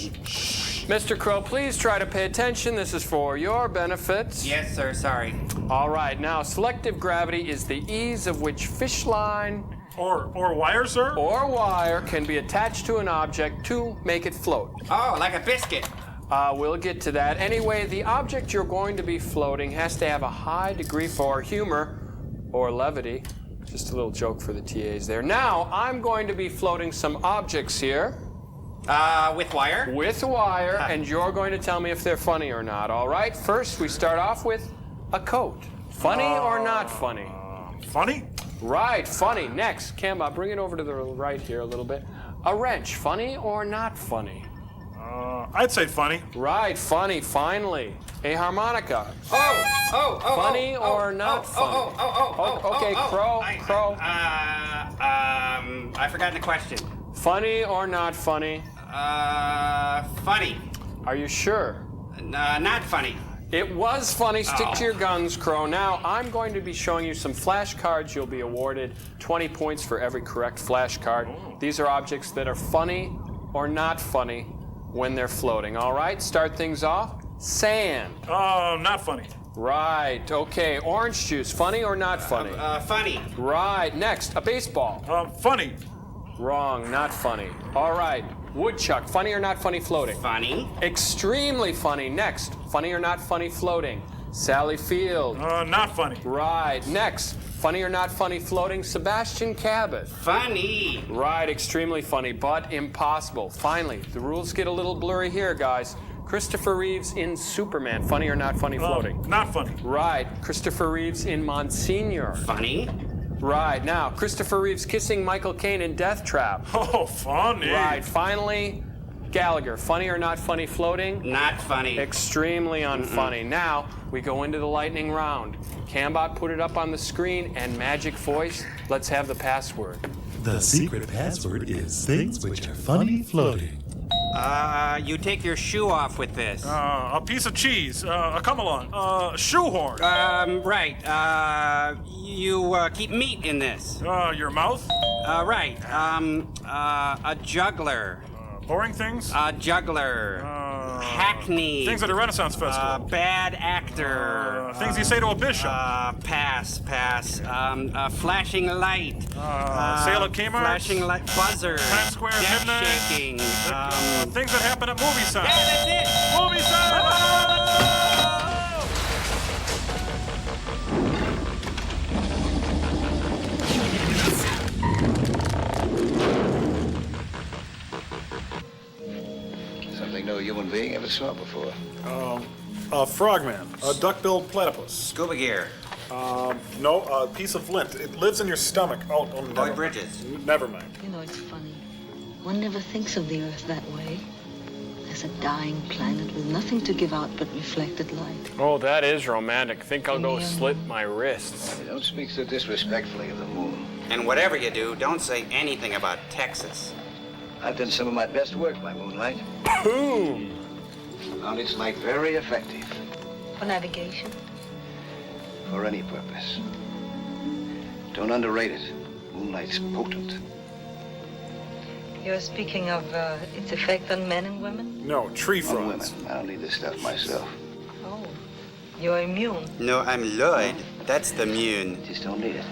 Mr. Crow, please try to pay attention. This is for your benefits. Yes, sir. Sorry. All right. Now, selective gravity is the ease of which fish line or wire, sir, or wire can be attached to an object to make it float. Oh, like a biscuit. We'll get to that. Anyway, the object you're going to be floating has to have a high degree for humor or levity. Just a little joke for the TAs there. Now, I'm going to be floating some objects here. With wire? With wire, and you're going to tell me if they're funny or not, all right? First, we start off with a coat. Funny or not funny? Funny? Right, funny. Next, Kemba, bring it over to the right here a little bit. A wrench, funny or not funny? I'd say funny. Right, funny, finally. A harmonica. Funny or not funny? Okay, Crow. I forgot the question. Funny or not funny? Funny. Are you sure? Not funny. It was funny. Stick to your guns, Crow. Now, I'm going to be showing you some flashcards. You'll be awarded 20 points for every correct flashcard. These are objects that are funny or not funny when they're floating. All right, start things off. Sand. Not funny. Right, okay. Orange juice, funny or not funny? Funny. Right, next, a baseball. Funny. Wrong, not funny. All right, woodchuck, funny or not funny floating? Funny. Extremely funny. Next, funny or not funny floating? Sally Field. Not funny. Right, next, funny or not funny floating? Sebastian Cabot. Funny. Right, extremely funny, but impossible. Finally, the rules get a little blurry here, guys. Christopher Reeves in Superman, funny or not funny floating? Not funny. Right, Christopher Reeves in Monsignor. Funny. Right, now, Christopher Reeves kissing Michael Caine in Death Trap. Oh, funny. Right, finally, Gallagher, funny or not funny floating? Not funny. Extremely unfunny. Now, we go into the lightning round. Cambot put it up on the screen, and Magic Voice, let's have the password. The secret password is things which are funny floating. You take your shoe off with this. A piece of cheese. A come-along. A shoehorn. Right. You keep meat in this. Your mouth? Right. A juggler. Boring things? A juggler. Hackney. Things at a Renaissance festival. Bad actor. Things you say to a bishop. Pass. Flashing light. Sale at Kmart. Flashing light. Buzzer. Times Square at Death midnight. shaking. Things that happen at movie signs. Yeah, that's it. Movie signs. human being ever saw before. A frogman, a duck-billed platypus. Scuba gear. No, a piece of flint. It lives in your stomach. Oh, never Boy mind. Bridges. Never mind. You know, it's funny. One never thinks of the Earth that way. As a dying planet with nothing to give out but reflected light. Oh, that is romantic. Think I'll go slit my wrists. Don't speak so disrespectfully of the moon. And whatever you do, don't say anything about Texas. I've done some of my best work by moonlight. Boom! Found its light very effective. For navigation? For any purpose. Don't underrate it. Moonlight's potent. You're speaking of its effect on men and women? No, tree On frogs. women. I don't need this stuff myself. Oh, you're immune. No, I'm Lloyd. That's the moon. Just don't need it.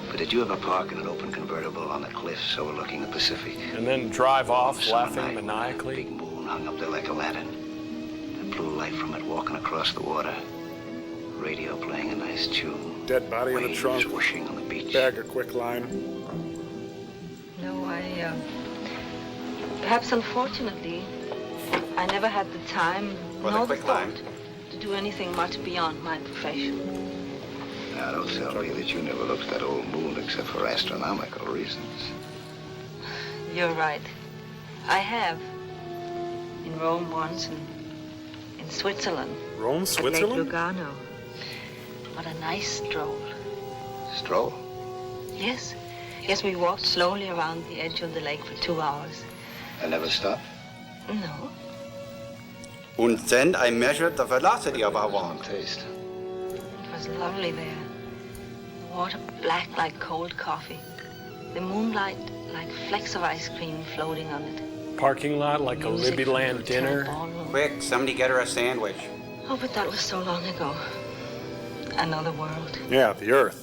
But did you ever park in an open convertible on the cliffs overlooking the Pacific? And then drive off Summer laughing night, maniacally? Big moon hung up there like a lantern. The blue light from it walking across the water. Radio playing a nice tune. Dead body in the Waves trunk. whooshing on the beach. Bag of quicklime. No, perhaps unfortunately, I never had the time nor the thought to do anything much beyond my profession. Now, don't tell me that you never looked at that old moon except for astronomical reasons. You're right. I have. In Rome once and in Switzerland. Rome, At Switzerland? Lake Lugano. What a nice stroll. Stroll? Yes. Yes, we walked slowly around the edge of the lake for 2 hours. I never stopped? No. And then I measured the velocity of our walk. Taste. It was lovely there. The water black like cold coffee. The moonlight like flecks of ice cream floating on it. Parking lot like a Libby Land dinner. Quick, somebody get her a sandwich. Oh, but that was so long ago. Another world. Yeah, the Earth.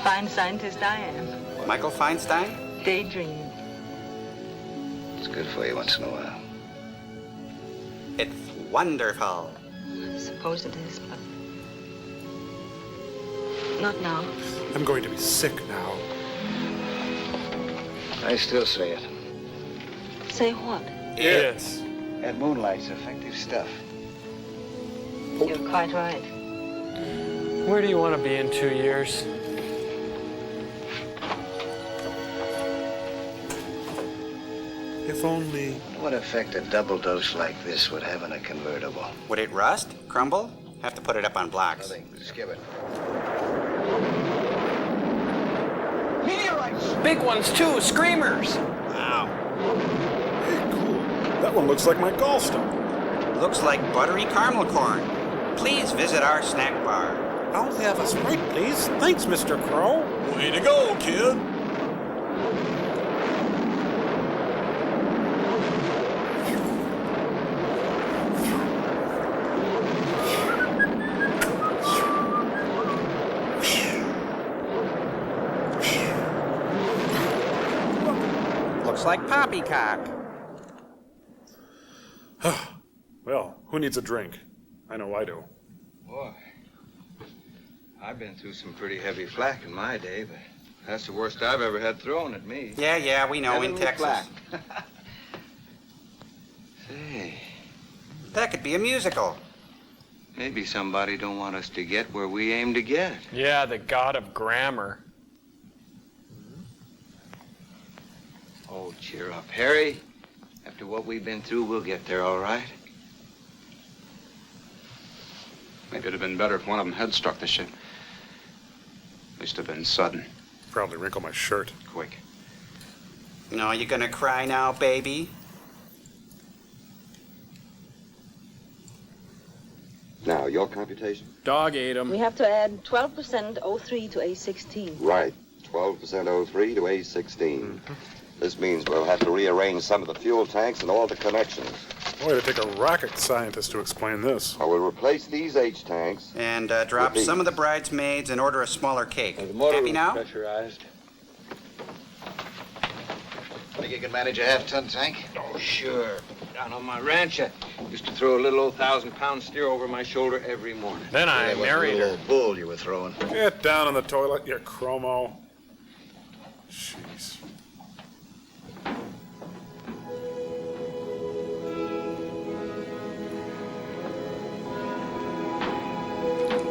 Fine scientist I am. Michael Feinstein? Daydreaming. It's good for you once in a while. It's wonderful. I suppose it is, but not now. I'm going to be sick now. I still say it. Say what? Yes. That moonlight's effective stuff. You're quite right. Where do you want to be in 2 years? If only... What effect a double dose like this would have in a convertible? Would it rust? Crumble? Have to put it up on blocks. Nothing. Skip it. Meteorites! Big ones too, screamers! Wow. Hey, cool. That one looks like my gallstone. Looks like buttery caramel corn. Please visit our snack bar. I'll have a Sprite, please. Thanks, Mr. Crow. Way to go, kid. Looks like poppycock. Well, who needs a drink? I know I do. Boy, I've been through some pretty heavy flack in my day, but that's the worst I've ever had thrown at me. Yeah, we know, in Heavenly Texas. flack. Say, That could be a musical. maybe somebody don't want us to get where we aim to get. Yeah, the god of grammar. Oh, cheer up, Harry. After what we've been through, we'll get there all right. Maybe it'd have been better if one of them had struck the ship. At least have been sudden. Probably wrinkle my shirt. Quick. No, you gonna cry now, baby? Now, your computation? Dog ate him. We have to add 12% O3 to A16. Right. 12% O3 to A16. This means we'll have to rearrange some of the fuel tanks and all the connections. Boy, it'd take a rocket scientist to explain this. I will replace these H tanks. And drop some of the bridesmaids and order a smaller cake. Happy now? Pressurized. Think you can manage a half-ton tank? Oh, sure. Down on my ranch, I used to throw a little old 1,000-pound steer over my shoulder every morning. Then I married her. Bull you were throwing. Get down in the toilet, you chromo. Jeez.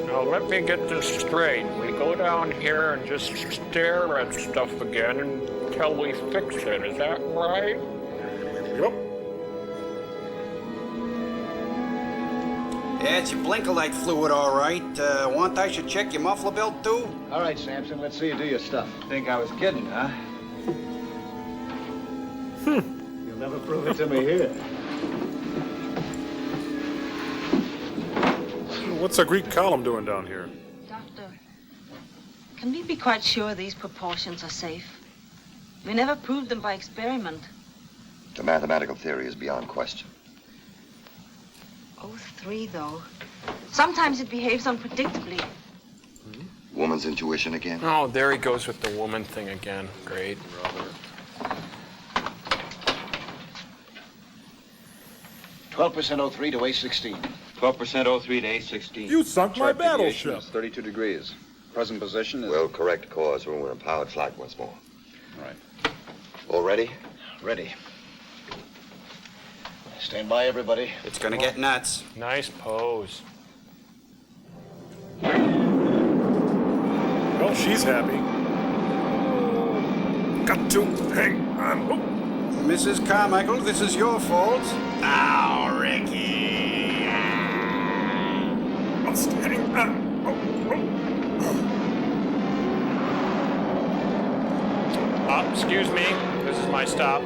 Now let me get this straight. We go down here and just stare at stuff again until we fix it. Is that right? Yep. Yeah, it's your blinker light fluid, all right. Want I should check your muffler belt, too? All right, Samson, let's see you do your stuff. Think I was kidding, huh? You'll never prove it to me here. What's a Greek column doing down here? Doctor, can we be quite sure these proportions are safe? We never proved them by experiment. The mathematical theory is beyond question. 03, though. Sometimes it behaves unpredictably. Woman's intuition again? Oh, there he goes with the woman thing again. Great. 12% 03 to A16. 12% 03 to A16. You sunk my Sharp deviation battleship. is 32 degrees. Present position is... We'll correct course when we're in powered flight once more. All right. All ready? Ready. Stand by, everybody. It's gonna get nuts. Nice pose. Well, she's happy. Got to hang on. Oh. Mrs. Carmichael, this is your fault. Oh, Ricky. Must hang on. Excuse me. This is my stop.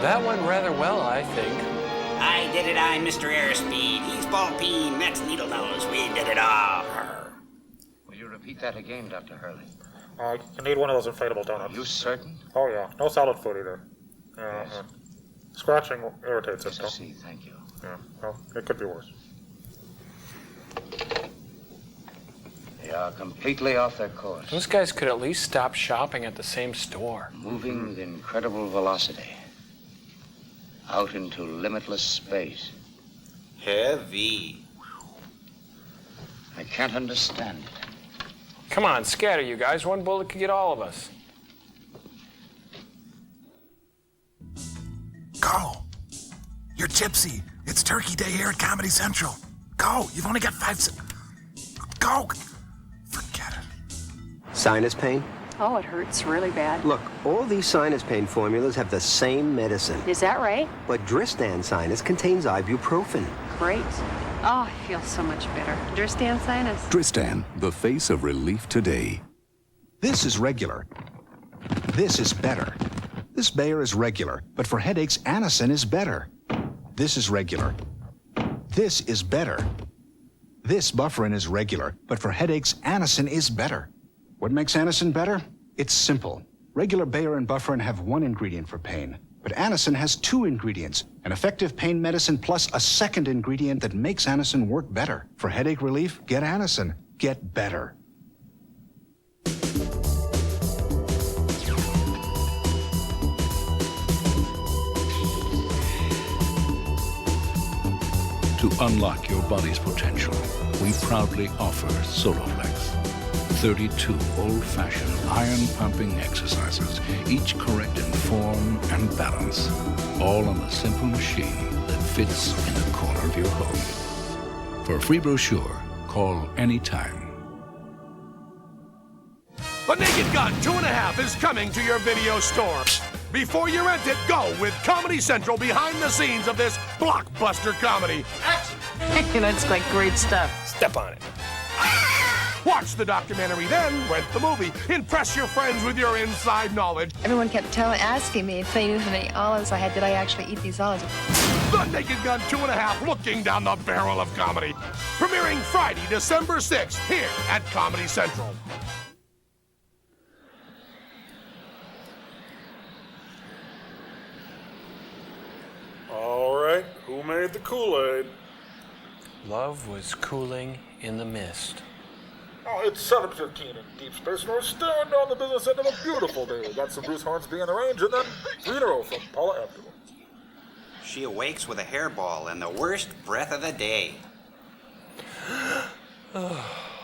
That went rather well, I think. I did it, I'm Mr. Airspeed. He's Ballpeen, that's Needlenose. We did it all. Will you repeat that again, Dr. Hurley? You need one of those inflatable donuts. You certain? Oh, yeah. No solid food either. Yes. Scratching irritates it, Yes, I see. Thank you. Yeah, well, it could be worse. They are completely off their course. Those guys could at least stop shopping at the same store. Moving with incredible velocity. Out into limitless space. Heavy. I can't understand it. Come on, scatter, you guys. One bullet could get all of us. Go. You're tipsy. It's Turkey Day here at Comedy Central. Go. You've only got 5 seconds. Go. Forget it. Sinus pain? Oh, it hurts really bad. Look, all these sinus pain formulas have the same medicine. Is that right? But Dristan Sinus contains ibuprofen. Great. Oh, I feel so much better. Dristan Sinus. Dristan, the face of relief today. This is regular. This is better. This Bayer is regular, but for headaches, Anacin is better. This is regular. This is better. This Bufferin is regular, but for headaches, Anacin is better. What makes Anacin better? It's simple. Regular Bayer and Bufferin have one ingredient for pain, but Anacin has 2 ingredients, an effective pain medicine plus a second ingredient that makes Anacin work better. For headache relief, get Anacin. Get better. To unlock your body's potential, we proudly offer Soloflex. 32 old-fashioned iron-pumping exercises, each correct in form and balance, all on a simple machine that fits in the corner of your home. For a free brochure, call anytime. The Naked Gun 2.5 is coming to your video store. Before you rent it, go with Comedy Central behind the scenes of this blockbuster comedy. Action! That's like great stuff. Step on it. Watch the documentary, then rent the movie. Impress your friends with your inside knowledge. Everyone kept asking me if they knew how many olives I had. Did I actually eat these olives? The Naked Gun 2.5, looking down the barrel of comedy. Premiering Friday, December 6th, here at Comedy Central. All right, who made the Kool-Aid? Love was cooling in the mist. Oh, it's 7:15 in Deep Space, and we're staring down the business end of a beautiful day. We got some Bruce Hornsby in the range, and then Reno from Paula Abdul. She awakes with a hairball and the worst breath of the day.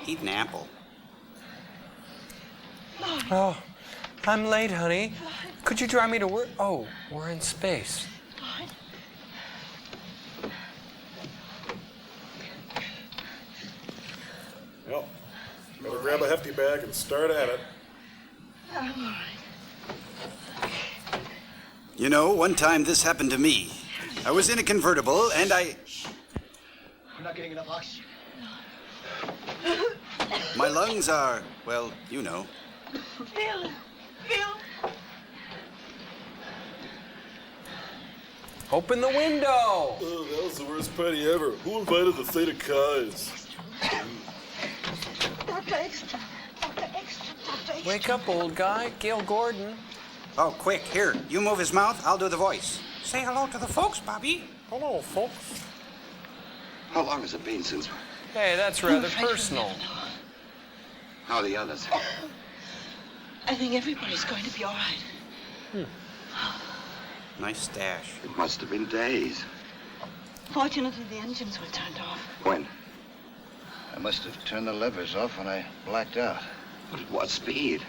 Eat an apple. Oh, I'm late, honey. Could you drive me to work? Oh, we're in space. Well, better grab a hefty bag and start at it. You know, one time this happened to me. I was in a convertible and We're not getting enough oxygen. my lungs are, well, you know. Phil! Open the window! Oh, that was the worst party ever. Who invited the Theta Chi's? Dr. Extra! Dr. Extra! Dr. Extra! Wake up, old guy. Gail Gordon. Oh, quick, here. You move his mouth, I'll do the voice. Say hello to the folks, Bobby. Hello, folks. How long has it been since... Hey, that's rather personal. How are the others? I think everybody's going to be all right. Nice stash. It must have been days. Fortunately, the engines were turned off. When? I must have turned the levers off when I blacked out. But at what speed?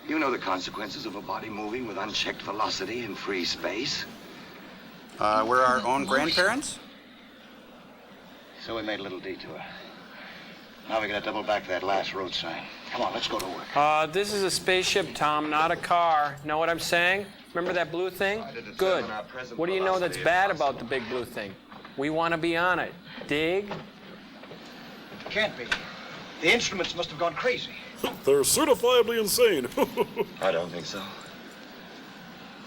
You know the consequences of a body moving with unchecked velocity in free space. We're our own grandparents? So we made a little detour. Now we gotta double back that last road sign. Come on, let's go to work. This is a spaceship, Tom, not a car. Know what I'm saying? Remember that blue thing? Good. What do you know that's bad about the big blue thing? We want to be on it. Dig? Can't be. The instruments must have gone crazy. They're certifiably insane. I don't think so.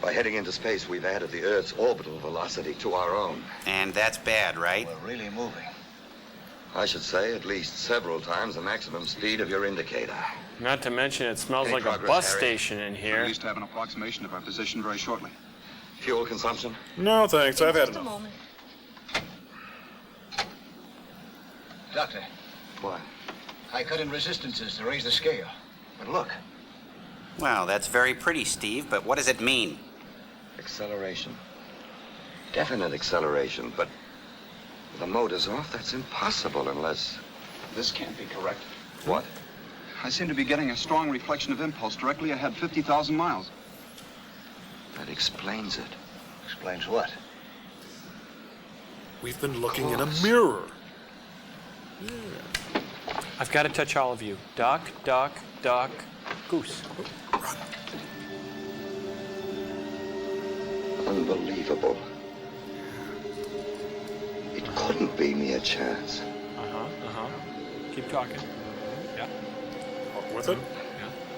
By heading into space, we've added the Earth's orbital velocity to our own. And that's bad, right? We're really moving. I should say at least several times the maximum speed of your indicator. Not to mention it smells Any like progress, a bus Harry? station in We're here. at least have an approximation of our position very shortly. Fuel consumption? No, thanks. I've had Just a enough. moment. Doctor, What? I cut in resistances to raise the scale. But look, Well, that's very pretty, Steve, but what does it mean? Acceleration. Definite acceleration, but with the motors off, that's impossible unless... This can't be correct. What? I seem to be getting a strong reflection of impulse directly ahead 50,000 miles. That explains it. explains what? We've been looking in a mirror. I've got to touch all of you. Duck, duck, duck, goose. Unbelievable. It couldn't be mere chance. Keep talking. Yeah. Out with it?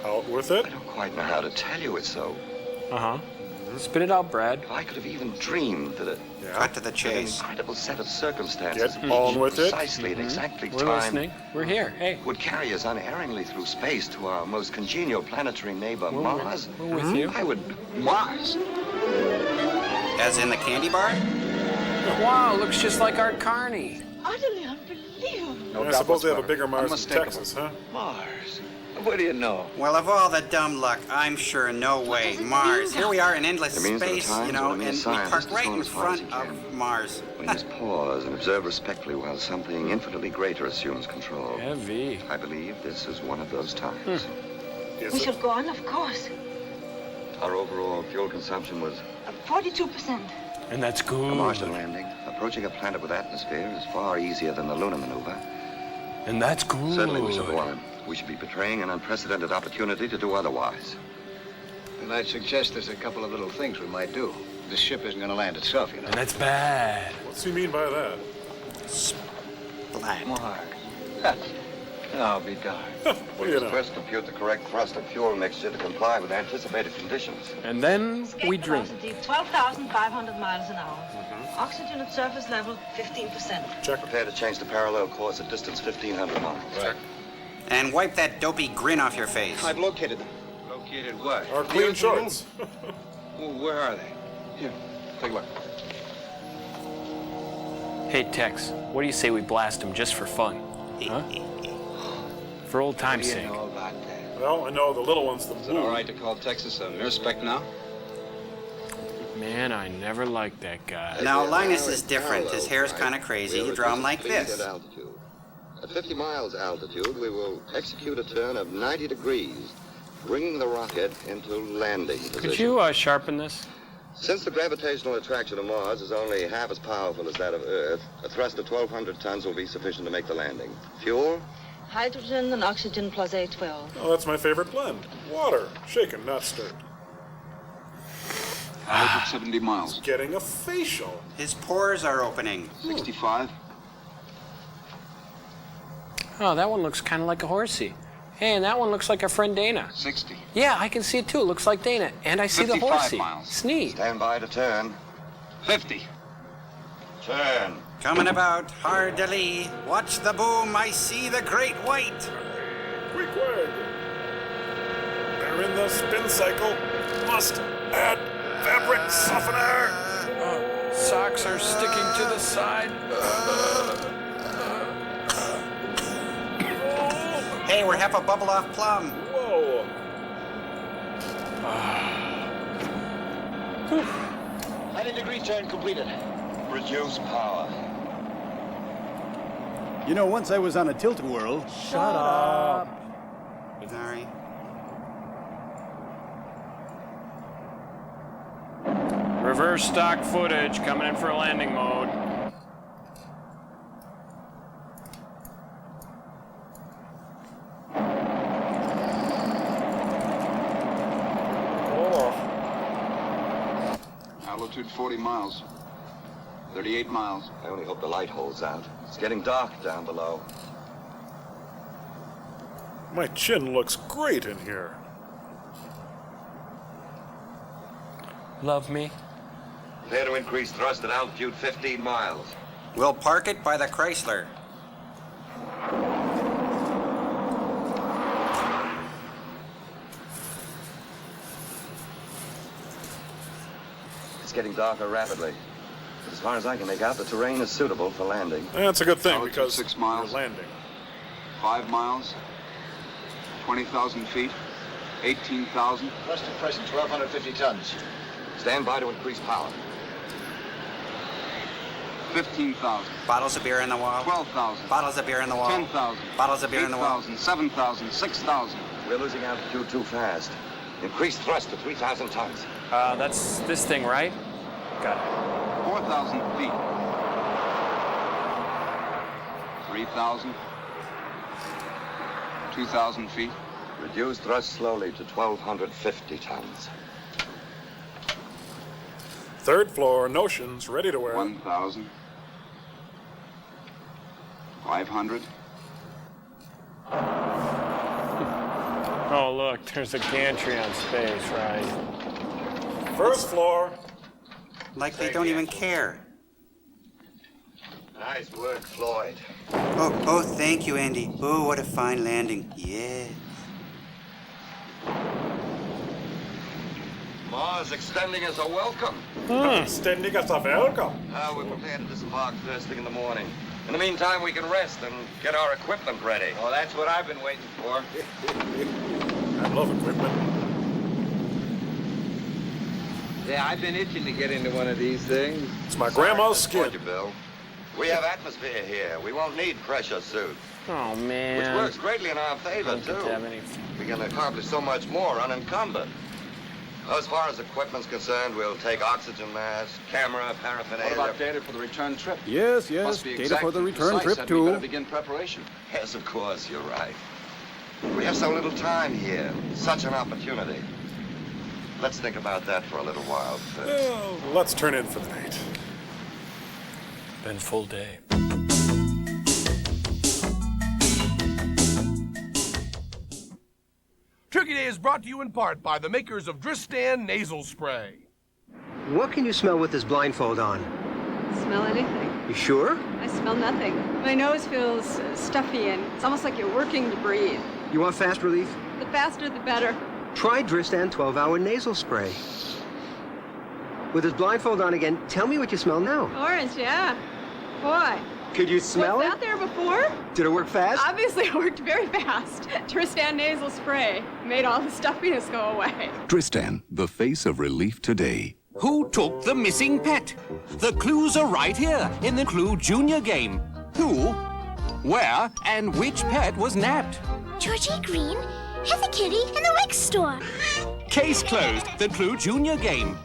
Yeah. Out with it? I don't quite know how to tell you it's so. Spit it out, Brad. If I could have even dreamed that it... Cut to the chase. An incredible set of circumstances. Get on with it. Precisely and exactly We're time... listening. We're here. Hey. ...would carry us unerringly through space to our most congenial planetary neighbor, Mars. We're with you. I would... Mars? As in the candy bar? Wow, looks just like Art Carney. Utterly unbelievable. No, I suppose they have a bigger Mars than Texas, huh? Mars. What do you know? Well, of all the dumb luck, I'm sure no way. Mars. Here we are in endless It means there are space, times you know, when a and mere we park scientist right is going in as far as front he can. of Mars. We must pause and observe respectfully while something infinitely greater assumes control. Heavy. I believe this is one of those times. We shall go on, of course. Our overall fuel consumption was 42%. And that's a good. Martian landing. Approaching a planet with atmosphere is far easier than the lunar maneuver. And that's good. Certainly we shall go on. We should be betraying an unprecedented opportunity to do otherwise. And I'd suggest there's a couple of little things we might do. This ship isn't going to land itself, you know. And that's bad. What's he mean by that? Splat. Mark. I'll be darned. We must first compute the correct thrust and fuel mixture to comply with anticipated conditions. And then we drink. Velocity 12,500 miles an hour. Oxygen at surface level 15%. Check. Prepare to change the parallel course at distance 1,500 miles. Check. And wipe that dopey grin off your face. I've located them. Located what? Our clean shorts. Well, where are they? Here, take a look. Hey, Tex, what do you say we blast them just for fun? Huh? For old time's What do you sake. know about that? Well, I know the little ones, the Is it all right to call Texas a mirspec now? Man, I never liked that guy. Now, Linus is different. His hair's kind of crazy. You draw him like this. At 50 miles altitude, we will execute a turn of 90 degrees, bringing the rocket into landing position. Could you sharpen this? Since the gravitational attraction of Mars is only half as powerful as that of Earth, a thrust of 1,200 tons will be sufficient to make the landing. Fuel? Hydrogen and oxygen plus A12. Oh, that's my favorite blend. Water, shaken, not stirred. 170 miles. He's getting a facial. His pores are opening. 65. Oh, that one looks kind of like a horsey. Hey, and that one looks like our friend Dana. 60. Yeah, I can see it too. It looks like Dana. And I see the 55 horsey. miles. Sneed. Stand by to turn. 50. Turn. Coming about hard to lee. Watch the boom, I see the great white. Quick wag. They're in the spin cycle. Must add fabric softener. Socks are sticking to the side. Hey, we're half a bubble off plum. Whoa. 90-degree turn completed. Reduce power. You know, once I was on a tilt-a-whirl. Shut up. Sorry. Reverse stock footage coming in for landing mode. Altitude 40 miles. 38 miles. I only hope the light holds out. It's getting dark down below. My chin looks great in here. Love me. Prepare to increase thrust at altitude 15 miles. We'll park it by the Chrysler. It's getting darker rapidly. As far as I can make out, the terrain is suitable for landing. That's a good thing Altitude because 6 miles. we're landing. 5 miles. 20,000 feet. 18,000. Thrust at present, 1,250 tons. Stand by to increase power. 15,000. Bottles of beer in the wall. 12,000. Bottles of beer in the wall. 10,000. Bottles of beer in the wall. 8,000. 7,000. 6,000. We're losing altitude too fast. Increase thrust to 3,000 tons. That's this thing, right? Got it. 4,000 feet. 3,000. 2,000 feet. Reduce thrust slowly to 1,250 tons. Third floor, notions, ready to wear. 1,000. 500. Oh, look, there's a gantry on space, right? First floor. Like they don't even care. Nice work, Floyd. Oh, thank you, Andy. Oh, what a fine landing. Yeah. Mars extending us a welcome. Extending us a welcome. We're prepared to disembark first thing in the morning. In the meantime, we can rest and get our equipment ready. Oh, that's what I've been waiting for. I love equipment. Yeah, I've been itching to get into one of these things. It's my grandma's skin. You, Bill. We have atmosphere here. We won't need pressure suit. Oh, man. Which works greatly in our favor, too. We can accomplish so much more unencumbered. As far as equipment's concerned, we'll take oxygen mask, camera, paraphernalia. What about data for the return trip? Yes, Must be data exact for the and return precise. trip, Had too. We better begin preparation. Yes, of course, you're right. We have so little time here. Such an opportunity. Let's think about that for a little while first. Well, let's turn in for the night. Been a full day. Turkey Day is brought to you in part by the makers of Dristan Nasal Spray. What can you smell with this blindfold on? Smell anything? You sure? I smell nothing. My nose feels stuffy and it's almost like you're working to breathe. You want fast relief? The faster, the better. Try Dristan 12-hour nasal spray. With this blindfold on again, tell me what you smell now. Orange, yeah. Boy. Could you smell Was it? that there before? Did it work fast? Obviously, it worked very fast. Tristan nasal spray made all the stuffiness go away. Tristan, the face of relief today. Who took the missing pet? The clues are right here in the Clue Junior game. Who Where and which pet was napped? Georgie Green, Heather Kitty, and the Wix store. Case closed. The Clue Junior game.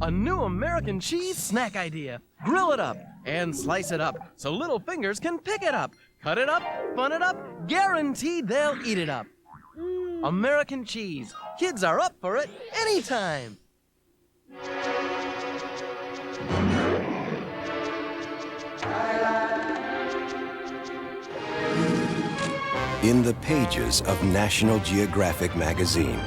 A new American cheese snack idea. Grill it up and slice it up so little fingers can pick it up. Cut it up, bun it up, guaranteed they'll eat it up. American cheese. Kids are up for it anytime. In the pages of National Geographic magazine.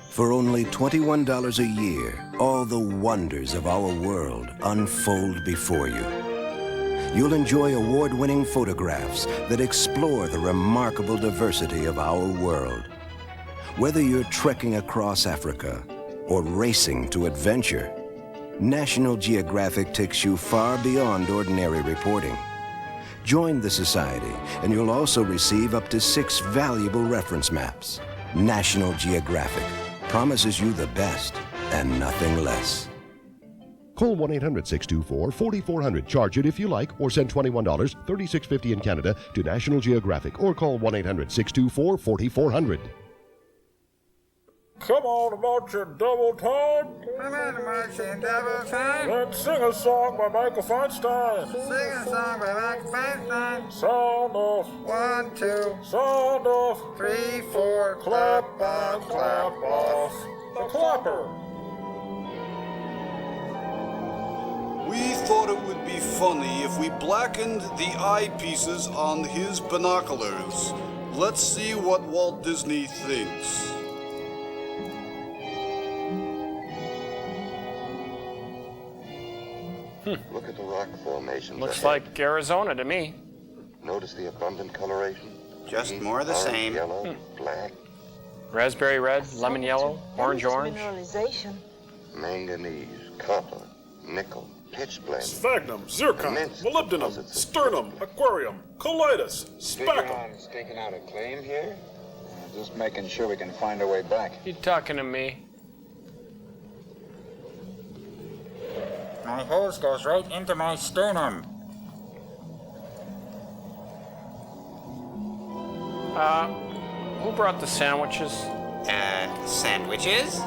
For only $21 a year, all the wonders of our world unfold before you. You'll enjoy award-winning photographs that explore the remarkable diversity of our world. Whether you're trekking across Africa or racing to adventure, National Geographic takes you far beyond ordinary reporting. Join the Society, and you'll also receive up to 6 valuable reference maps. National Geographic promises you the best and nothing less. Call 1-800-624-4400. Charge it if you like, or send $21, $36.50 in Canada, to National Geographic, or call 1-800-624-4400. Come on, marching double time. Come on, marching double time. Let's sing a song by Michael Feinstein. Sing a song by Michael Feinstein. Sound off. 1, 2. Sound off. 3, 4. Clap on, clap off. The clapper. We thought it would be funny if we blackened the eyepieces on his binoculars. Let's see what Walt Disney thinks. Look at the rock formations. Looks ahead. like Arizona to me. Notice the abundant coloration? Just Green, more of the orange, same. Yellow, black, Raspberry red, lemon yellow, orange orange. Mineralization. manganese, copper, nickel, pitch blende. Sphagnum, zircon, molybdenum, sternum, aquarium, colitis, spackle. Staking out a claim here? Just making sure we can find our way back. You talking to me? My hose goes right into my sternum. Who brought the sandwiches? Sandwiches?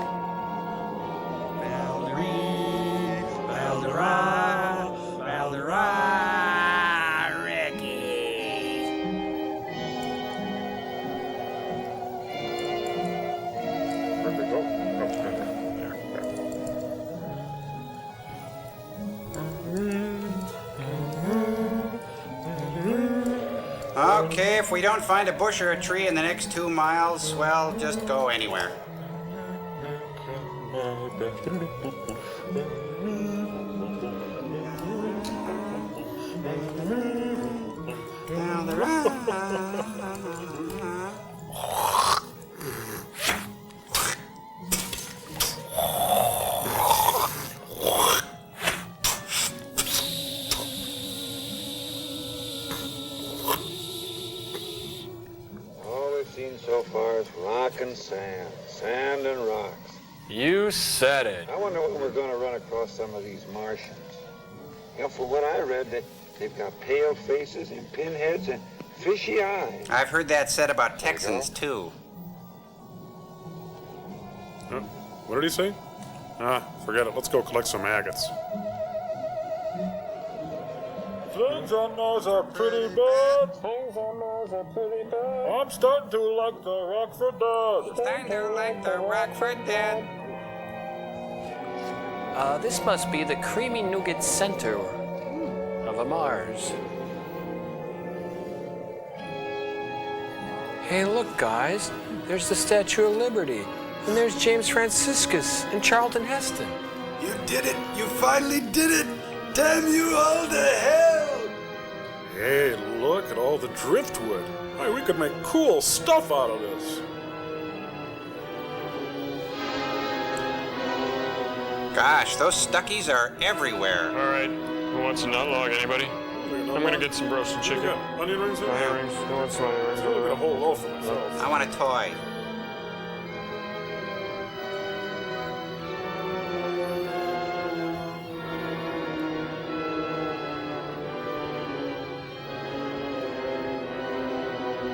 Where'd they go? Okay, if we don't find a bush or a tree in the next 2 miles, well, just go anywhere. Down the road. All we've seen so far is rock and sand. Sand and rocks. You said it. I wonder when we're going to run across some of these Martians. You know, for what I read, they've got pale faces and pinheads and fishy eyes. I've heard that said about Texans, too. Huh? What did he say? Forget it. Let's go collect some agates. Things on Mars are pretty bad. Things on Mars are pretty bad. I'm starting to like the Rockford Dead. Starting to like the Rockford Dead. This must be the creamy nougat center of a Mars. Hey, look, guys. There's the Statue of Liberty. And there's James Franciscus and Charlton Heston. You did it! You finally did it! Damn you all to hell! Hey, look at all the driftwood. Hey, we could make cool stuff out of this. Gosh, those Stuckies are everywhere. All right. Who wants a nut log? Anybody? I'm gonna get some roasted chicken. Onion rings? Onion rings. Who wants some onion rings? I'm gonna get a whole loaf for myself. I want a toy.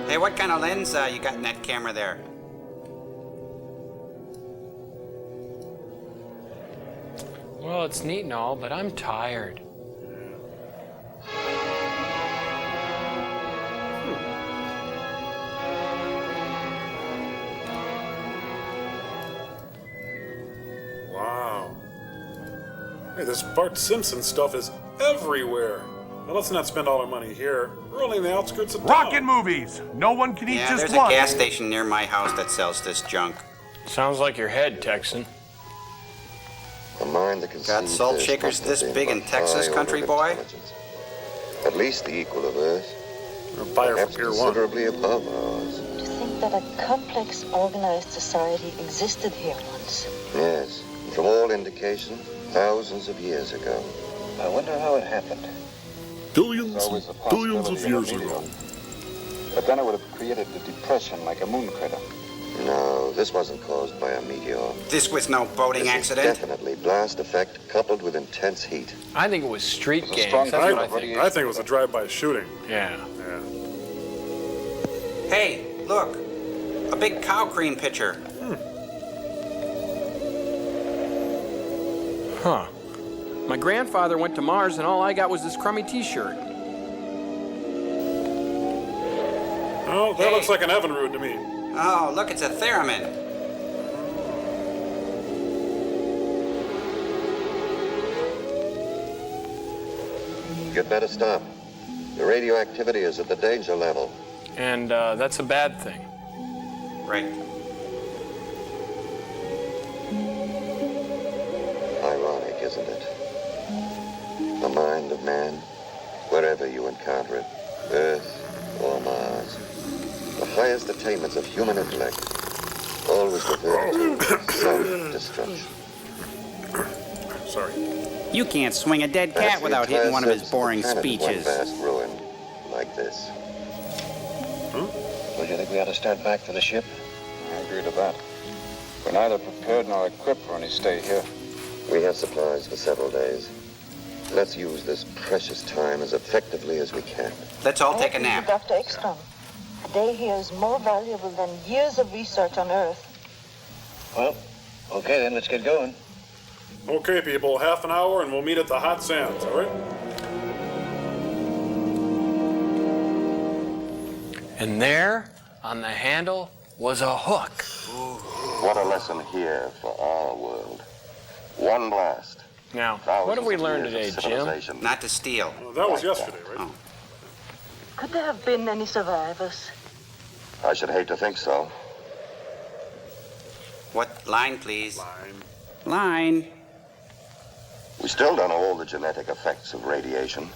Hey, what kind of lens you got in that camera there? Well, it's neat and all, but I'm tired. Wow. Hey, this Bart Simpson stuff is everywhere. Now, let's not spend all our money here. We're only in the outskirts of town. Rocket movies. No one can eat Yeah, just there's one. a gas station near my house that sells this junk. Sounds like your head, Texan. A mind that can Got salt shakers this big in Texas, country boy? At least the equal of Earth. Or buyer perhaps for Pier 1. considerably above ours. To think that a complex, organized society existed here once. Yes, and from all indication, thousands of years ago. I wonder how it happened. Billions of years ago. But then it would have created a depression like a moon crater. No, this wasn't caused by a meteor. This was no boating This is accident? definitely blast effect coupled with intense heat. I think it was street gangs. Strong That's what I think. I think it was a drive-by shooting. Yeah. Hey, look. A big cow cream pitcher. Huh. My grandfather went to Mars and all I got was this crummy t-shirt. Oh, that looks like an Evinrude to me. Oh, look, it's a theremin. You'd better stop. The radioactivity is at the danger level. And that's a bad thing. Right. Ironic, isn't it? The mind of man, wherever you encounter it, Earth or Mars, the highest attainments of human intellect, always refer to self-destruction. Sorry. You can't swing a dead cat without hitting one of his boring speeches. One vast ruin like this. Don't you think we ought to start back for the ship? I agree to that. We're neither prepared nor equipped for any stay here. We have supplies for several days. Let's use this precious time as effectively as we can. Let's all take a nap. Dr. X-M, a day here is more valuable than years of research on Earth. Well, okay then, let's get going. Okay, people, half an hour and we'll meet at the Hot Sands, all right? And there, on the handle, was a hook. What a lesson here for our world. One blast. Now, what have we learned today, Jim? Not to steal. Well, that was yesterday, right? Oh. Could there have been any survivors? I should hate to think so. What line, please? Line. We still don't know all the genetic effects of radiation,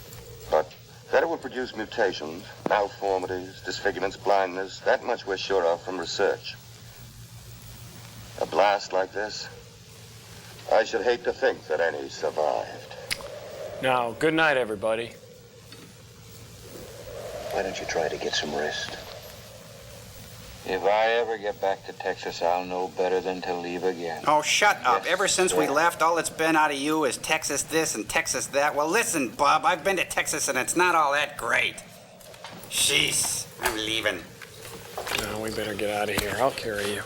but that it will produce mutations, malformities, disfigurements, blindness, that much we're sure of from research. A blast like this, I should hate to think that any survived. Now, good night, everybody. Why don't you try to get some rest? If I ever get back to Texas, I'll know better than to leave again. Oh, shut up. Yes, Ever since we sir. left, all that's been out of you is Texas this and Texas that. Well, listen, Bob, I've been to Texas and it's not all that great. Jeez, I'm leaving. No, we better get out of here. I'll carry you.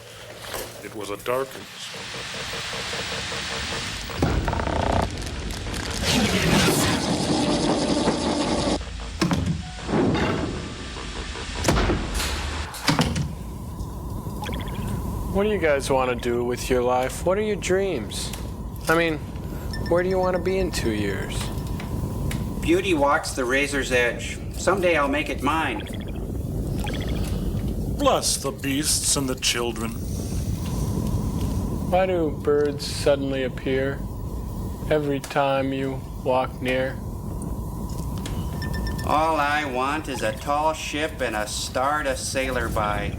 It was a dark and... What do you guys want to do with your life? What are your dreams? I mean, where do you want to be in 2 years? Beauty walks the razor's edge. Someday I'll make it mine. Bless the beasts and the children. Why do birds suddenly appear every time you walk near? All I want is a tall ship and a star to sail her by.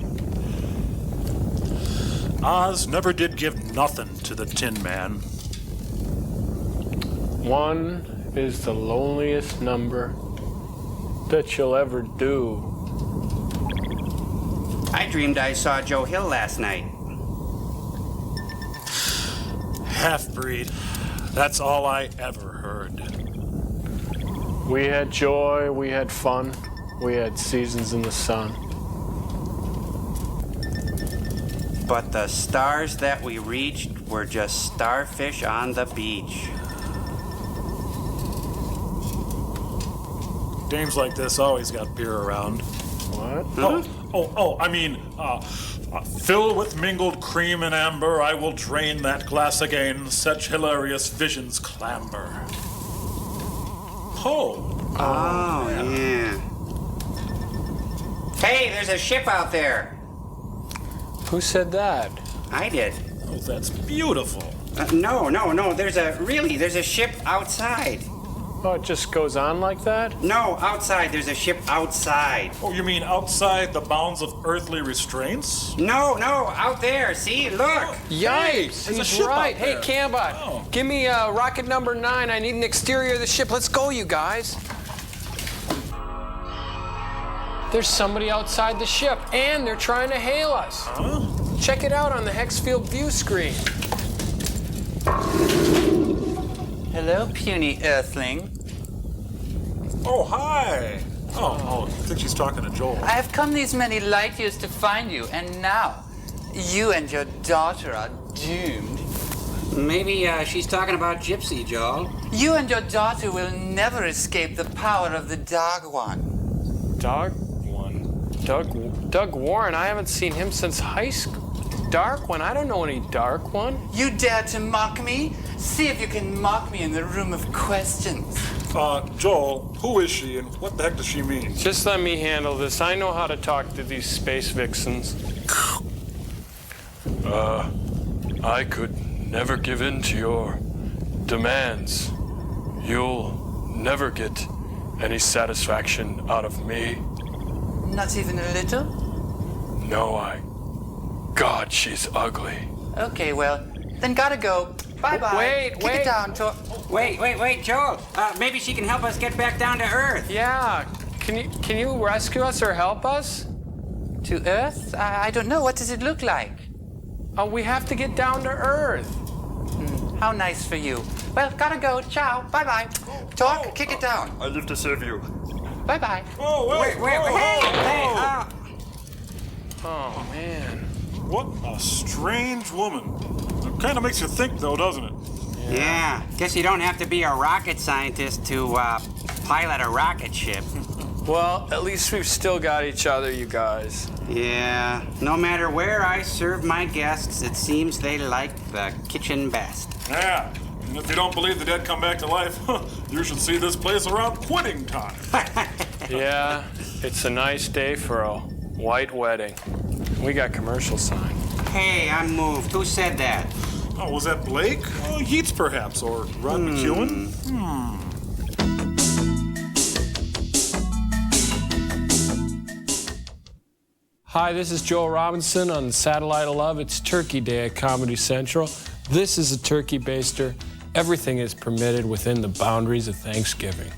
Oz never did give nothing to the Tin Man. One is the loneliest number that you'll ever do. I dreamed I saw Joe Hill last night. Half-breed. That's all I ever heard. We had joy, we had fun, we had seasons in the sun. But the stars that we reached were just starfish on the beach. Dames like this always got beer around. What? I mean, fill with mingled cream and amber, I will drain that glass again, such hilarious visions clamber. Yeah. Hey, there's a ship out there. Who said that? I did. Oh, that's beautiful. No, there's a ship outside. Oh, it just goes on like that? No, outside. There's a ship outside. Oh, you mean outside the bounds of earthly restraints? No, out there. See, look. Yikes, he's right. Hey, Cambot, give me rocket number 9. I need an exterior of the ship. Let's go, you guys. There's somebody outside the ship, and they're trying to hail us. Huh? Check it out on the Hexfield view screen. Hello, puny earthling. Oh, hi. I think she's talking to Joel. I have come these many light years to find you, and now you and your daughter are doomed. Maybe she's talking about Gypsy, Joel. You and your daughter will never escape the power of the Dark One. Dark One? Doug Warren? I haven't seen him since high school. Dark One? I don't know any Dark One. You dare to mock me? See if you can mock me in the room of questions. Joel, who is she and what the heck does she mean? Just let me handle this. I know how to talk to these space vixens. I could never give in to your demands. You'll never get any satisfaction out of me. Not even a little? No, God, she's ugly. Okay, well, then gotta go. Bye-bye. Wait. Kick it down, Wait, Joel. Maybe she can help us get back down to Earth. Yeah. Can you rescue us or help us? To Earth? I don't know. What does it look like? We have to get down to Earth. How nice for you. Well, gotta go. Ciao. Bye-bye. Talk, kick it down. I live to serve you. Bye-bye. Wait. Hey. Oh, man. What a strange woman. It kind of makes you think, though, doesn't it? Yeah. Guess you don't have to be a rocket scientist to pilot a rocket ship. Well, at least we've still got each other, you guys. Yeah. No matter where I serve my guests, it seems they like the kitchen best. Yeah. And if you don't believe the dead come back to life, you should see this place around quitting time. Yeah, it's a nice day for a white wedding. We got commercial sign. Hey, I'm moved. Who said that? Oh, was that Blake? Yeats, perhaps, or Rod McEwen? Hi, this is Joel Robinson on Satellite of Love. It's Turkey Day at Comedy Central. This is a turkey baster. Everything is permitted within the boundaries of Thanksgiving.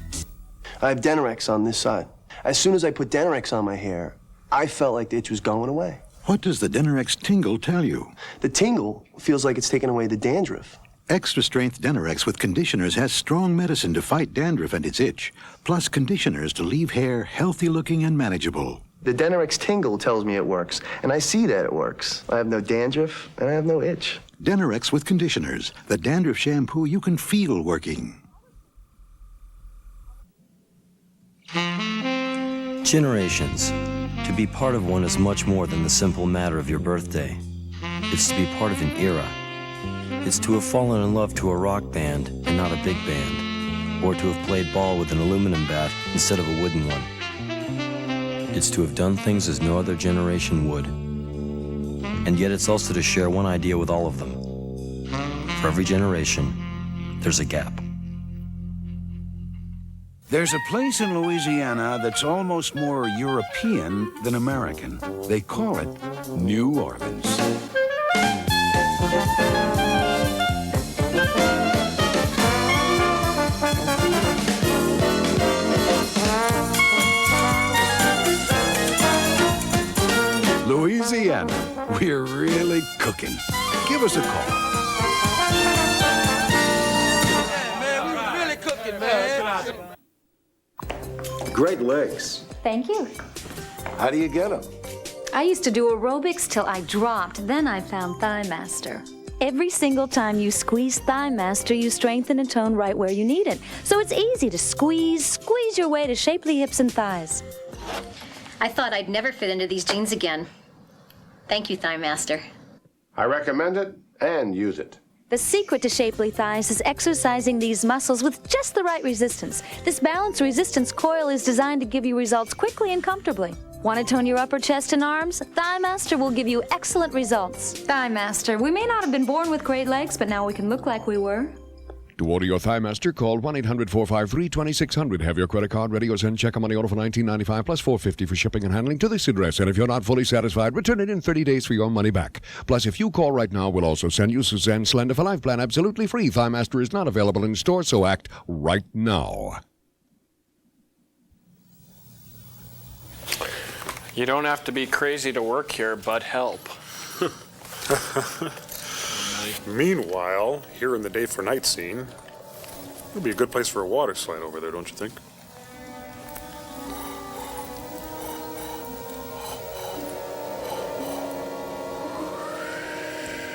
I have Denorex on this side. As soon as I put Denorex on my hair, I felt like the itch was going away. What does the Denorex tingle tell you? The tingle feels like it's taken away the dandruff. Extra strength Denorex with conditioners has strong medicine to fight dandruff and its itch, plus conditioners to leave hair healthy looking and manageable. The Denorex tingle tells me it works, and I see that it works. I have no dandruff, and I have no itch. Denorex with conditioners, the dandruff shampoo you can feel working. Generations. To be part of one is much more than the simple matter of your birthday. It's to be part of an era. It's to have fallen in love to a rock band and not a big band, or to have played ball with an aluminum bat instead of a wooden one. It's to have done things as no other generation would. And yet it's also to share one idea with all of them. For every generation, there's a gap. There's a place in Louisiana that's almost more European than American. They call it New Orleans. Louisiana, we're really cooking. Give us a call. Great legs. Thank you. How do you get them? I used to do aerobics till I dropped. Then I found Thigh Master. Every single time you squeeze Thigh Master, you strengthen and tone right where you need it. So it's easy to squeeze your way to shapely hips and thighs. I thought I'd never fit into these jeans again. Thank you, Thigh Master. I recommend it and use it. The secret to shapely thighs is exercising these muscles with just the right resistance. This balanced resistance coil is designed to give you results quickly and comfortably. Want to tone your upper chest and arms? Thigh Master will give you excellent results. Thigh Master. We may not have been born with great legs, but now we can look like we were. To order your Thigh Master, call 1-800-453-2600. Have your credit card ready or send check or money order for $19.95 plus $4.50 for shipping and handling to this address. And if you're not fully satisfied, return it in 30 days for your money back. Plus, if you call right now, we'll also send you Suzanne's Slender for Life plan absolutely free. Thigh Master is not available in store, so act right now. You don't have to be crazy to work here, but help. Meanwhile, here in the day for night scene, it'd be a good place for a water slide over there, don't you think?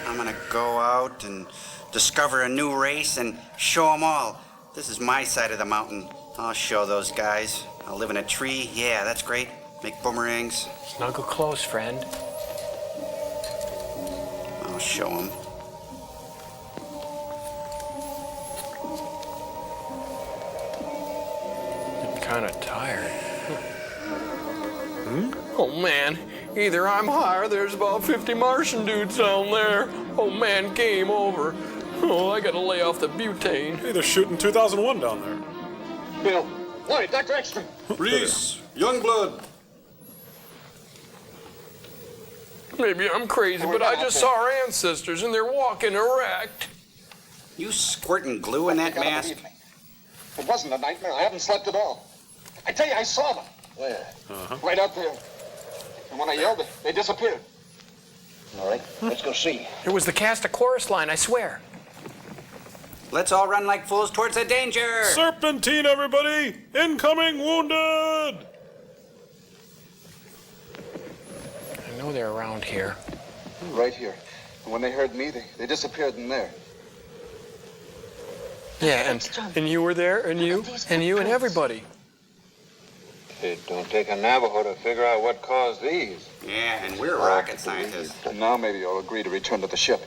I'm gonna go out and discover a new race and show them all. This is my side of the mountain. I'll show those guys. I'll live in a tree. Yeah, that's great. Make boomerangs. Snuggle close, friend. I'll show them. I'm kind of tired. Oh man, either I'm high or there's about 50 Martian dudes down there. Oh man, game over. Oh, I gotta lay off the butane. Hey, they're shooting 2001 down there. Bill. Lloyd, Dr. Ekstrom. Reese, Youngblood. Maybe I'm crazy, but I just saw our ancestors and they're walking erect. You squirting glue in that mask? It wasn't a nightmare. I haven't slept at all. I tell you, I saw them. Where? Right out there. And when I yelled, they disappeared. All right, let's go see. It was the cast of chorus line, I swear. Let's all run like fools towards the danger. Serpentine, everybody! Incoming wounded! I know they're around here. Right here. And when they heard me, they disappeared in there. Yeah, and you were there, and you and everybody. It don't take a Navajo to figure out what caused these. Yeah, and we're rocket scientists. Now maybe you'll agree to return to the ship.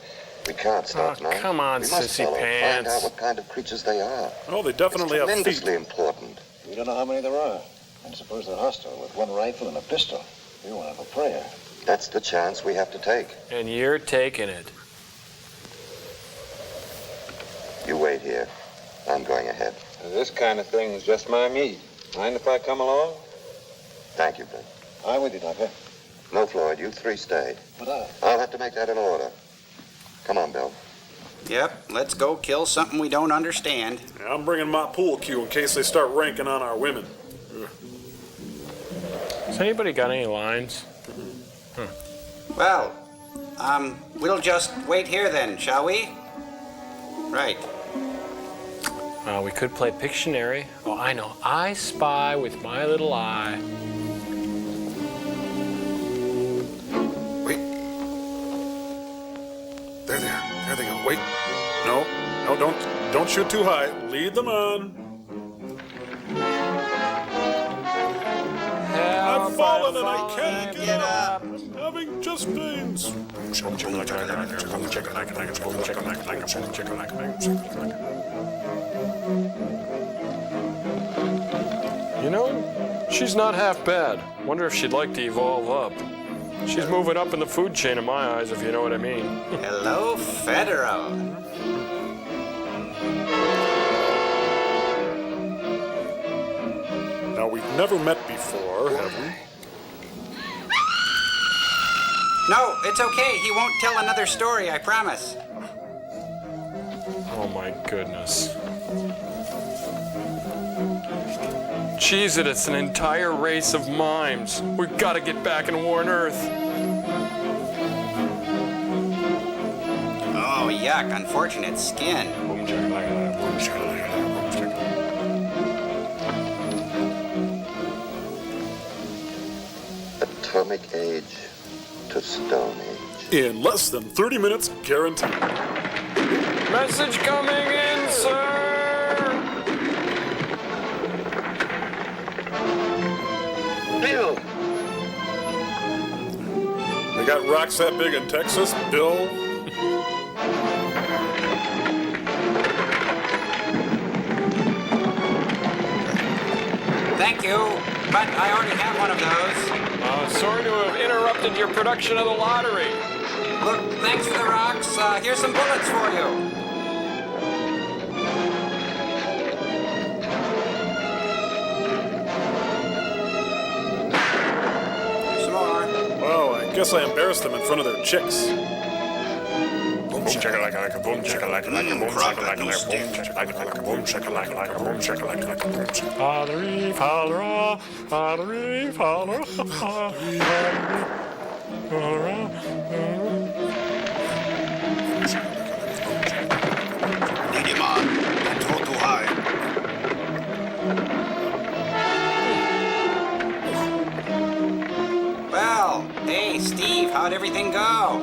We can't stop now. Come on, we must sissy follow, pants. Find out what kind of creatures they are. Oh, they definitely have feet. It's tremendously important. We don't know how many there are. And suppose they're hostile with one rifle and a pistol. We won't have a prayer. That's the chance we have to take. And you're taking it. You wait here. I'm going ahead. This kind of thing is just my meat. Mind if I come along? Thank you, Ben. I'm with you, Doctor. No, Floyd, you three stay. But I'll have to make that in order. Come on, Bill. Yep, let's go kill something we don't understand. Yeah, I'm bringing my pool cue in case they start ranking on our women. Has anybody got any lines? Well, we'll just wait here then, shall we? Right. We could play Pictionary. Oh, I know. I spy with my little eye. Wait. There they are. There they go. Wait. No, don't shoot too high. Lead them on. I've fallen and I can't get up. I'm having chest pains. You know, she's not half bad. Wonder if she'd like to evolve up. She's moving up in the food chain in my eyes, if you know what I mean. Hello, Federo. Now, we've never met before, have we? No, it's okay. He won't tell another story, I promise. Oh my goodness. Cheese it's an entire race of mimes. We've got to get back and warn Earth. Oh, yuck, unfortunate skin. Atomic age. to Stone Age. In less than 30 minutes, guaranteed. Message coming in, sir! Bill! They got rocks that big in Texas, Bill? Thank you, but I already have one of those. Sorry to have interrupted your production of the lottery. Look, thanks for the rocks. Here's some bullets for you. Some more. Well, I guess I embarrassed them in front of their chicks. Boom shakalaka, boom shakalaka, boom shakalaka, boom shakalaka, boom shakalaka, boom shakalaka, boom shakalaka. Falra, falra, falra, Lead him on. Don't throw too high. Well, hey, Steve, how'd everything go?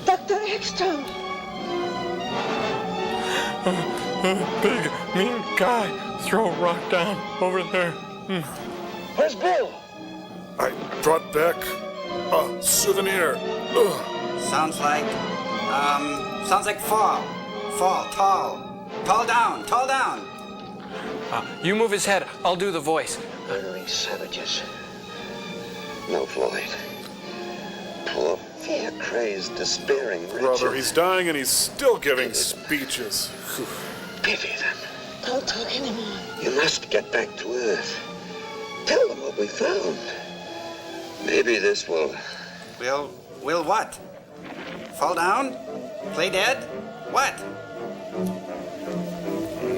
Dr. Ekstrom! Big, mean guy. Throw a rock down over there. Where's Bill? I brought back a souvenir. Sounds like fall. Fall, tall. Tall down, tall down. You move his head. I'll do the voice. Murdering savages. No, Floyd. Poor, fear-crazed, despairing wretches. Brother, he's dying and he's still giving speeches. Pity them. Don't talk anymore. You must get back to Earth. Tell them what we found. Maybe this will... Will what? Fall down? Play dead? What?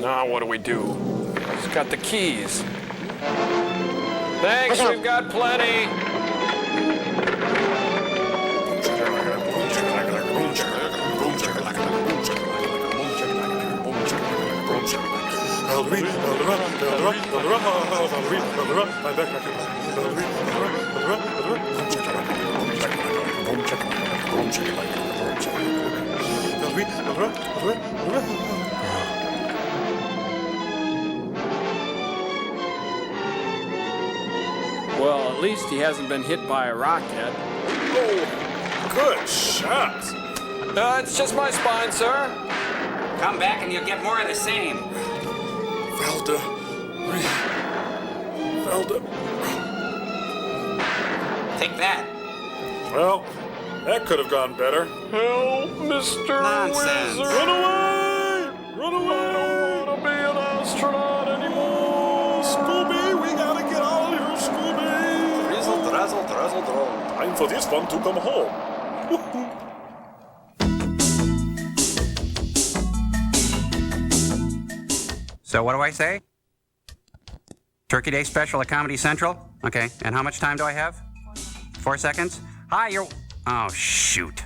Now what do we do? He's got the keys. Thanks, we've got plenty. Well, at least he hasn't been hit by a rock yet. Oh, good shot. It's just my spine, sir. Come back and you'll get more of the same. Velda. Take that. Well, that could have gone better. Help, Mr. Nonsense. Wizard. Run away! Run away! I don't want to be an astronaut anymore. Scooby, we gotta get out of here, Scooby! Drizzle, drazzle, drazzle, drone. Time for this one to come home. So what do I say? Turkey Day special at Comedy Central? Okay, and how much time do I have? 4 seconds? Hi, you're... Oh, shoot.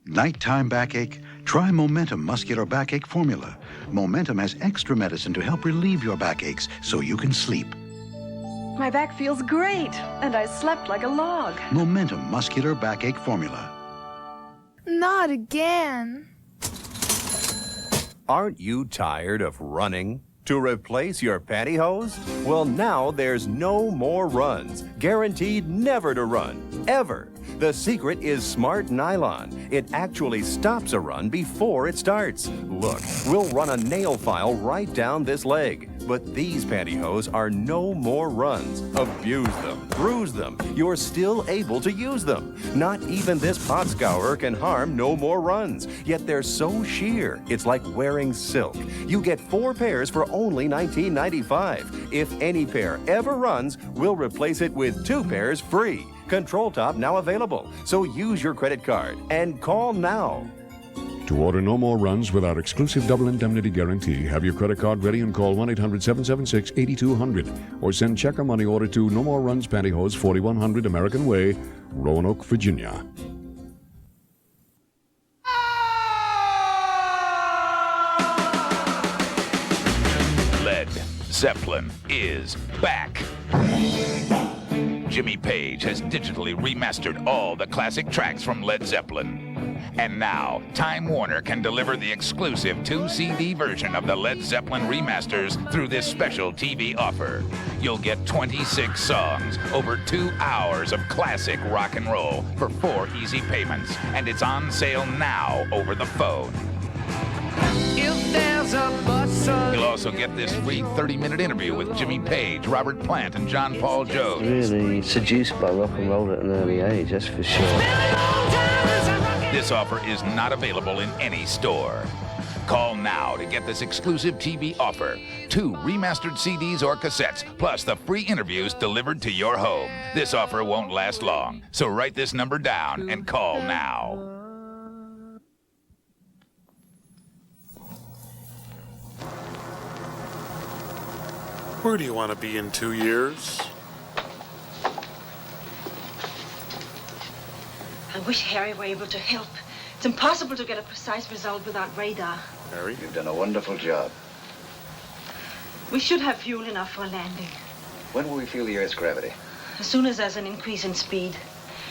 Nighttime backache? Try Momentum Muscular Backache Formula. Momentum has extra medicine to help relieve your backaches so you can sleep. My back feels great, and I slept like a log. Momentum Muscular Backache Formula. Not again. Aren't you tired of running? To replace your pantyhose? Well, now there's no more runs. Guaranteed never to run. Ever. The secret is Smart Nylon. It actually stops a run before it starts. Look, we'll run a nail file right down this leg. But these pantyhose are no more runs. Abuse them, bruise them. You're still able to use them. Not even this pot scourer can harm no more runs. Yet they're so sheer, it's like wearing silk. You get 4 pairs for only $19.95. If any pair ever runs, we'll replace it with 2 pairs free. Control Top now available. So use your credit card and call now. To order no more runs without exclusive double indemnity guarantee, have your credit card ready and call 1-800-776-8200 or send check or money order to No More Runs Pantyhose, 4100 American Way, Roanoke, Virginia. Led Zeppelin is back. Jimmy Page has digitally remastered all the classic tracks from Led Zeppelin. And now, Time Warner can deliver the exclusive 2-CD version of the Led Zeppelin remasters through this special TV offer. You'll get 26 songs, over 2 hours of classic rock and roll for 4 easy payments. And it's on sale now over the phone. If there's a bus You'll also get this free 30-minute interview with Jimmy Page, Robert Plant, and John Paul Jones. Really seduced by rock and roll at an early age, that's for sure. This offer is not available in any store. Call now to get this exclusive TV offer. 2 remastered CDs or cassettes, plus the free interviews delivered to your home. This offer won't last long, so write this number down and call now. Where do you want to be in 2 years? I wish Harry were able to help. It's impossible to get a precise result without radar. Harry? You've done a wonderful job. We should have fuel enough for a landing. When will we feel the Earth's gravity? As soon as there's an increase in speed.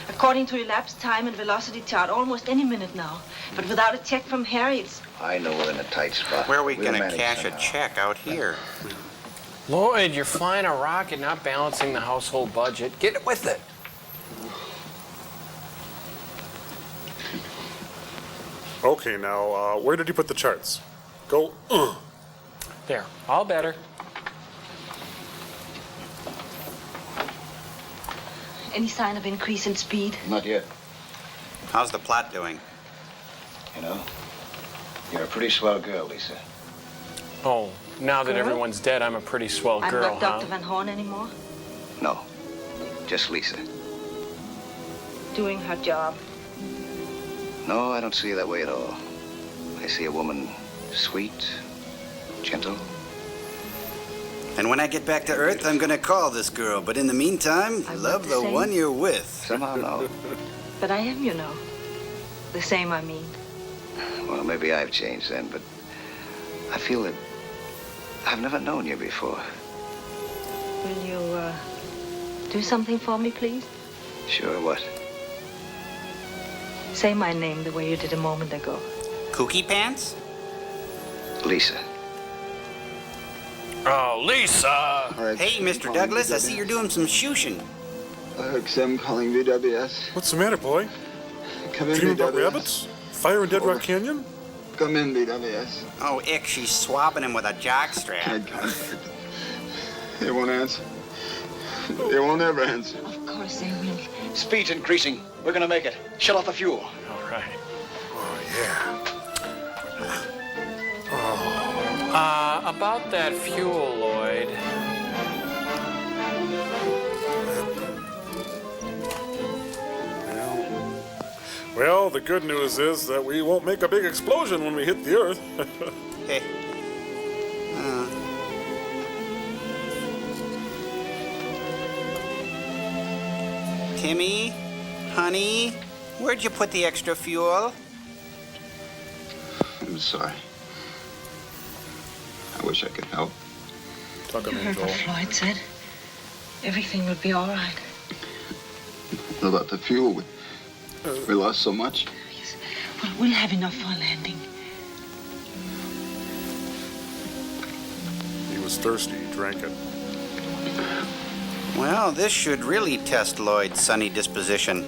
According to elapsed time and velocity chart, almost any minute now. But without a check from Harry, it's... I know we're in a tight spot. Where are we We'll going to manage cash somehow. a check out here? Lloyd, you're flying a rocket, not balancing the household budget. Get with it. Okay, now, where did you put the charts? Go, There, all better. Any sign of increase in speed? Not yet. How's the plot doing? You know, you're a pretty swell girl, Lisa. Oh, now that Girl? everyone's dead, I'm a pretty swell I'm girl, not Dr. huh? Van Horn anymore. No, just Lisa. Doing her job. No, I don't see her that way at all. I see a woman sweet, gentle. And when I get back to Earth, I'm going to call this girl. But in the meantime, love the same. one you're with. Somehow, no. But I am, you know. The same, I mean. Well, maybe I've changed then, but I feel that I've never known you before. Will you, do something for me, please? Sure, what? Say my name the way you did a moment ago. Kooky Pants? Lisa. Oh, Lisa! Hey, Mr. Douglas, I see you're doing some shooshing. X-M calling VWS. What's the matter, boy? Come in, Dreaming about VWS. rabbits? Fire in Dead Rock Canyon? Come in, VWS. Oh, ick, she's swabbing him with a jockstrap. Head contact. They won't answer. They won't ever answer. Of course they will. Speed's increasing. We're gonna make it. Shut off the fuel. All right. Oh, yeah. About that fuel, Lloyd. Well, the good news is that we won't make a big explosion when we hit the Earth. Hey. Timmy, honey, where'd you put the extra fuel? I'm sorry. I wish I could help. Talk You heard what Floyd said. Everything will be all right. What about the fuel? We lost so much. Well, we'll have enough for a landing. He was thirsty, he drank it. Well, this should really test Lloyd's sunny disposition.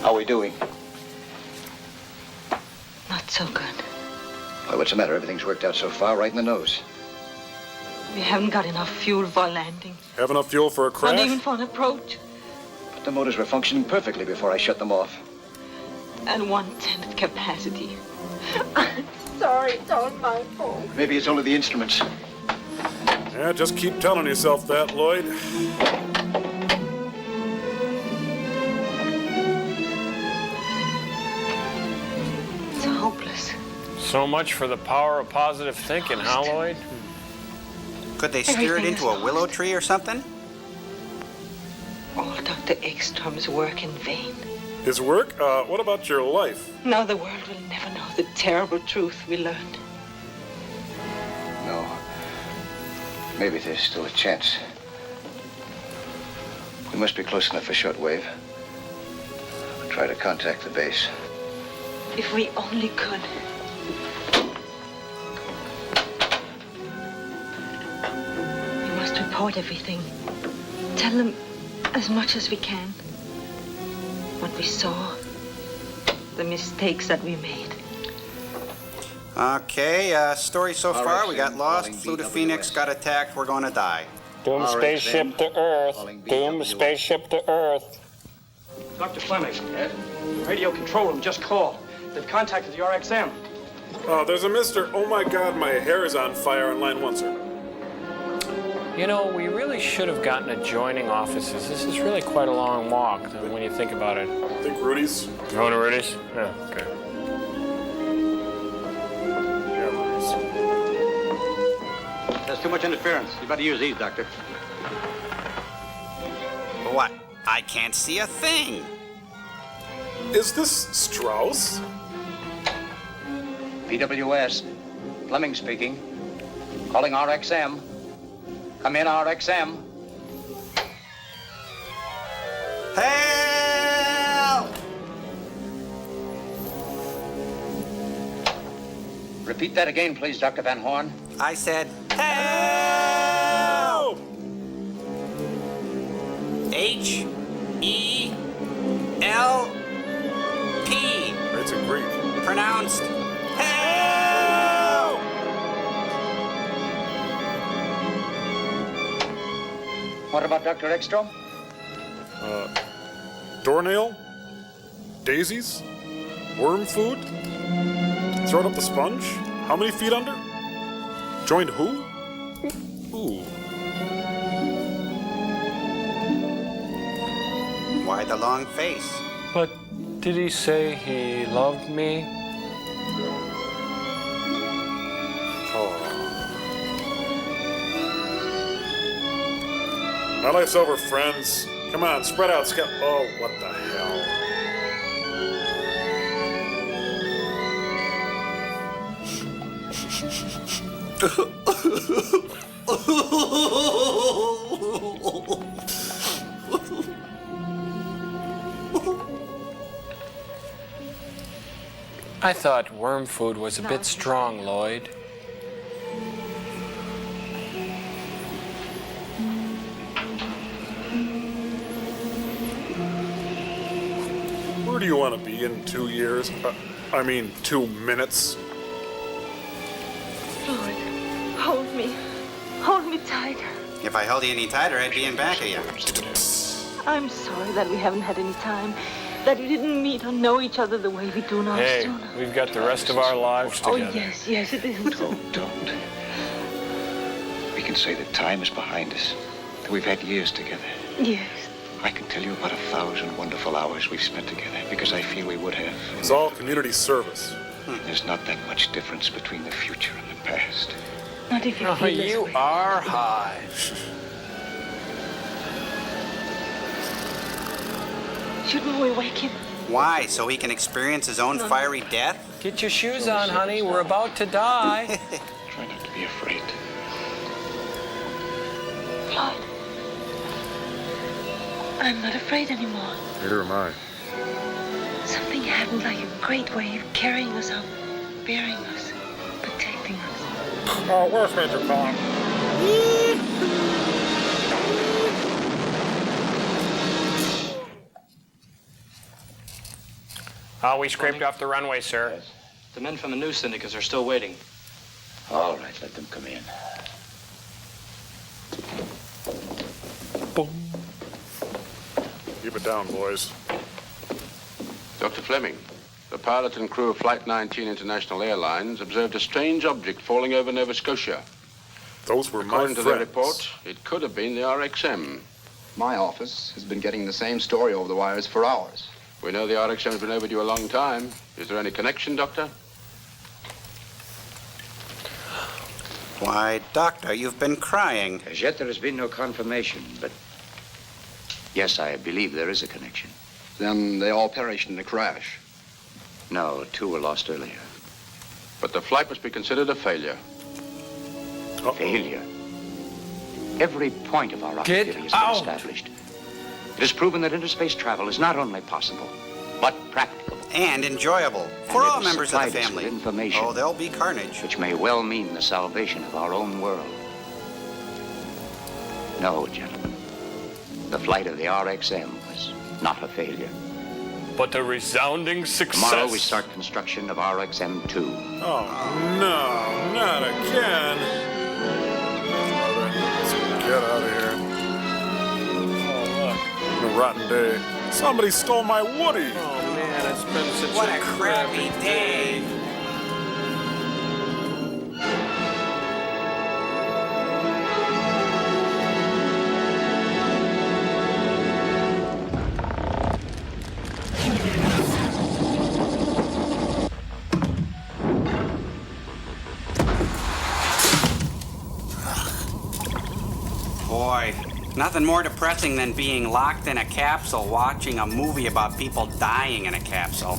How are we doing? Not so good. Well, what's the matter? Everything's worked out so far, right in the nose. We haven't got enough fuel for landing. Have enough fuel for a crash? Not even for an approach. But the motors were functioning perfectly before I shut them off. And 1/10 capacity. I'm sorry, it's all my fault. Maybe it's only the instruments. Yeah, just keep telling yourself that, Lloyd. It's hopeless. So much for the power of positive thinking, huh, Lloyd? Could they steer it Everything into a willow tree or something? All Dr. Ekstrom's work in vain. His work? What about your life? Now the world will never know the terrible truth we learned. No. Maybe there's still a chance. We must be close enough for shortwave. I'll try to contact the base. If we only could. We must report everything. Tell them as much as we can. What we saw. The mistakes that we made. Okay, story so far. We got lost, flew to Phoenix, got attacked, we're gonna die. Doom spaceship to Earth. Doom spaceship to Earth. Dr. Fleming. Radio control room just called. They've contacted the RXM. There's a Mr. Oh my God, my hair is on fire on line 1, sir. You know, we really should have gotten adjoining offices. This is really quite a long walk when you think about it. I think Rudy's. Going to Rudy's? Yeah, okay. Yeah, Rudy's. There's too much interference. You better use these, Doctor. What? I can't see a thing. Is this Strauss? PWS. Fleming speaking. Calling RXM. Come in, RXM. Help! Repeat that again, please, Dr. Van Horn. I said, help! H-E-L-P. It's in Greek. Pronounced help! What about Dr. Ekstrom? Doornail? Daisies? Worm food? Throwing up the sponge? How many feet under? Joined who? Ooh. Why the long face? But did he say he loved me? My life's over, friends. Come on, spread out, Scott. Oh, what the hell? I thought worm food was a bit strong, Lloyd. Where do you want to be in 2 years? 2 minutes? Lord, hold me. Hold me tighter. If I held you any tighter, I'd be in back of you. I'm sorry that we haven't had any time. That we didn't meet or know each other the way we do now. Hey, sooner. we've got the rest of our lives Oh, together. yes, it isn't. Don't. We can say that time is behind us. That we've had years together. Yes. I can tell you about 1,000 wonderful hours we've spent together because I feel we would have. It's all community service. There's not that much difference between the future and the past. Not if you Oh, feel this you way. are high. Shouldn't we wake him? Why? So he can experience his own fiery death? Get your shoes on, honey. We're about to die. Try not to be afraid. Lloyd. I'm not afraid anymore. Neither am I. Something happened like a great wave carrying us up, bearing us, protecting us. Oh, where's Major Kong? We scraped off the runway, sir. The men from the news syndicates are still waiting. All right, let them come in. Boom. Keep it down, boys. Dr. Fleming, the pilot and crew of Flight 19 International Airlines observed a strange object falling over Nova Scotia. Those were According my to friends. the report, it could have been the RXM. My office has been getting the same story over the wires for hours. We know the RXM has been overdue a long time. Is there any connection, Doctor? Why, Doctor, you've been crying. As yet, there has been no confirmation, but yes, I believe there is a connection. Then they all perished in the crash. No, 2 were lost earlier. But the flight must be considered a failure. Failure? Every point of our rocket Get theory has been out. established. It is proven that interspace travel is not only possible, but practicable. And enjoyable for And it all has members of the supplied us family. with information Oh, there'll be carnage. which may well mean the salvation of our own world. No, gentlemen. The flight of the RXM was not a failure. But a resounding success. Tomorrow we start construction of RXM-2. Oh, no, not again. Let's get out of here. Oh, look. What a rotten day. Somebody stole my Woody. Oh, man, it's been such What a crappy day. Boy, nothing more depressing than being locked in a capsule watching a movie about people dying in a capsule.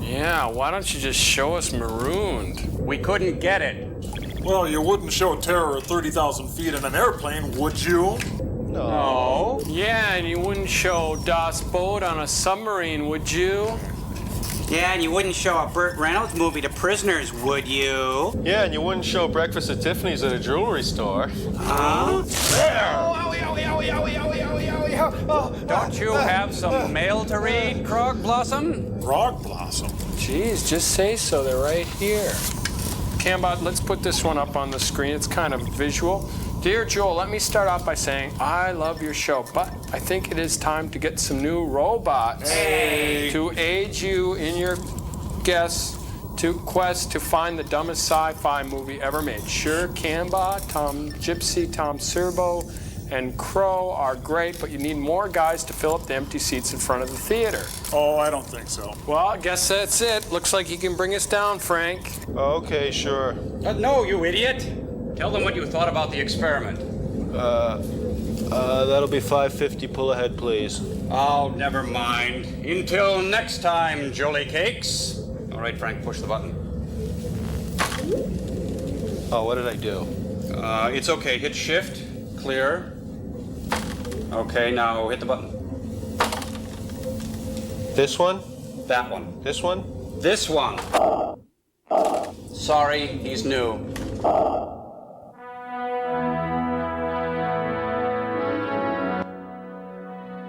Yeah, why don't you just show us marooned? We couldn't get it. Well, you wouldn't show terror at 30,000 feet in an airplane, would you? No. Yeah, and you wouldn't show Das Boot on a submarine, would you? Yeah, and you wouldn't show a Burt Reynolds movie to prisoners, would you? Yeah, and you wouldn't show breakfast at Tiffany's at a jewelry store. Huh? Don't you have some mail to read, Krog Blossom? Frog Blossom? Jeez, just say so. They're right here. Cambot, let's put this one up on the screen. It's kind of visual. Dear Joel, let me start off by saying I love your show, but I think it is time to get some new robots to aid you in your quest to find the dumbest sci-fi movie ever made. Sure, Cambot, Tom Gypsy, Tom Serbo, and Crow are great, but you need more guys to fill up the empty seats in front of the theater. Oh, I don't think so. Well, I guess that's it. Looks like you can bring us down, Frank. Okay, sure. No, you idiot. Tell them what you thought about the experiment. That'll be $5.50. Pull ahead, please. Oh, never mind. Until next time, Jolly Cakes. All right, Frank, push the button. Oh, what did I do? It's okay. Hit shift. Clear. Okay, now hit the button. This one? That one. This one? This one. Sorry, he's new.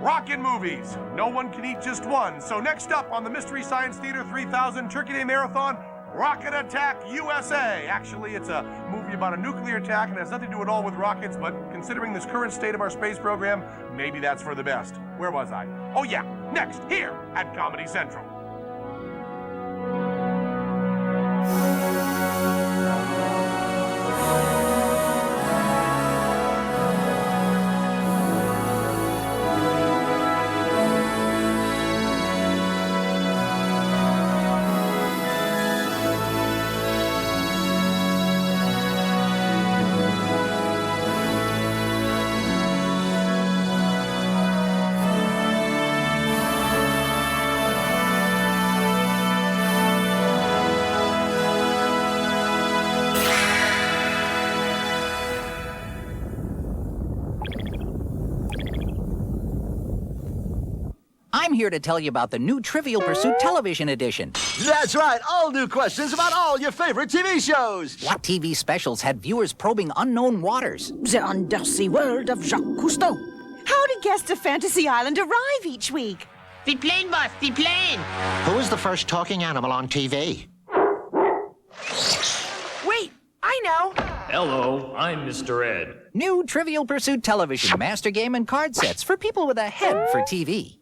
Rocket movies. No one can eat just one. So next up on the Mystery Science Theater 3000 Turkey Day Marathon, Rocket Attack USA. Actually, it's a movie about a nuclear attack and has nothing to do at all with rockets, but considering this current state of our space program, maybe that's for the best. Where was I? Oh yeah, next, here at Comedy Central. I'm here to tell you about the new Trivial Pursuit Television Edition. That's right, all new questions about all your favorite TV shows. What TV specials had viewers probing unknown waters? The undersea world of Jacques Cousteau. How did guests of Fantasy Island arrive each week? The plane, boss, the plane. Who was the first talking animal on TV? Hello, I'm Mr. Ed. New Trivial Pursuit Television, master game and card sets for people with a head for TV.